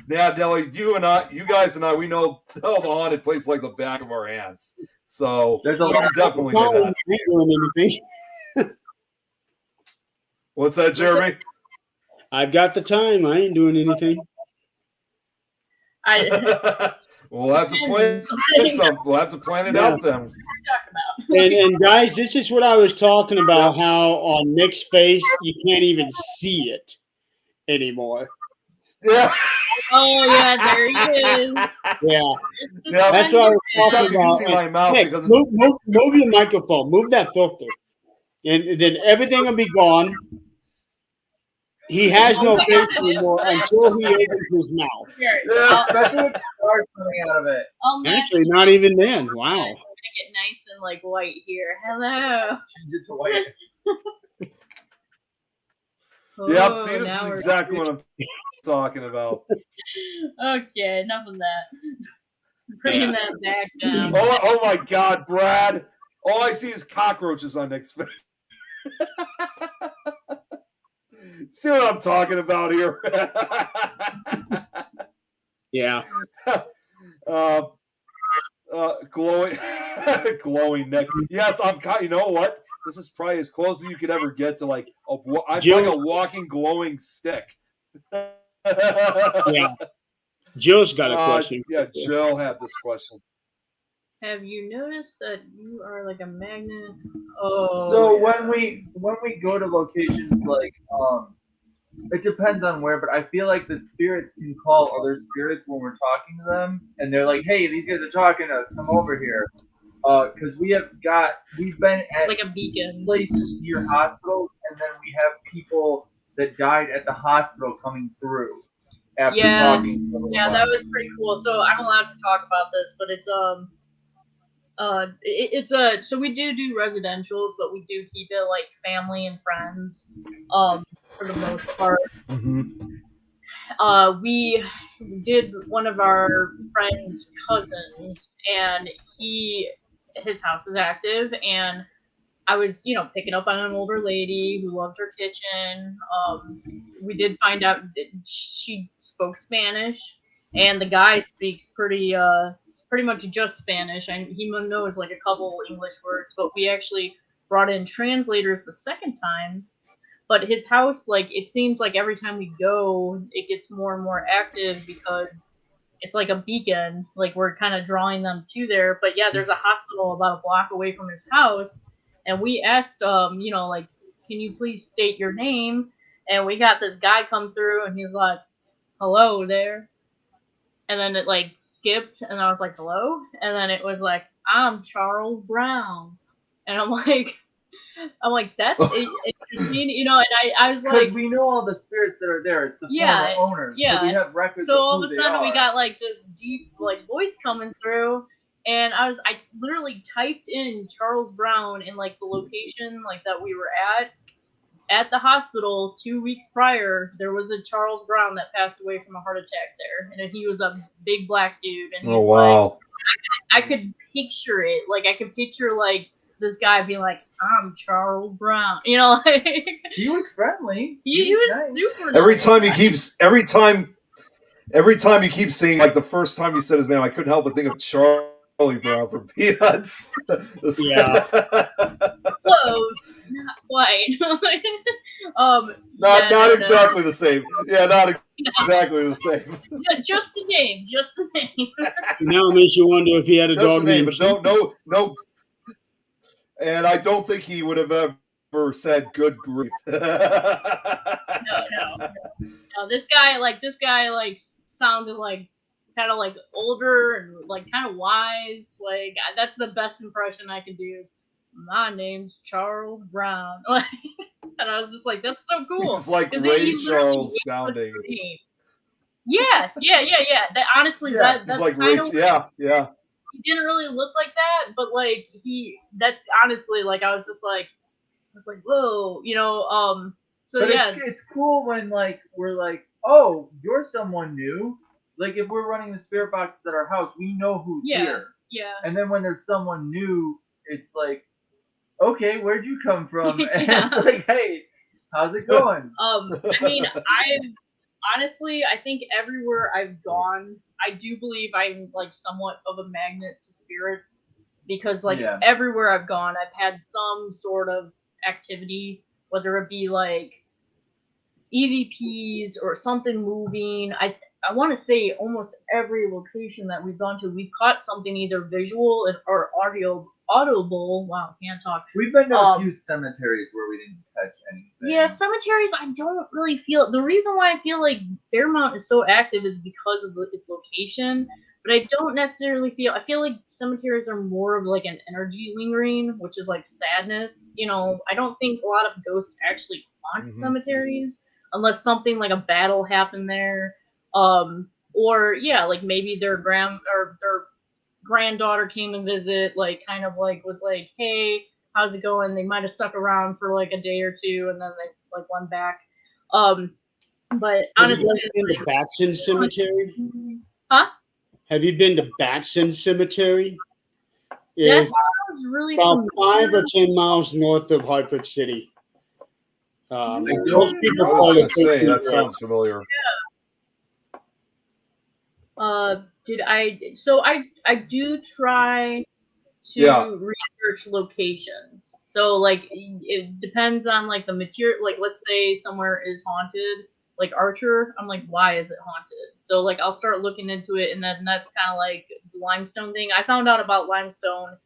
Nat, Nelly, you guys and I, we know the haunted place like the back of our hands. So there's a lot of definitely do that. What's that, Jeremy? I've got the time. I ain't doing anything. We'll have to plan something. We'll have to plan it out then. And guys, this is what I was talking about. How on Nick's face you can't even see it anymore. Yeah. Oh yeah, there he is. Yeah. That's what I was talking about. You see my mouth Nick, because move your microphone. Move that filter, and then everything will be gone. He has no face anymore until he opens his mouth. Especially with the stars coming out of it. Actually, not even then. Wow. I'm gonna get nice and like white here. Hello. Change it to white. Yep. See, this is exactly what I'm talking about. Okay, enough of that. Bringing that back down. Oh my God, Brad! All I see is cockroaches on Nick's face. See what I'm talking about here? Yeah. Glowing neck. Yes, I'm. You know what? This is probably as close as you could ever get to like I'm like a walking glowing stick. Yeah. Jill's got a question. Yeah, Jill had this question. Have you noticed that you are like a magnet? Oh. So when we go to locations like it depends on where, but I feel like the spirits can call other spirits when we're talking to them, and they're like, "Hey, these guys are talking to us. Come over here." Because we've been at like a beacon places near hospitals, and then we have people that died at the hospital coming through. after Yeah. talking for a little Yeah, while. that was pretty cool. So I'm allowed to talk about this, but it's so we do residentials, but we do keep it like family and friends, for the most part. We did one of our friends' cousins, and his house is active, and I was, picking up on an older lady who loved her kitchen. We did find out that she spoke Spanish, and the guy speaks pretty much just Spanish, and he knows like a couple English words. But we actually brought in translators the second time. But his house, like, it seems like every time we go, it gets more and more active because it's like a beacon. Like, we're kind of drawing them to there. But yeah, there's a hospital about a block away from his house, and we asked, like, can you please state your name? And we got this guy come through, and he's like, "Hello there," and then it like skipped, and I was like, "Hello," and then it was like, "I'm Charles Brown," and I'm like, that's interesting, and I was Because like, we know all the spirits that are there. It's the Yeah, former owners. yeah. So we have records so of all who of a they sudden we are. got like this deep like voice coming through, and I literally typed in Charles Brown in like the location like that we were at the hospital 2 weeks prior. There was a Charles Brown that passed away from a heart attack there, and he was a big black dude, and Oh wow. I could picture it. Like, I could picture, like, this guy being like, "I'm Charles Brown." Like, He was friendly. he was nice. super Every nice. time he keeps saying, like the first time he said his name, I couldn't help but think of Charlie Brown from Peanuts. Yeah. Close. Not quite. Not exactly the same. Yeah, not exactly the same. Just the name. Just the name. Now it makes you wonder if he had a Just dog the name, named but no. And I don't think he would have ever said "good grief." No. This guy sounded like kind of like older and like kind of wise. Like, that's the best impression I can do. Is, "My name's Charles Brown." Like, and I was just like, that's so cool. He's like 'Cause Ray he literally Charles whispered sounding. her name. Yeah. That honestly, Yeah, He's that's like kind Ray. of. Yeah. He didn't really look like that, but like that's honestly like I was like, whoa, So But yeah, it's cool when like we're like, oh, you're someone new. Like if we're running the spirit boxes at our house, we know who's here. yeah. And then when there's someone new, it's like, okay, where'd you come from? And Yeah. it's like, hey, how's it going? I mean, I think everywhere I've gone, I do believe I'm like somewhat of a magnet to spirits because like Yeah. everywhere I've gone, I've had some sort of activity, whether it be like EVPs or something moving. I want to say almost every location that we've gone to, we've caught something either visual or audible. Wow, can't talk. We've been to a few cemeteries where we didn't catch anything. Yeah, cemeteries, I don't really feel. The reason why I feel like Fairmount is so active is because of its location, but I don't necessarily feel. I feel like cemeteries are more of like an energy lingering, which is like sadness. I don't think a lot of ghosts actually haunt cemeteries unless something like a battle happened there, or yeah, like maybe their granddaughter came and visit, like kind of like was like, hey, how's it going? They might have stuck around for like a day or two, and then they like went back. But honestly, Have you been to Batson Cemetery? Huh? Have you been to Batson Cemetery? That It's sounds really about familiar. 5 or 10 miles north of Hartford City. Most people I call was it gonna say that 13 sounds familiar. Did I? So I do try to Yeah. research locations. So like it depends on like the material. Like let's say somewhere is haunted, like Archer. I'm like, why is it haunted? So like I'll start looking into it, and then that's kind of like the limestone thing. I found out about limestone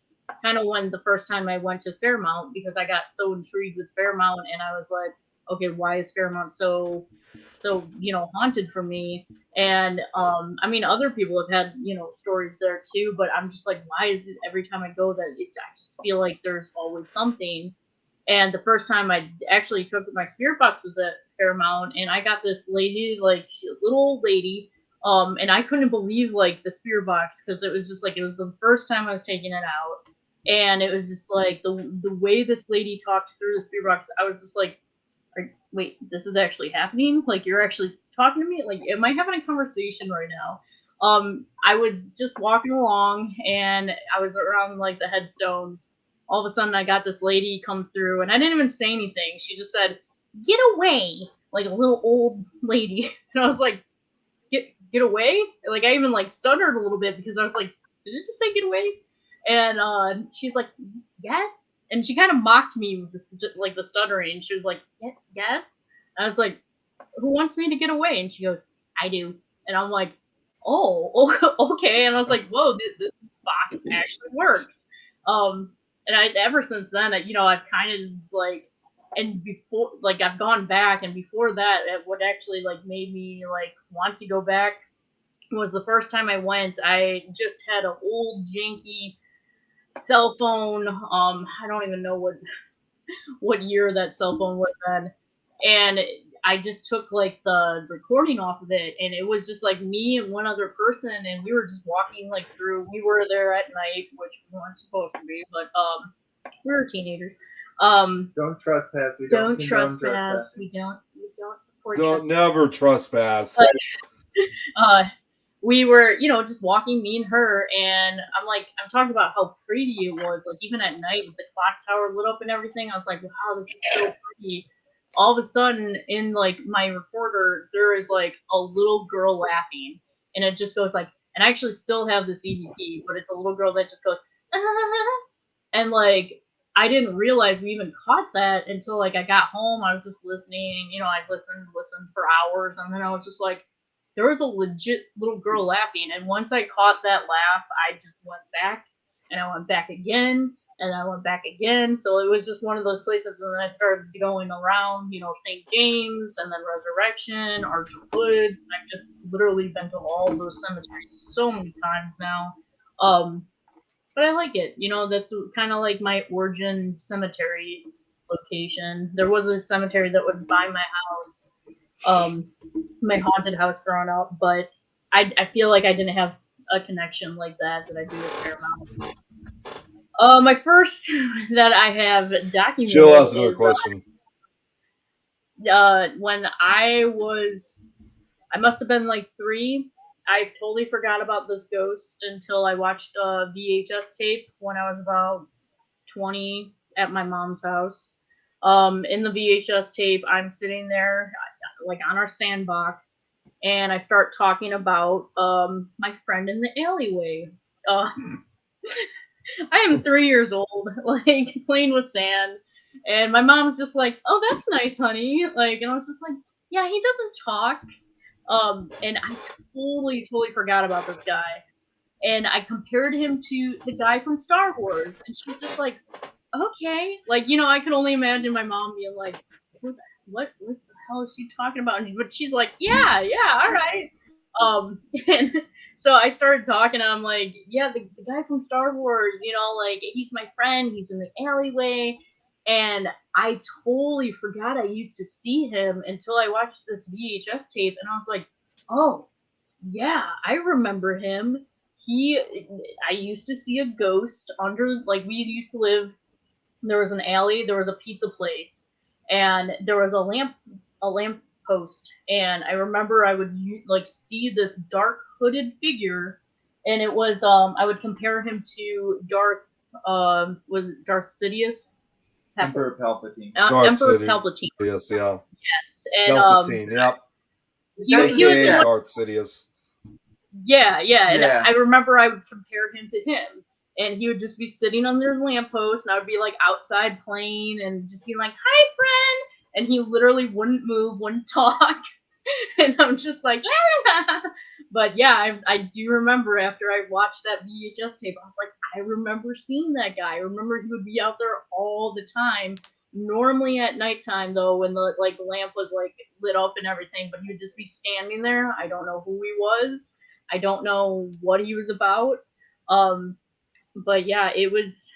kind of when the first time I went to Fairmount because I got so intrigued with Fairmount, and I was like, okay, why is Fairmount so haunted for me? And I mean, other people have had stories there too, but I'm just like, why is it every time I go that I just feel like there's always something? And the first time I actually took my spirit box was at Paramount, and I got this lady, like she, a little old lady, and I couldn't believe like the spirit box because it was just like it was the first time I was taking it out, and it was just like the way this lady talked through the spirit box, I was just like, wait, this is actually happening? Like you're actually talking to me? Like am I having a conversation right now? I was just walking along and I was around like the headstones. All of a sudden I got this lady come through and I didn't even say anything. She just said, "Get away," like a little old lady. And I was like, get away? Like I even like stuttered a little bit because I was like, did it just say get away? And she's like, yes. And she kind of mocked me with this, like the stuttering. She was like, yes. And I was like, who wants me to get away? And she goes, I do. And I'm like, oh, okay. And I was like, whoa, this box actually works. And I ever since then, I've kind of just like, and before, like I've gone back, and before that, what actually like made me like want to go back was the first time I went. I just had an old janky cell phone. I don't even know what year that cell phone was then, and I just took like the recording off of it, and it was just like me and one other person, and we were just walking like through. We were there at night, which we weren't supposed to be, but we were teenagers. Don't trespass. We Don't condone trespass. trespassing. We don't support Don't trespass. never trespass. But, we were, just walking, me and her, and I'm talking about how pretty it was, like even at night with the clock tower lit up and everything. I was like, wow, this is so pretty. All of a sudden, in like my recorder, there is like a little girl laughing, and it just goes like, and I actually still have this EVP, but it's a little girl that just goes, and like I didn't realize we even caught that until like I got home. I was just listening, I listened for hours, and then I was just like, there was a legit little girl laughing. And once I caught that laugh, I just went back, and I went back again, and I went back again. So it was just one of those places. And then I started going around, St. James, and then Resurrection, Archer Woods. And I've just literally been to all those cemeteries so many times now. But I like it. That's kind of like my origin cemetery location. There was a cemetery that was by my house, my haunted house growing up, but I feel like I didn't have a connection like that I do with Paramount. My first that I have documented Jill has another is question. when I must have been like 3. I totally forgot about this ghost until I watched a VHS tape when I was about 20 at my mom's house. In the VHS tape, I'm sitting there like on our sandbox, and I start talking about my friend in the alleyway. I am 3 years old, like playing with sand, and my mom's just like, "Oh, that's nice, honey." Like, and I was just like, "Yeah, he doesn't talk." And I totally forgot about this guy, and I compared him to the guy from Star Wars, and she's just like, "Okay," like I could only imagine my mom being like, what the hell is she talking about?" But she's like, "Yeah, all right." And so I started talking, and I'm like, "Yeah, the guy from Star Wars, like he's my friend. He's in the alleyway." And I totally forgot I used to see him until I watched this VHS tape, and I was like, "Oh, yeah, I remember him. I used to see a ghost under, like, we used to live, there was an alley, there was a pizza place, and there was a lamp post, and I remember I would like see this dark hooded figure, and it was I would compare him to was it Darth Sidious? Emperor Palpatine. Darth Emperor Sidious. Palpatine. Yes, yeah. Yes, and Palpatine, yep. he was AKA the one. Darth Sidious. Yeah, and Yeah. I remember I would compare him to him, and he would just be sitting on their lamppost, and I would be like outside playing and just being like, "Hi, friend," and he literally wouldn't move, wouldn't talk, and I'm just like, "Yeah." But yeah, I do remember after I watched that VHS tape, I was like, I remember seeing that guy. I remember he would be out there all the time. Normally at nighttime though, when the lamp was like lit up and everything, but he would just be standing there. I don't know who he was. I don't know what he was about. But yeah, it was.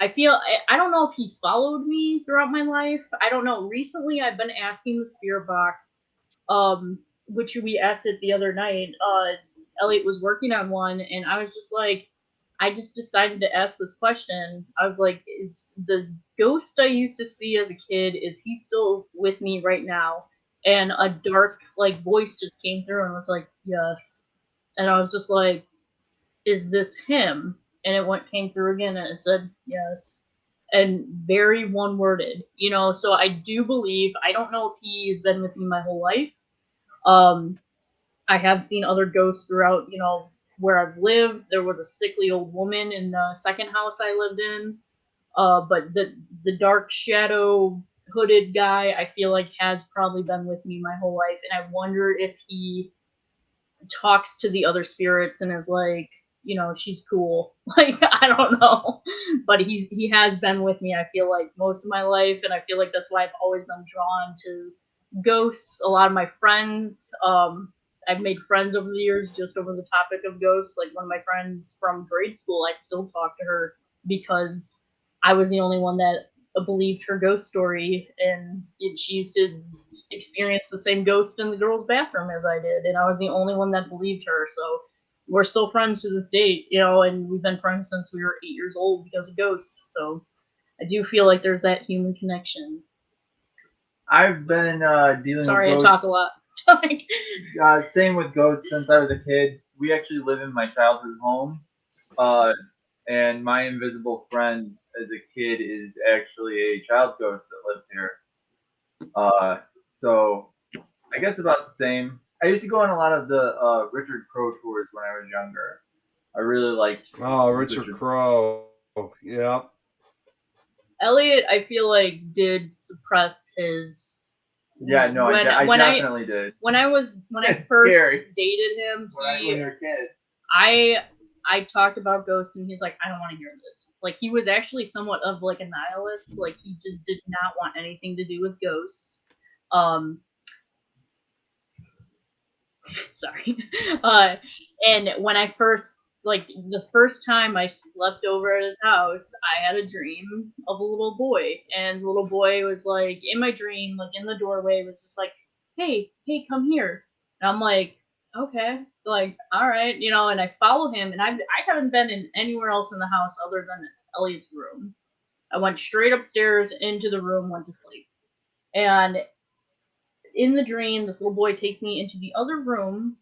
I don't know if he followed me throughout my life. I don't know. Recently, I've been asking the spirit box, which we asked it the other night. Elliot was working on one, and I was just like, I just decided to ask this question. I was like, it's the ghost I used to see as a kid. Is he still with me right now? And a dark like voice just came through and was like, yes. And I was just like, is this him? And it went came through again and it said yes. And very one worded, so I do believe, I don't know if he's been with me my whole life. Um, I have seen other ghosts throughout, where I've lived. There was a sickly old woman in the second house I lived in. But the dark shadow hooded guy, I feel like has probably been with me my whole life, and I wonder if he talks to the other spirits and is like, she's cool. Like, I don't know. But he has been with me, I feel like, most of my life, and I feel like that's why I've always been drawn to ghosts. A lot of my friends, I've made friends over the years just over the topic of ghosts. Like one of my friends from grade school, I still talk to her because I was the only one that believed her ghost story, and she used to experience the same ghost in the girls' bathroom as I did, and I was the only one that believed her. So we're still friends to this date, and we've been friends since we were 8 years old because of ghosts. So I do feel like there's that human connection. I've been dealing Sorry, with I ghosts. talk a lot. Same with ghosts since I was a kid. We actually live in my childhood home. And my invisible friend as a kid is actually a child ghost that lives here. So I guess about the same. I used to go on a lot of the Richard Crow tours when I was younger. I really liked. Oh, Richard Crow. Yeah. Elliot, I feel like did suppress his. Yeah, no, I definitely did. When I It's first scary. dated him, When you're a kid. I talked about ghosts and he's like, I don't want to hear this. Like, he was actually somewhat of like a nihilist. Like, he just did not want anything to do with ghosts. Sorry. And when I first, like, the first time I slept over at his house, I had a dream of a little boy. And the little boy was like, in my dream, like in the doorway, was just like, hey, come here. And I'm like, okay, like, all right, and I follow him, and I haven't been in anywhere else in the house other than Elliot's room. I went straight upstairs into the room, went to sleep. And in the dream, this little boy takes me into the other room,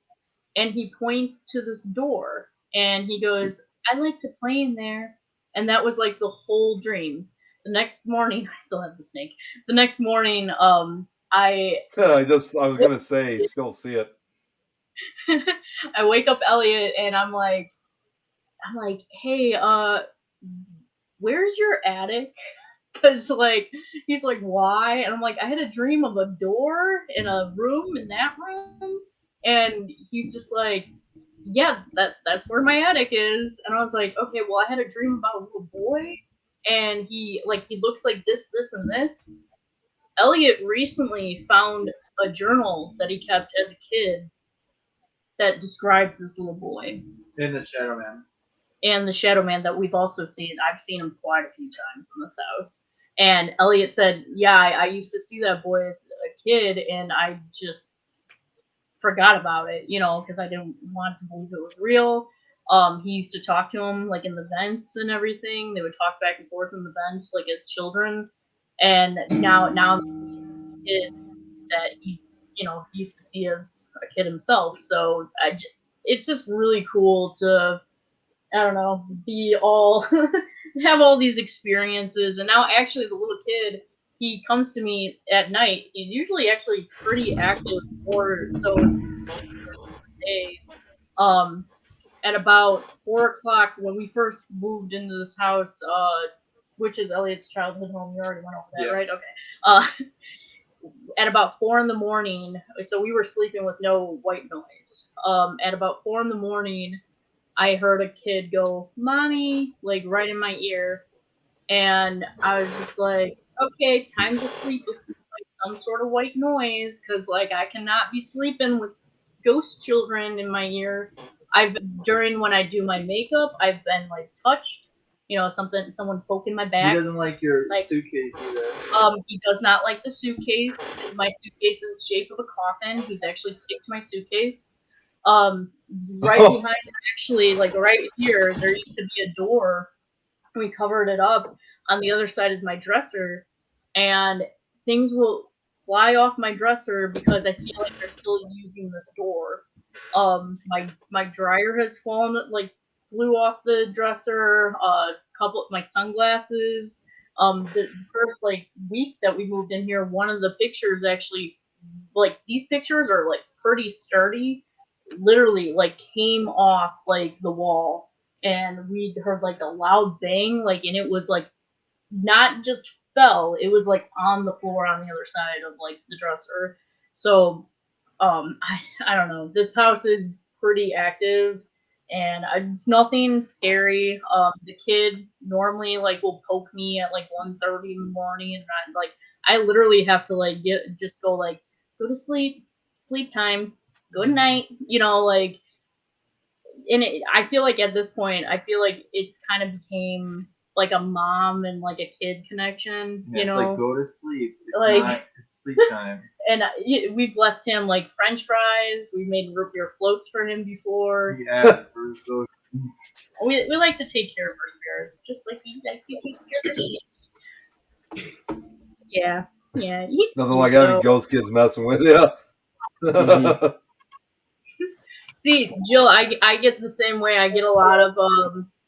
and he points to this door, and he goes, I like to play in there. And that was like the whole dream. The next morning, I still have the snake. The next morning, I was gonna say, still see it. I wake up Elliot and I'm like, hey, where's your attic? Because like he's like, why? And I'm like, I had a dream of a door in a room in that room, and he's just like, yeah, that's where my attic is. And I was like, okay, well, I had a dream about a little boy, and he looks like this, and this. Elliot recently found a journal that he kept as a kid that describes this little boy. In the Shadow Man. And the Shadow Man that we've also seen. I've seen him quite a few times in this house. And Elliot said, yeah, I used to see that boy as a kid, and I just forgot about it, because I didn't want to believe it was real. He used to talk to him, like, in the vents and everything. They would talk back and forth in the vents, like, as children. And now I'm this kid that he used to see as a kid himself. So it's just really cool to, I don't know, be all have all these experiences. And now actually the little kid, he comes to me at night. He's usually actually pretty active or so day. At about 4 o'clock when we first moved into this house, which is Elliot's childhood home. You already went over that, right? Okay. At about 4 in the morning, so we were sleeping with no white noise. At about 4 in the morning, I heard a kid go, "Mommy," like right in my ear, and I was just like, "Okay, time to sleep with like some sort of white noise, because like I cannot be sleeping with ghost children in my ear." During when I do my makeup, I've been like touched, someone poking my He back. doesn't like your Like- suitcase either. He does not like the suitcase. My suitcase is the shape of a coffin. He's actually kicked my suitcase. Right behind, actually, like right here, there used to be a door. We covered it up. On the other side is my dresser, and things will fly off my dresser because I feel like they're still using this door. My dryer has flew off the dresser. Couple my sunglasses. The first week that we moved in here, one of the pictures actually, these pictures are pretty sturdy. Literally came off the wall, and we heard a loud bang, and it was not just fell, it was on the floor on the other side of the dresser. So I don't know. This house is pretty active, and it's nothing scary. The kid normally will poke me at 1:30 in the morning, and I literally have to go to sleep, sleep time, good night. And I feel like at this point, I feel like it's kind of became a mom and a kid connection. Yeah, it's like go to sleep. It's sleep time. And we've left him French fries. We made root beer floats for him before. He asked for those. We like to take care of our spirits, just like he likes to take care of his. Yeah, he's Nothing cool, like having though. ghost kids messing with you. Mhm. See, Jill, I get the same way. I get a lot of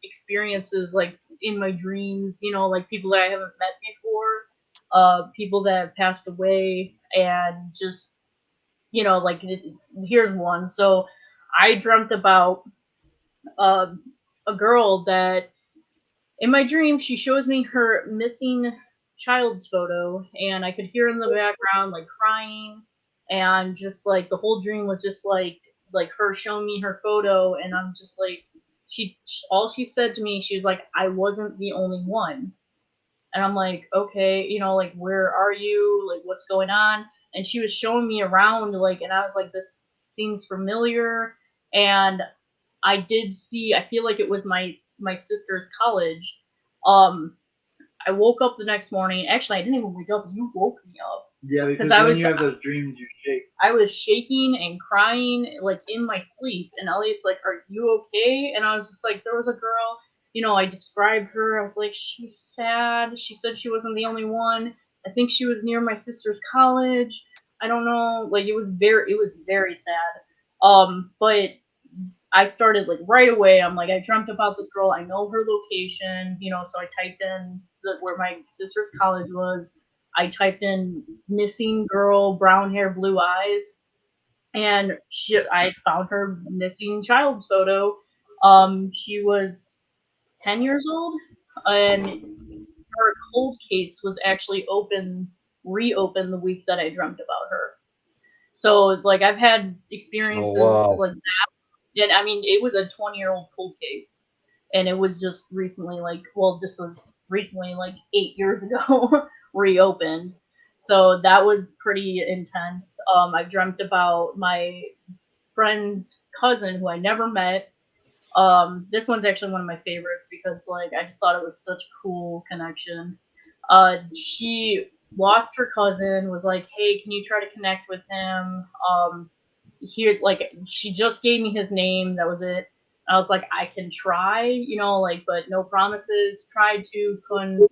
experiences in my dreams, people that I haven't met before, people that have passed away, and just here's one. So I dreamt about a girl that in my dream she shows me her missing child's photo, and I could hear in the background crying, and just the whole dream was just her showing me her photo, and I'm just all she said to me, she was like, I wasn't the only one. And I'm like, okay, where are you? What's going on? And she was showing me around, and I was like, this seems familiar. And I did see, I feel like it was my sister's college. I woke up the next morning. Actually, I didn't even wake up. You woke me up. Yeah, because I when was- you have those dreams, you shake. I was shaking and crying in my sleep, and Elliot's like, "Are you okay?" And I was just like, "There was a girl, I described her. I was like, she's sad. She said she wasn't the only one. I think she was near my sister's college. I don't know. It was very sad. But I started right away. I'm like, I dreamt about this girl. I know her location, so I typed in where my sister's college was. I typed in missing girl, brown hair, blue eyes, and I found her missing child's photo. She was 10 years old, and her cold case was actually reopened the week that I dreamt about her. So I've had experiences wow. like that. And I mean, it was a 20-year-old cold case, and it was just recently this was recently 8 years ago reopened. So that was pretty intense. I dreamt about my friend's cousin who I never met. This one's actually one of my favorites because I just thought it was such a cool connection. She lost her cousin, was like, "Hey, can you try to connect with him?" Here, she just gave me his name. That was it. I was like, I can try, but no promises. Tried to, couldn't.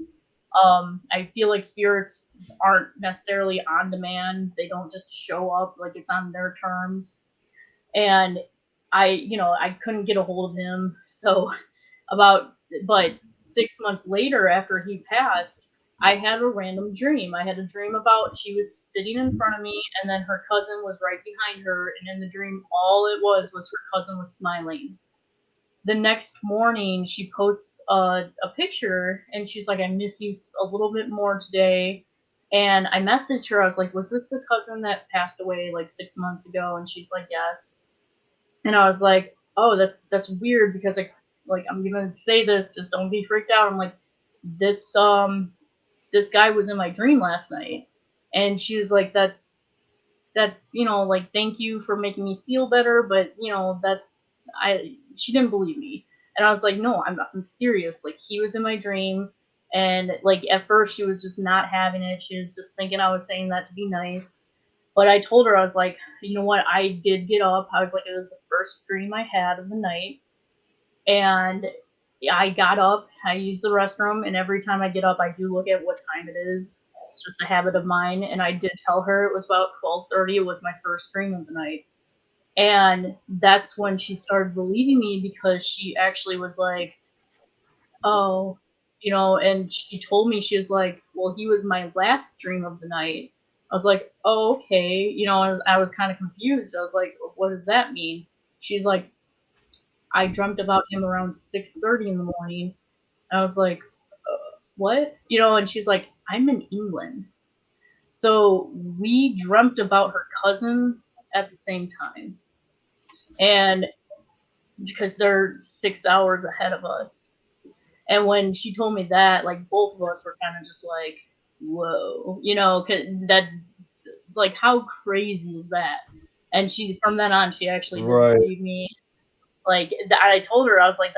I feel like spirits aren't necessarily on demand. They don't just show up. It's on their terms. And I couldn't get a hold of him. So but 6 months later, after he passed, I had a random dream. I had a dream about she was sitting in front of me, and then her cousin was right behind her. And in the dream, all it was her cousin was smiling. The next morning, she posts a picture, and she's like, "I miss you a little bit more today." And I messaged her. I was like, "Was this the cousin that passed away 6 months ago?" And she's like, "Yes." And I was like, "Oh, that's weird because I'm gonna say this, just don't be freaked out." I'm like, this guy was in my dream last night." And she was like, that's thank you for making me feel better, but that's, she didn't believe me. And I was like, no, I'm serious. Like, he was in my dream. And, like, at first she was just not having it. She was just thinking I was saying that to be nice. But I told her, I was like, you know what? I did get up. I was like, it was the first dream I had of the night. And I got up. I used the restroom. And every time I get up, I do look at what time it is. It's just a habit of mine. And I did tell her it was about 12:30. It was my first dream of the night. And that's when she started believing me, because she actually was like, oh, and she told me, she was like, well, he was my last dream of the night. I was like, oh, okay. I was kind of confused. I was like, what does that mean? She's like, I dreamt about him around 6:30 in the morning. I was like, what? And she's like, I'm in England. So we dreamt about her cousin at the same time. And because they're 6 hours ahead of us. And when she told me that, like, both of us were kind of just like, whoa, 'cause that, like, how crazy is that? And from then on, she actually did Right. believe me. Like, I told her, I was like,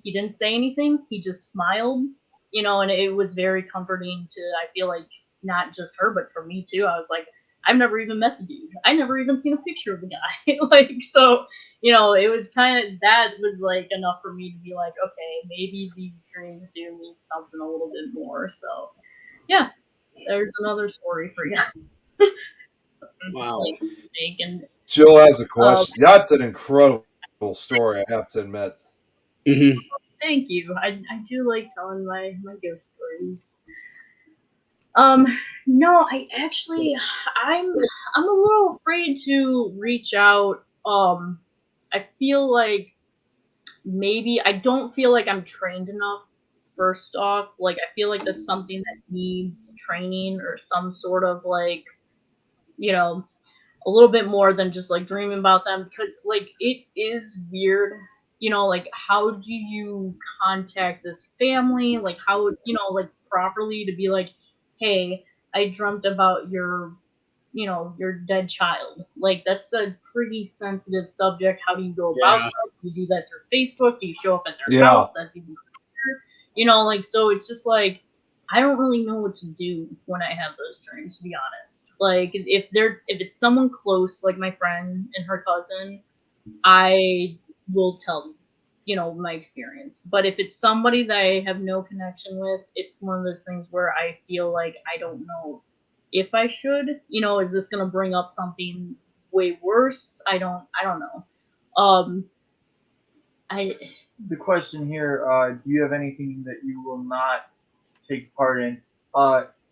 he didn't say anything. He just smiled, and it was very comforting to, I feel like, not just her, but for me too. I was like, I've never even met the dude. I never even seen a picture of the guy. Like, so, it was that was like enough for me to be like, okay, maybe these dreams do mean something a little bit more. So, yeah, there's another story for you. Wow. Like, and Jill has a question. That's an incredible story, I have to admit. Mm-hmm. thank you. I do like telling my ghost stories. No, I'm a little afraid to reach out. I feel like maybe I don't feel like I'm trained enough. First off, like, I feel like that's something that needs training, or some sort of, like, you know, a little bit more than just like dreaming about them, because, like, it is weird, like, how do you contact this family, like, how, like, properly to be like, hey, I dreamt about your dead child. Like, that's a pretty sensitive subject. How do you go about Yeah. that? Do you do that through Facebook? Do you show up at their Yeah. house? That's even clearer. Like, so it's just like, I don't really know what to do when I have those dreams, to be honest. Like, if it's someone close, like my friend and her cousin, I will tell them, my experience. But if it's somebody that I have no connection with, it's one of those things where I feel like I don't know if I should. Is this gonna bring up something way worse? I don't know. I The question here: do you have anything that you will not take part in?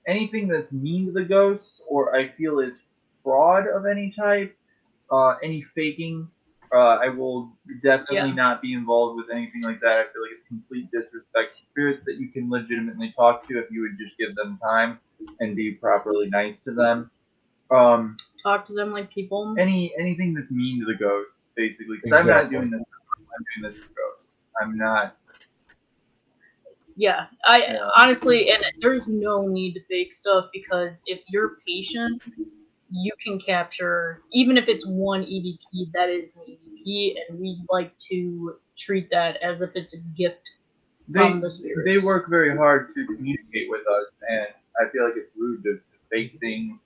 Anything that's mean to the ghosts, or I feel is fraud of any type, any faking. I will definitely not be involved with anything like that. I feel like it's complete disrespect to spirits that you can legitimately talk to if you would just give them time and be properly nice to them. talk to them like people. Anything that's mean to the ghosts, basically. Because I'm not Exactly. doing this. I'm doing this for ghosts. I'm not. Yeah, honestly, and there's no need to fake stuff, because if you're patient, you can capture, even if it's one EVP, that is an EVP, and we like to treat that as if it's a gift from the spirits. They work very hard to communicate with us, and I feel like it's rude to fake things.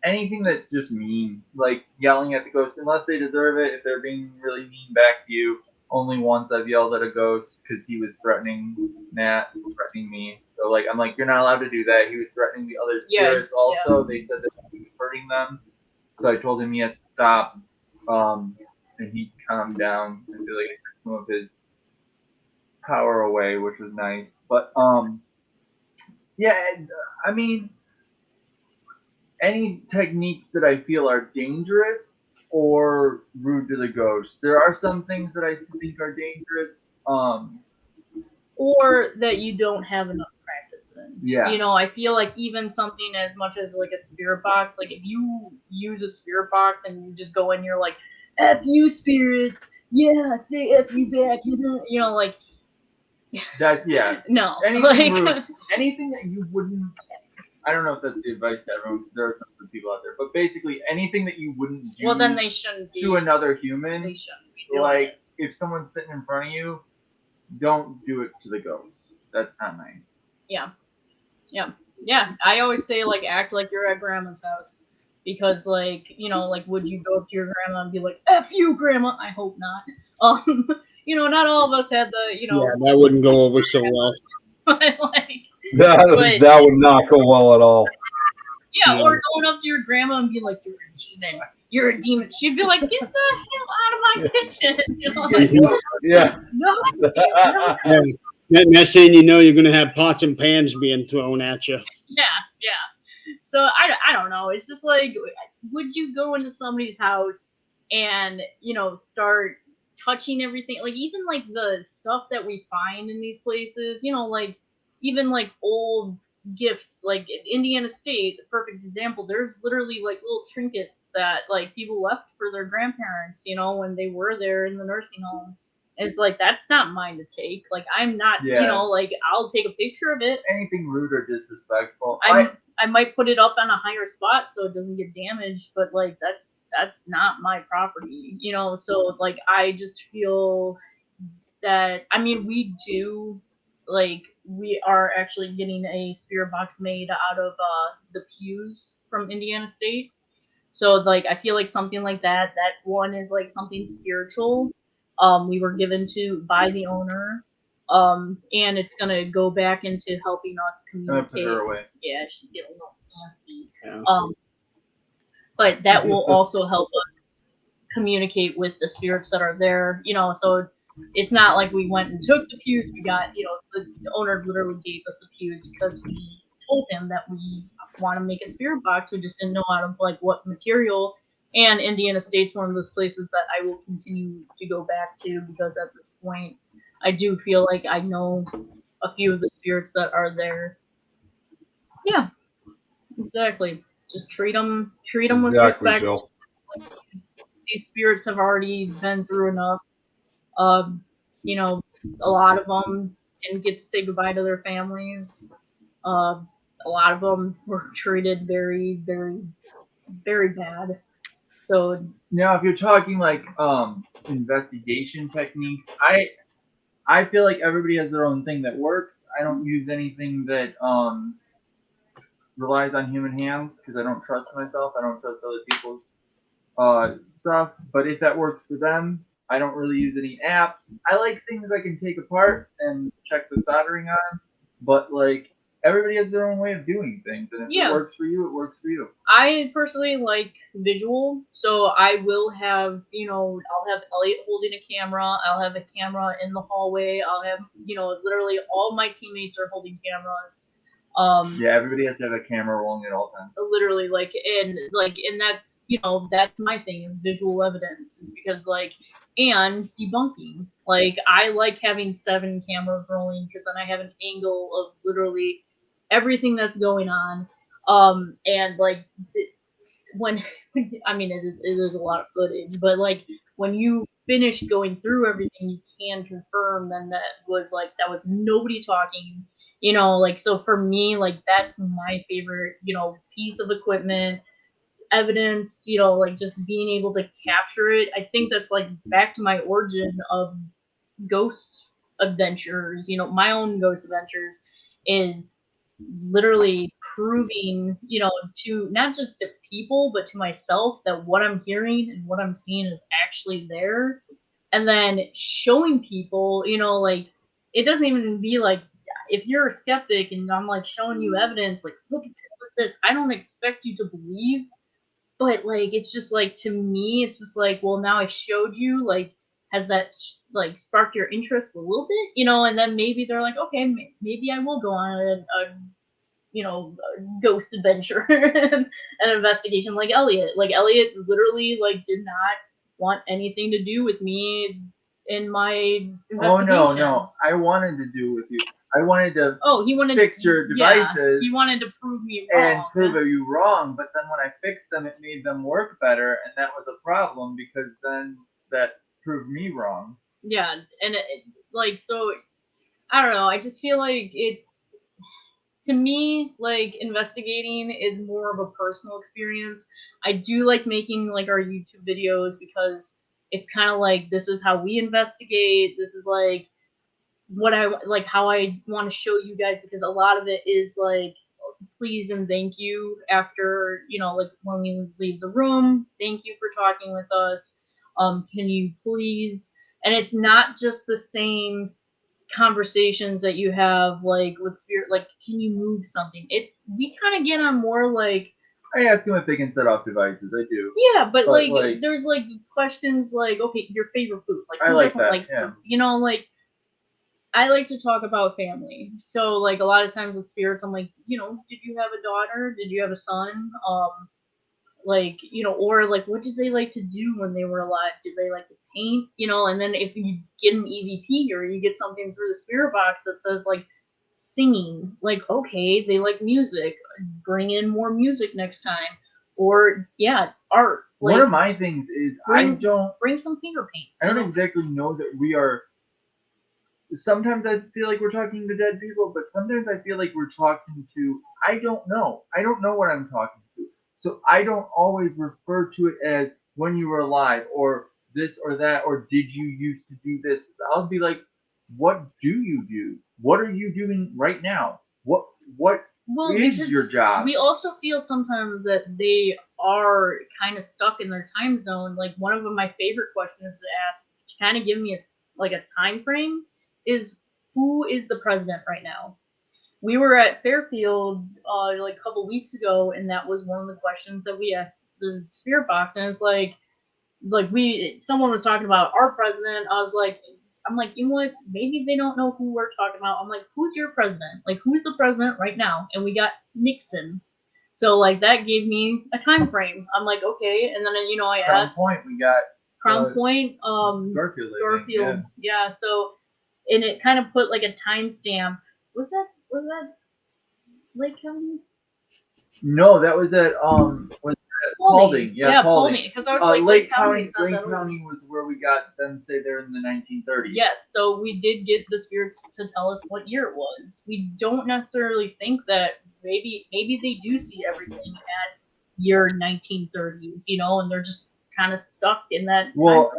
Anything that's just mean, like yelling at the ghost, unless they deserve it. If they're being really mean back to you, only once I've yelled at a ghost because he was threatening Nat, threatening me. So, like, I'm like, you're not allowed to do that. He was threatening the other spirits also. They said that he was hurting them. So I told him he has to stop. And he calmed down. I feel like I took some of his power away, which was nice. But yeah, I mean, any techniques that I feel are dangerous or rude to the ghost. There are some things that I think are dangerous. Or that you don't have enough practice in. Yeah. I feel like even something as much as like a spirit box, like if you use a spirit box and you just go in, you're like, F you, spirit, yeah, say F you back, like. That, yeah. No. Anything rude, anything that you wouldn't. I don't know if that's the advice to everyone. There are some good people out there, but basically anything that you wouldn't do. Well, then they shouldn't be. To another human. They shouldn't be doing like it. if someone's sitting in front of you, don't do it to the ghosts. That's not nice. Yeah. I always say like act like you're at grandma's house, because like like would you go up to your grandma and be like "F you, grandma"? I hope not. Um, not all of us had the Yeah, that wouldn't go over so well. but like That would not go well at all. yeah, No. or going up to your grandma and be like "You're a demon. You're a demon." She'd be like, "Get the hell out of my kitchen!" Like, Yeah. no, Yeah. Next thing you know, you're going to have pots and pans being thrown at you. yeah. So I don't know. It's just like, would you go into somebody's house and start touching everything? Like even like the stuff that we find in these places, like even like old gifts, like in Indiana State, the perfect example. There's literally like little trinkets that like people left for their grandparents, when they were there in the nursing home. It's like that's not mine to take. Like I'm not, Yeah. like I'll take a picture of it. Anything rude or disrespectful. I might put it up on a higher spot so it doesn't get damaged, but like that's not my property, So like I just feel that we do we are actually getting a spirit box made out of the pews from Indiana State. So like I feel like something like that one is like something spiritual. We were given to by the owner. And it's gonna go back into helping us I'm gonna put communicate. her away. Yeah, she's getting a little antsy. Yeah. But that will also help us communicate with the spirits that are there. So it's not like we went and took the pews. We got, the owner literally gave us the pews because we told him that we want to make a spirit box. We just didn't know out of like what material. And Indiana State's one of those places that I will continue to go back to, because at this point, I do feel like I know a few of the spirits that are there. Yeah, exactly. Just treat them with Exactly, respect. Jill. These spirits have already been through enough. Um, a lot of them didn't get to say goodbye to their families. A lot of them were treated very, very, very bad. So Now, if you're talking like investigation techniques, I feel like everybody has their own thing that works. I don't use anything that relies on human hands because I don't trust myself. I don't trust other people's stuff. But if that works for them, I don't really use any apps. I like things I can take apart and check the soldering on. But like everybody has their own way of doing things, and if Yeah. it works for you, it works for you. I personally like visual, so I will have, I'll have Elliot holding a camera. I'll have a camera in the hallway. I'll have, literally all my teammates are holding cameras. Yeah, everybody has to have a camera rolling at all times. Literally, and that's, that's my thing is visual evidence, is because and debunking. Like I like having 7 cameras rolling because then I have an angle of literally everything that's going on. And when it is a lot of footage, but like when you finish going through everything, you can confirm then that was nobody talking. So for me, that's my favorite, piece of equipment, evidence, just being able to capture it. I think that's back to my origin of ghost adventures, my own ghost adventures, is literally proving, to not just to people, but to myself that what I'm hearing and what I'm seeing is actually there. And then showing people, it doesn't even be if you're a skeptic and I'm showing you evidence, look at this. I don't expect you to believe, but it's just to me, it's just well, now I showed you, has that sparked your interest a little bit, and then maybe they're like, okay, maybe I will go on a ghost adventure, an investigation like Elliot. Elliot literally did not want anything to do with me in my investigation. Oh no! I wanted to do with you. I wanted to. Oh, he wanted fix your devices. Yeah, he wanted to prove me wrong. And prove you wrong, but then when I fixed them, it made them work better, and that was a problem because then that proved me wrong. Yeah, and so I don't know. I just feel like it's, to me, investigating is more of a personal experience. I do like making our YouTube videos because it's kind of this is how we investigate. This is what I like, how I want to show you guys, because a lot of it is like please and thank you after, like when we leave the room. Thank you for talking with us. Can you please? And it's not just the same conversations that you have like with spirit, like can you move something? It's we kind of get on more like I ask them if they can set off devices. I do. yeah, but But, like there's like questions like okay, your favorite food, like I who like doesn't that, like yeah. food? Like I like to talk about family. So like a lot of times with spirits, I'm like, did you have a daughter? Did you have a son? Like, or like what did they like to do when they were alive? Did they like to paint? And then if you get an EVP or you get something through the spirit box that says like singing, like okay, they like music. Bring in more music next time. Or yeah, art. Like, one of my things is bring some finger paints. I don't exactly know that we are. Sometimes I feel like we're talking to dead people, but sometimes I feel like we're talking to. I don't know. I don't know what I'm talking to. So I don't always refer to it as when you were alive or this or that or did you used to do this. I'll be like, what do you do? What are you doing right now? What is your job? We also feel sometimes that they are kind of stuck in their time zone. Like one of my favorite questions to ask, to kind of give me a time frame, is who is the president right now? We were at Fairfield like a couple weeks ago, and that was one of the questions that we asked the spirit box, and it's like someone was talking about our president. I'm like, you know what? Maybe they don't know who we're talking about. I'm like, who's your president? Like, who's the president right now? And we got Nixon. So like that gave me a time frame. I'm like, okay. And then I Crown asked Point. We got Crown Point, Garfield. Yeah. So, and it kind of put like a timestamp. Was that Lake County? No, that was at was Paulding. Yeah, Paulding. Because I was like, Lake County was where we got them to say they're in the 1930s. Yes, so we did get the spirits to tell us what year it was. We don't necessarily think that maybe they do see everything at year 1930s, and they're just kind of stuck in that. Well,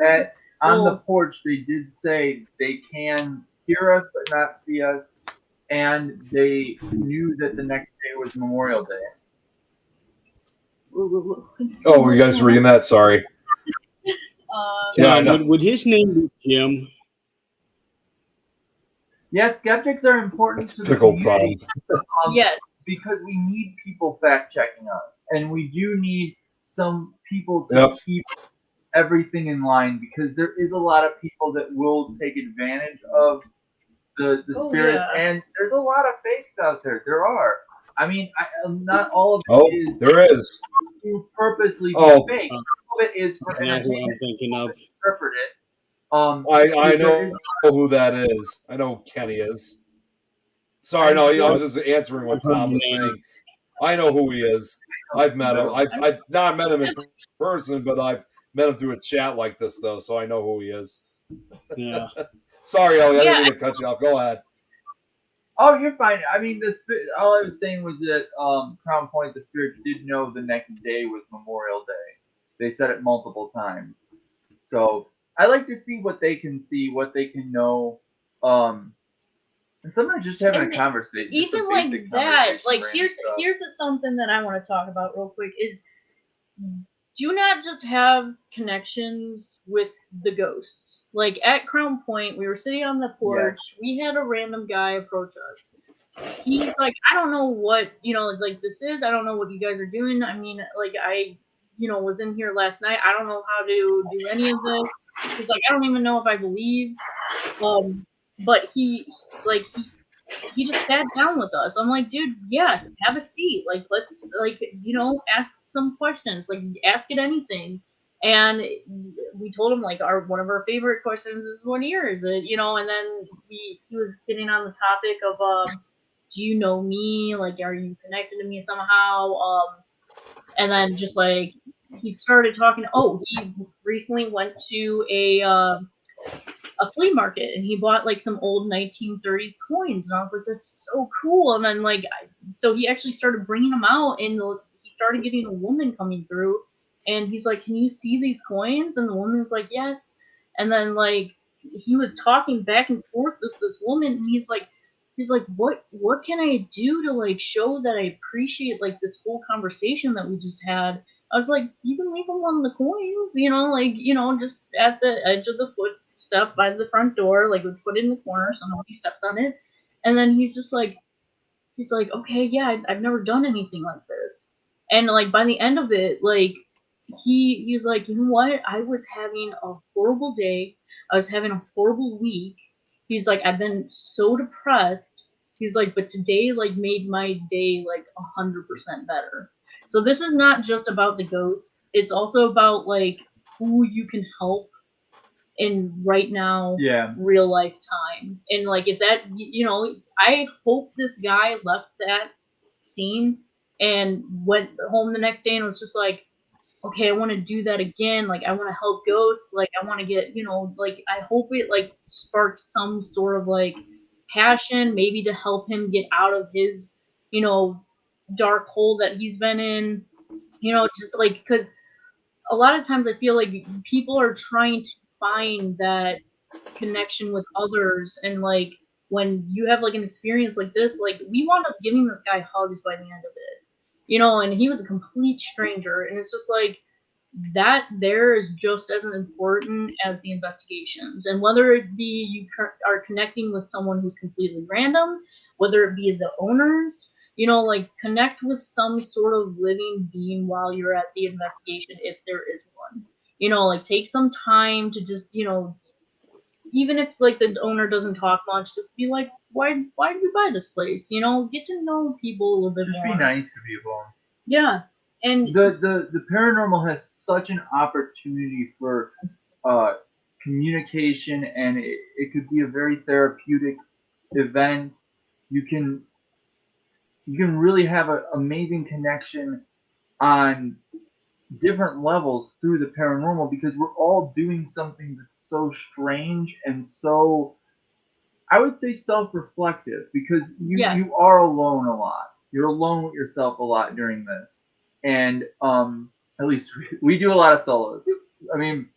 on the porch, they did say they can hear us but not see us, and they knew that the next day was Memorial Day. Oh, were you guys reading that? Sorry. Yeah, I know. Would his name be Jim? Yeah, skeptics are important to the Pickle community. Yes, because we need people fact checking us, and we do need some people to keep everything in line, because there is a lot of people that will take advantage of the spirits, and there's a lot of fakes out there. There are. I mean, not all of it is. There is. To purposely fake. Some of it is for entertainment. I'm thinking of. Interpret it. I know who that is. I know who Kenny is. Sorry, no, I was just answering what Tom was saying. I know who he is. I've met him. I've not met him in person, but I've met him through a chat like this, though, so I know who he is. Yeah. Sorry, Ellie, I didn't mean to cut you off. Go ahead. Oh, you're fine. I mean, all I was saying was that Crown Point, the spirits did know the next day was Memorial Day. They said it multiple times. So I like to see what they can see, what they can know, and sometimes just having a conversation. Even like that, like here's something that I want to talk about real quick is do not just have connections with the ghosts. Like at Crown Point, we were sitting on the porch. Yes. We had a random guy approach us. He's like, I don't know what, like this is. I don't know what you guys are doing. I mean, like I, was in here last night. I don't know how to do any of this. He's like, I don't even know if I believe. But he just sat down with us. I'm like, dude, yes, have a seat. Like, let's, ask some questions. Like, ask it anything. And we told him, like, one of our favorite questions is, what year is it? And then he was getting on the topic of, do you know me? Like, are you connected to me somehow? And then just, like, he started talking. Oh, he recently went to a flea market, and he bought like some old 1930s coins, and I was like, that's so cool. And then so he actually started bringing them out, and he started getting a woman coming through, and he's like, can you see these coins? And the woman's like, yes. And then like he was talking back and forth with this woman, and he's like, what can I do to like show that I appreciate like this whole conversation that we just had? I was like, you can leave him on the coins, like, just at the edge of the footstep by the front door, like we put it in the corner so nobody steps on it. And then he's like, okay, yeah, I've never done anything like this. And like by the end of it, like he's like, you know what? I was having a horrible day. I was having a horrible week. He's like, I've been so depressed. He's like, but today like made my day like 100% better. So this is not just about the ghosts. It's also about like who you can help in right now, real life time. And like if that, I hope this guy left that scene and went home the next day and was just like, okay, I want to do that again. Like, I want to help ghosts. Like, I want to get, like, I hope it, like, sparks some sort of, like, passion, maybe to help him get out of his, dark hole that he's been in. Just, like, because a lot of times I feel like people are trying to find that connection with others. And, like, when you have, like, an experience like this, like, we wound up giving this guy hugs by the end of it. And he was a complete stranger. And it's just like, that there is just as important as the investigations. And whether it be you are connecting with someone who's completely random, whether it be the owners, like connect with some sort of living being while you're at the investigation if there is one. Like take some time to just, even if like the owner doesn't talk much, just be like, why did you buy this place? Get to know people a little bit more. Just be nice to people. Yeah. And the paranormal has such an opportunity for communication, and it could be a very therapeutic event. You can really have an amazing connection on different levels through the paranormal, because we're all doing something that's so strange and so, I would say, self-reflective, because you are alone a lot. You're alone with yourself a lot during this. And at least we do a lot of solos. I mean,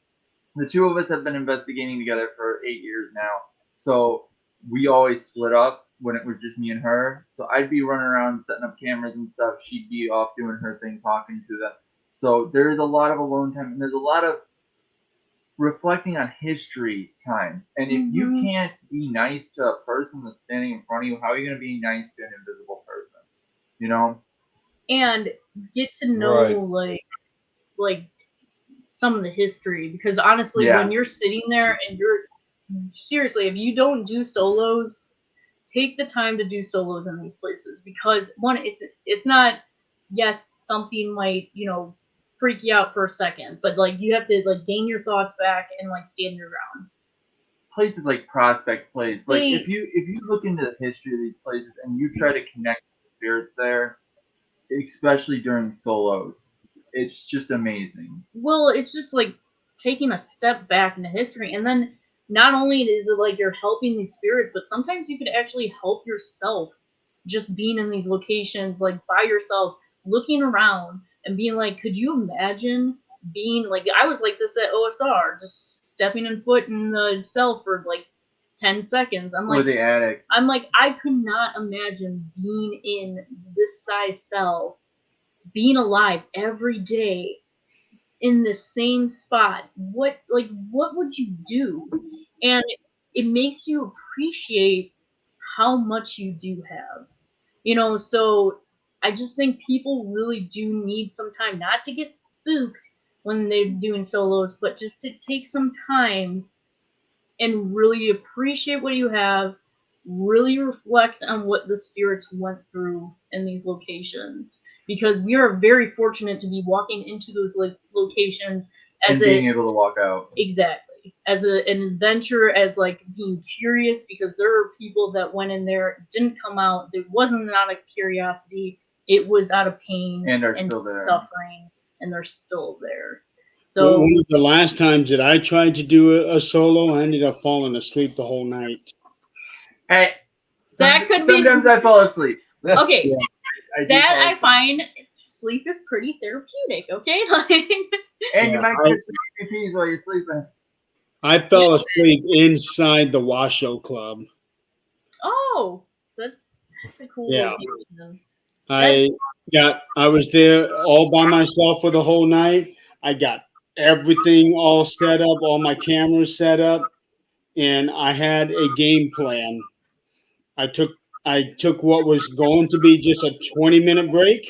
the two of us have been investigating together for 8 years now. So we always split up when it was just me and her. So I'd be running around setting up cameras and stuff. She'd be off doing her thing, talking to them. So there is a lot of alone time, and there's a lot of reflecting on history time. And if you can't be nice to a person that's standing in front of you, how are you going to be nice to an invisible person? And get to know like some of the history, because honestly, when you're sitting there and you're seriously, if you don't do solos, take the time to do solos in these places, because one, it's not, yes, something might freak you out for a second, but like you have to like gain your thoughts back and like stand your ground. Places like Prospect Place, like if you look into the history of these places and you try to connect with the spirits there, especially during solos, it's just amazing. Well, it's just like taking a step back into history, and then not only is it like you're helping these spirits, but sometimes you could actually help yourself just being in these locations, like by yourself, looking around and being like, could you imagine being like, I was like this at OSR, just stepping in foot in the cell for like 10 seconds. I'm like, or the attic. I'm like, I could not imagine being in this size cell, being alive every day in the same spot. What would you do? And it makes you appreciate how much you do have. So I just think people really do need some time, not to get spooked when they're doing solos, but just to take some time and really appreciate what you have, really reflect on what the spirits went through in these locations, because we are very fortunate to be walking into those locations as being able to walk out. Exactly. As an adventure, as like being curious, because there are people that went in there, didn't come out. It wasn't out of curiosity. It was out of pain and still there. Suffering, and they're still there. So one of the last times that I tried to do a solo, I ended up falling asleep the whole night. Hey, that could sometimes I fall asleep. Okay, yeah. I find sleep is pretty therapeutic. Okay, and you might get some PPs while you're sleeping. I fell asleep inside the Washoe Club. Oh, that's a cool Yeah. location. I I was there all by myself for the whole night. I got everything all set up, all my cameras set up, and I had a game plan. I took I took what was going to be just a 20-minute break.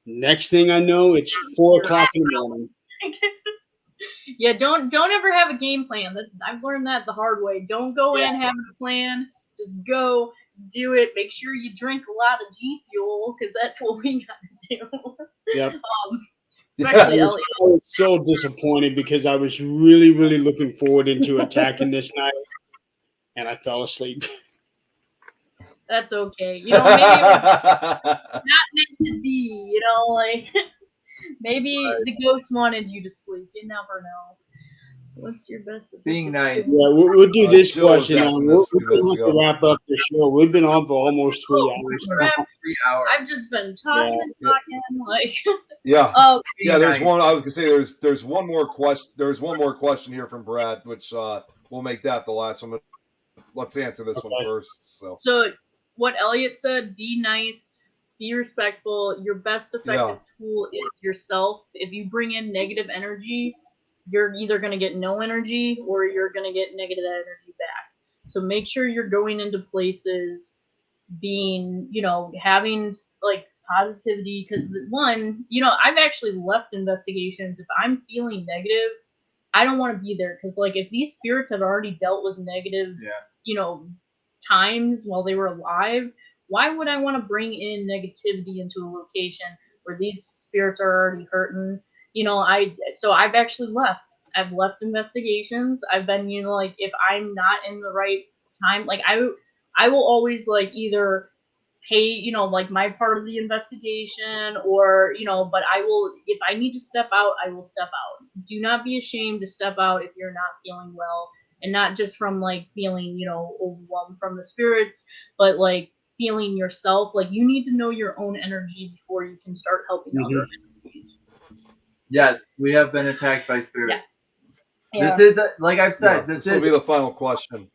Next thing I know, it's 4 o'clock in the morning. Yeah, don't ever have a game plan. I've learned that the hard way. Don't go in having a plan. Just go do it. Make sure you drink a lot of G Fuel because that's what we gotta do. Yep. Especially I Elliot. was so disappointed because I was really, really looking forward into attacking this night, and I fell asleep. That's okay. Maybe it was not meant to be. Like maybe the ghost wanted you to sleep. You never know. What's your best? Being nice. Yeah, we'll do this Jill was question. asking We're this a few going to minutes have to ago. wrap up the show. We've been on for almost 3 hours. We're at 3 hours. I've just been talking and talking. Like, Yeah. oh, Yeah, there's nice. one. I was gonna say there's one more question. There's one more question here from Brad, which we'll make that the last one. But let's answer this one Okay. first. So so what Elliot said: be nice, be respectful. Your best effective tool is yourself. If you bring in negative energy, you're either going to get no energy or you're going to get negative energy back. So make sure you're going into places being, having like positivity. Because one, I've actually left investigations if I'm feeling negative. I don't want to be there because, like, if these spirits have already dealt with negative, times while they were alive, why would I want to bring in negativity into a location where these spirits are already hurting? I've actually left. I've left investigations. I've been, like, if I'm not in the right time, like I will always like either pay, like my part of the investigation or, but I will, if I need to step out, I will step out. Do not be ashamed to step out if you're not feeling well and not just from like feeling, overwhelmed from the spirits, but like feeling yourself. Like you need to know your own energy before you can start helping other energies. Yes, we have been attacked by spirits. Yes. This is, like I've said, this will be the final question.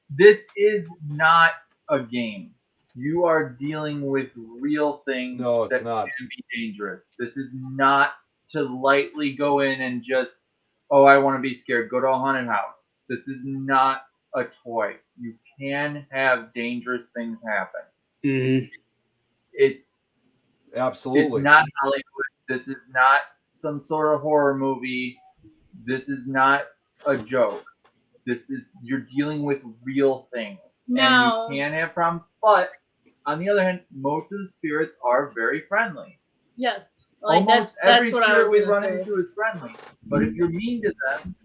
This is not a game. You are dealing with real things that can be dangerous. This is not to lightly go in and just, oh, I want to be scared. Go to a haunted house. This is not a toy. You can have dangerous things happen. Mm-hmm. It's absolutely. It's not Hollywood. This is not some sort of horror movie. This is not a joke. You're dealing with real things. No. And you can have problems, but on the other hand, most of the spirits are very friendly. Yes. Like almost that's every what spirit we run say. into is friendly. But if you're mean to them,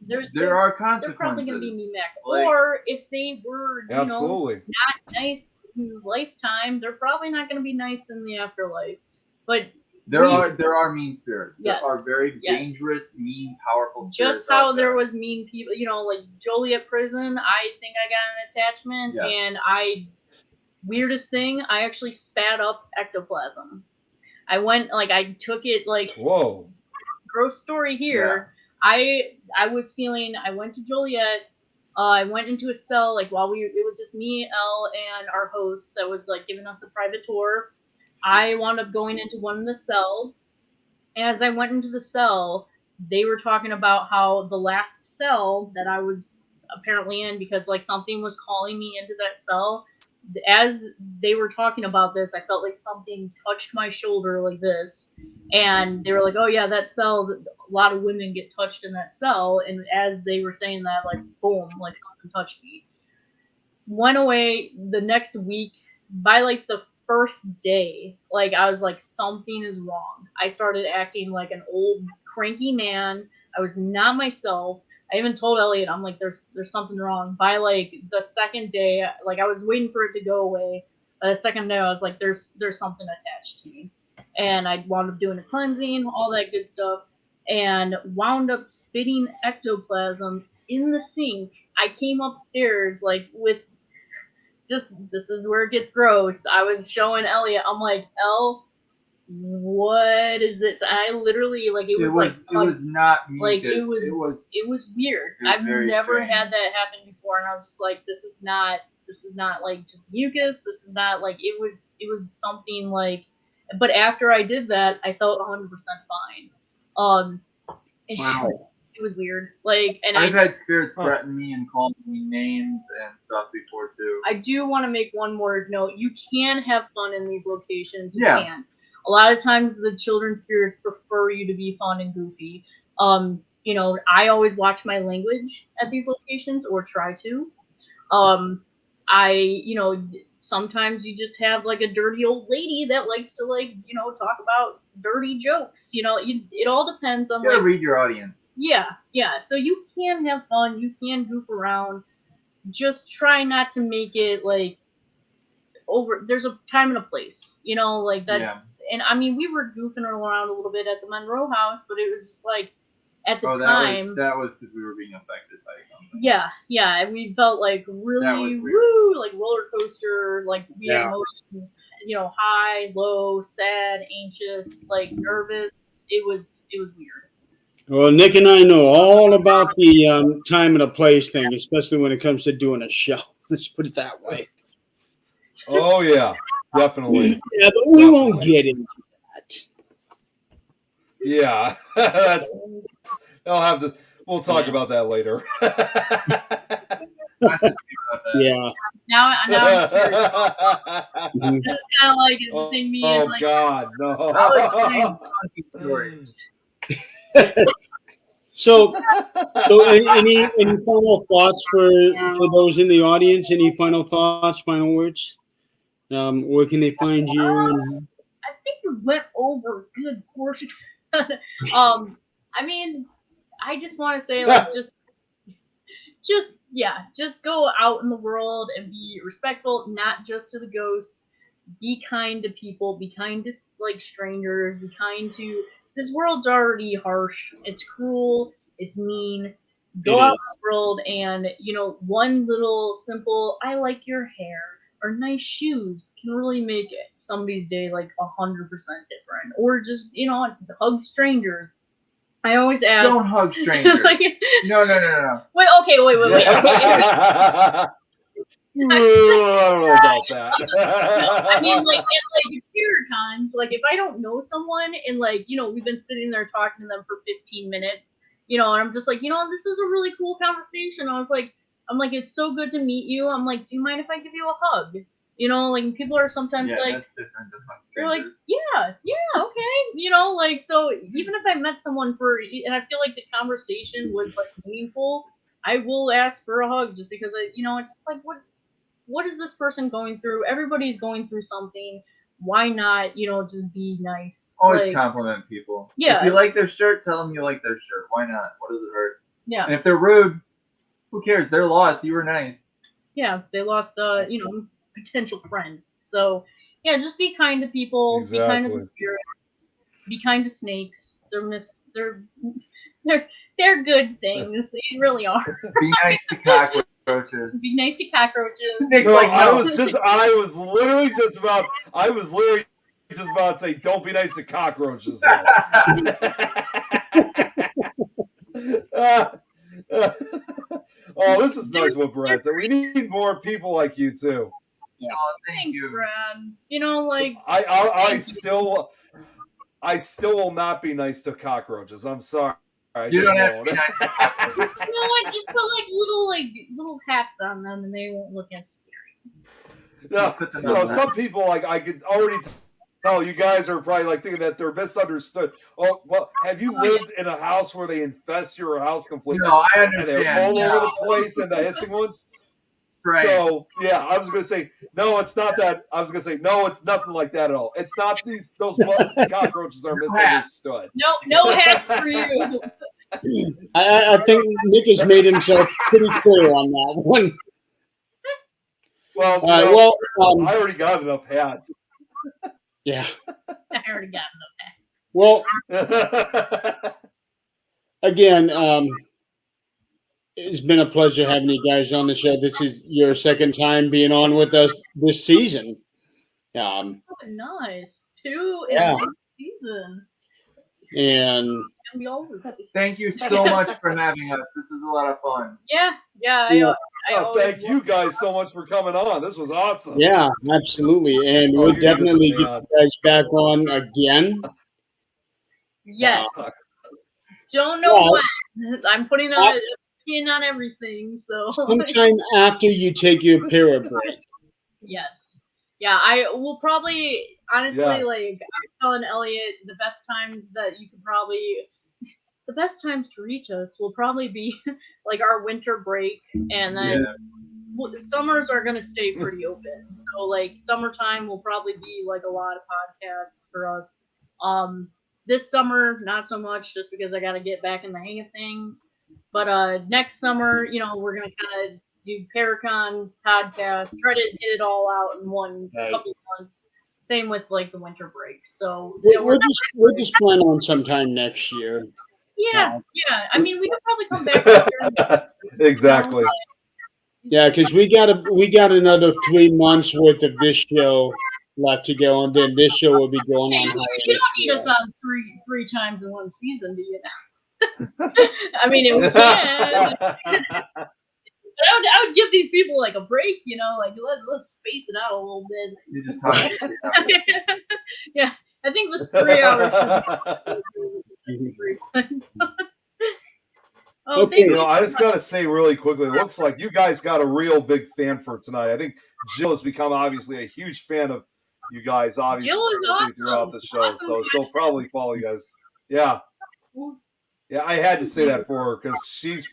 there are consequences. They're probably going to be mean back. Or if they were, absolutely not nice in lifetime, they're probably not going to be nice in the afterlife. But there are mean spirits. Yes. There are very dangerous, mean, powerful spirits. Just how there was mean people, like Joliet prison. I think I got an attachment, and weirdest thing, I actually spat up ectoplasm. I went I took it whoa. Gross story here. Yeah. I was feeling. I went to Joliet. I went into a cell it was just me, Elle, and our host that was giving us a private tour. I wound up going into one of the cells. As I went into the cell, they were talking about how the last cell that I was apparently in, because something was calling me into that cell. As they were talking about this, I felt like something touched my shoulder like this, and they were like, "Oh yeah, that cell. A lot of women get touched in that cell." And as they were saying that, boom, something touched me. Went away the next week. By the first day, I was like, something is wrong. I started acting like an old cranky man. I was not myself. I even told Elliot, I'm like, there's something wrong. By the second day, I was waiting for it to go away. By the second day, I was like, there's something attached to me. And I wound up doing a cleansing, all that good stuff, and wound up spitting ectoplasm in the sink. I came upstairs with this is where it gets gross. I was showing Elliot, I'm like, Elle, what is this? I literally like it was like it was not like mucus. it was weird. it was I've very never strange. had that happen before, and I was just like, this is not like just mucus. This is not like it was something like. But after I did that, I felt 100% fine. It Wow. it was weird. Like, and I've had spirits Huh. threaten me and call me names and stuff before too. I do want to make one more note. You can have fun in these locations. You Yeah. can. A lot of times the children's spirits prefer you to be fun and goofy. You know, I always watch my language at these locations or try to. You know, sometimes you just have like a dirty old lady that likes to like, you know, talk about dirty jokes. You know, it all depends on You gotta like read your audience. yeah. So you can have fun, you can goof around. Just try not to make it like over. There's a time and a place, you know, like that's. Yeah. And I mean, we were goofing around a little bit at the Monroe house, but it was just like at the Oh, time. that was because we were being affected by something. Yeah, and we felt like really was weird. woo, like roller coaster, like we had Yeah. emotions, you know, high, low, sad, anxious, like nervous. It was weird. Well, Nick and I know all about the time and a place thing, especially when it comes to doing a show. Let's put it that way. Oh yeah, definitely. Yeah, but we won't get into that. Yeah, I'll have to. We'll talk about that later. Yeah. Now I'm curious. Mhm. This is kind of like the thing me and Oh like God, no. I'll explain the story. So any final thoughts for those in the audience? Any final thoughts, final words? Where can they find you? And, I think we went over a good portion. I mean, I just want to say like just go out in the world and be respectful, not just to the ghosts. Be kind to people. Be kind to like strangers. Be kind to. This world's already harsh. It's cruel. It's mean. Go It out in is. the world and one little simple "I like your hair" or "nice shoes" can really make it somebody's day like 100% different. Or just hug strangers. I always ask. Don't hug strangers. like, No. wait. Okay. Wait. Okay. I don't know about that. No, I mean, like, at like computer cons, like, if I don't know someone and, like, we've been sitting there talking to them for 15 minutes, and I'm just like, this is a really cool conversation. I'm like, it's so good to meet you. I'm like, do you mind if I give you a hug? Like, people are sometimes Yeah, like, that's different than hug they're like, strangers. yeah, okay. Like, so even if I met someone and I feel like the conversation was, like, meaningful, I will ask for a hug just because it's just like, what is this person going through? Everybody's going through something. Why not, just be nice? Always like, compliment people. Yeah. If you like their shirt, tell them you like their shirt. Why not? What does it hurt? yeah, And if they're rude, who cares? They're lost. You were nice. yeah. They lost, potential friend. So, yeah, just be kind to people. Be kind to the Exactly. spirits. Be kind to snakes. They're good things. They really are. Be nice to cockroaches. Be nice to cockroaches. Nick's No, like, I no. was literally just about to say, don't be nice to cockroaches. Oh, this is nice what Brad said. We need more people like you too. Oh, thank Thanks, you. Brad. Like I still will not be nice to cockroaches. I'm sorry. I You just don't have won't. to be nice to cockroaches. what? Just put little hats on them, and they won't look as scary. No, some people I could already tell you guys are probably like thinking that they're misunderstood. Oh well, have you lived in a house where they infest your house completely? No, I And they're understand. all over the place and the hissing ones. Right. So yeah, I was gonna say no, it's not that. I was gonna say no, it's nothing like that at all. It's not those cockroaches are misunderstood. No hats for you. I think Nick has made himself pretty clear on that one. Well, All right, I already got enough hats. yeah. I already got Well, again, it's been a pleasure having you guys on the show. This is your second time being on with us this season. Oh, nice. 2 in Yeah. one season. And It's gonna be over. Thank you so much for having us. This was a lot of fun. Yeah. Yeah. I Oh, always thank you guys so much for coming on. This was awesome. yeah, absolutely. And Oh, we'll you need to definitely stay get on. you guys back on again. Yes. Uh, Don't know Well, when. I'm putting a pin on everything, so sometime after you take your period break. yes. Yeah, I will probably honestly Yes. like I was telling Elliot the best times to reach us will probably be like our winter break, and then summers are gonna stay pretty open. So like summertime will probably be like a lot of podcasts for us. This summer not so much, just because I got to get back in the hang of things. But next summer, we're gonna kind of do Paracons podcast, try to get it all out in one Right. couple months. Same with like the winter break. So We'll just plan on sometime next year. yeah. I mean, we could probably come back here. Exactly. Yeah, because we got another 3 months worth of this show left to go, and then this show will be going on. You don't need us on three times in one season, do you? I mean, we can. But I would give these people like a break, like let's space it out a little bit. You just talk. Yeah, I think this 3 hours should be 3 times. Oh, Okay. You know, I just gotta say really quickly, it looks like you guys got a real big fan for tonight. I think Jill has become obviously a huge fan of you guys, obviously, Jill is awesome. throughout the show. So she'll probably follow you guys. Yeah. Yeah, I had to say that for her because she's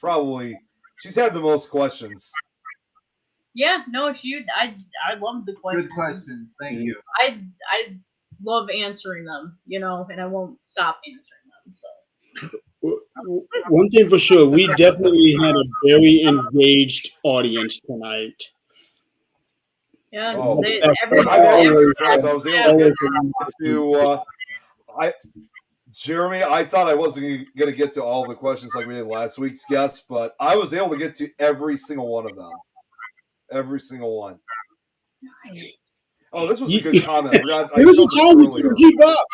had the most questions. Yeah, no, I love the questions. Good questions. Thank you. I love answering them, and I won't stop answering them. So. One thing for sure, we definitely had a very engaged audience tonight. Yeah, Oh, I'm actually surprised I was able to get to Jeremy, I thought I wasn't going to get to all the questions like we did last week's guest, but I was able to get to every single one of them. Every single one. Nice. Oh, this was a good comment. I There was showed a this time we earlier. couldn't keep up.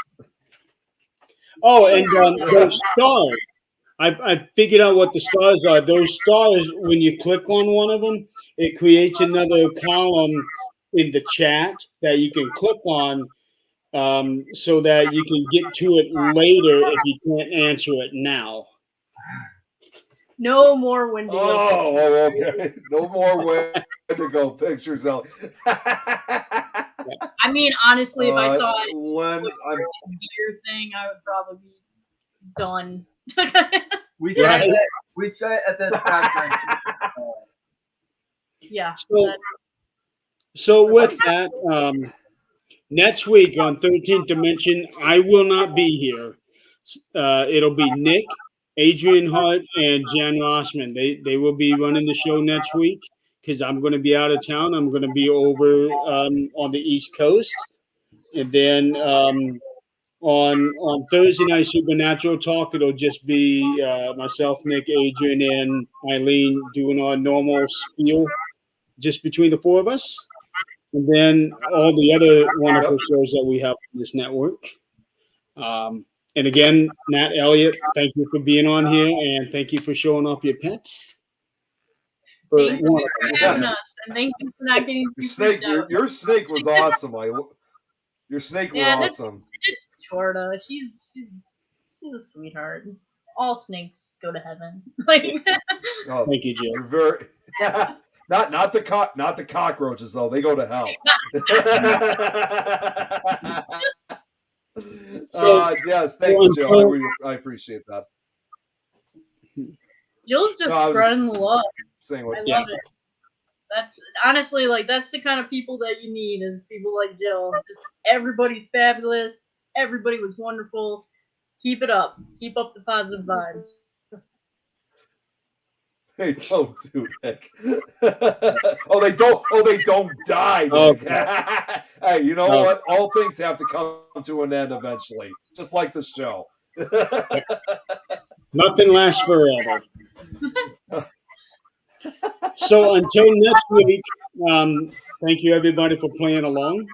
Oh, and those stars. I figured out what the stars are. Those stars, when you click on one of them, it creates another column in the chat that you can click on, so that you can get to it later if you can't answer it now. No more Wendigo. Oh, okay. No more Wendigo pictures out. I mean, honestly, if I saw it Len, gear thing, I would probably be done. We said at that time. Yeah. So with that, next week on 13th Dimension, I will not be here. It'll be Nick, Adrian Hart, and Jan Rossman. They will be running the show next week because I'm going to be out of town. I'm going to be over on the East Coast, and then on Thursday night Supernatural Talk, it'll just be myself, Nick, Adrian, and Eileen doing our normal spiel just between the four of us. And then all the other wonderful shows that we have on this network. And again, Nat, Eliot, thank you for being on here, and thank you for showing off your pets. Thank you for having us, and thank you for not getting your snake was awesome. Your snake was awesome. It's Shorta. She's a sweetheart. All snakes go to heaven. Like, oh, thank you, Jill. You're very not the cockroaches though. They go to hell. Yes, thanks, Joe. I appreciate that. Jill's just spreading the love. I love it. That's honestly that's the kind of people that you need, is people like Jill. Just everybody's fabulous. Everybody was wonderful. Keep it up. Keep up the positive vibes. They don't do Nick. They don't die, Nick. Hey, you know what? All things have to come to an end eventually, just like the show. Nothing lasts forever. So until next week, thank you everybody for playing along.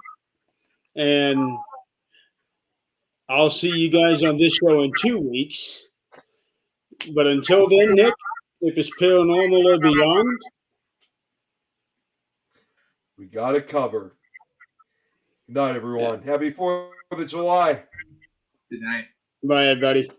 And I'll see you guys on this show in 2 weeks. But until then, Nick, if it's paranormal or beyond, We got it covered. Good night, everyone. Happy 4th of July. Good night. bye, everybody.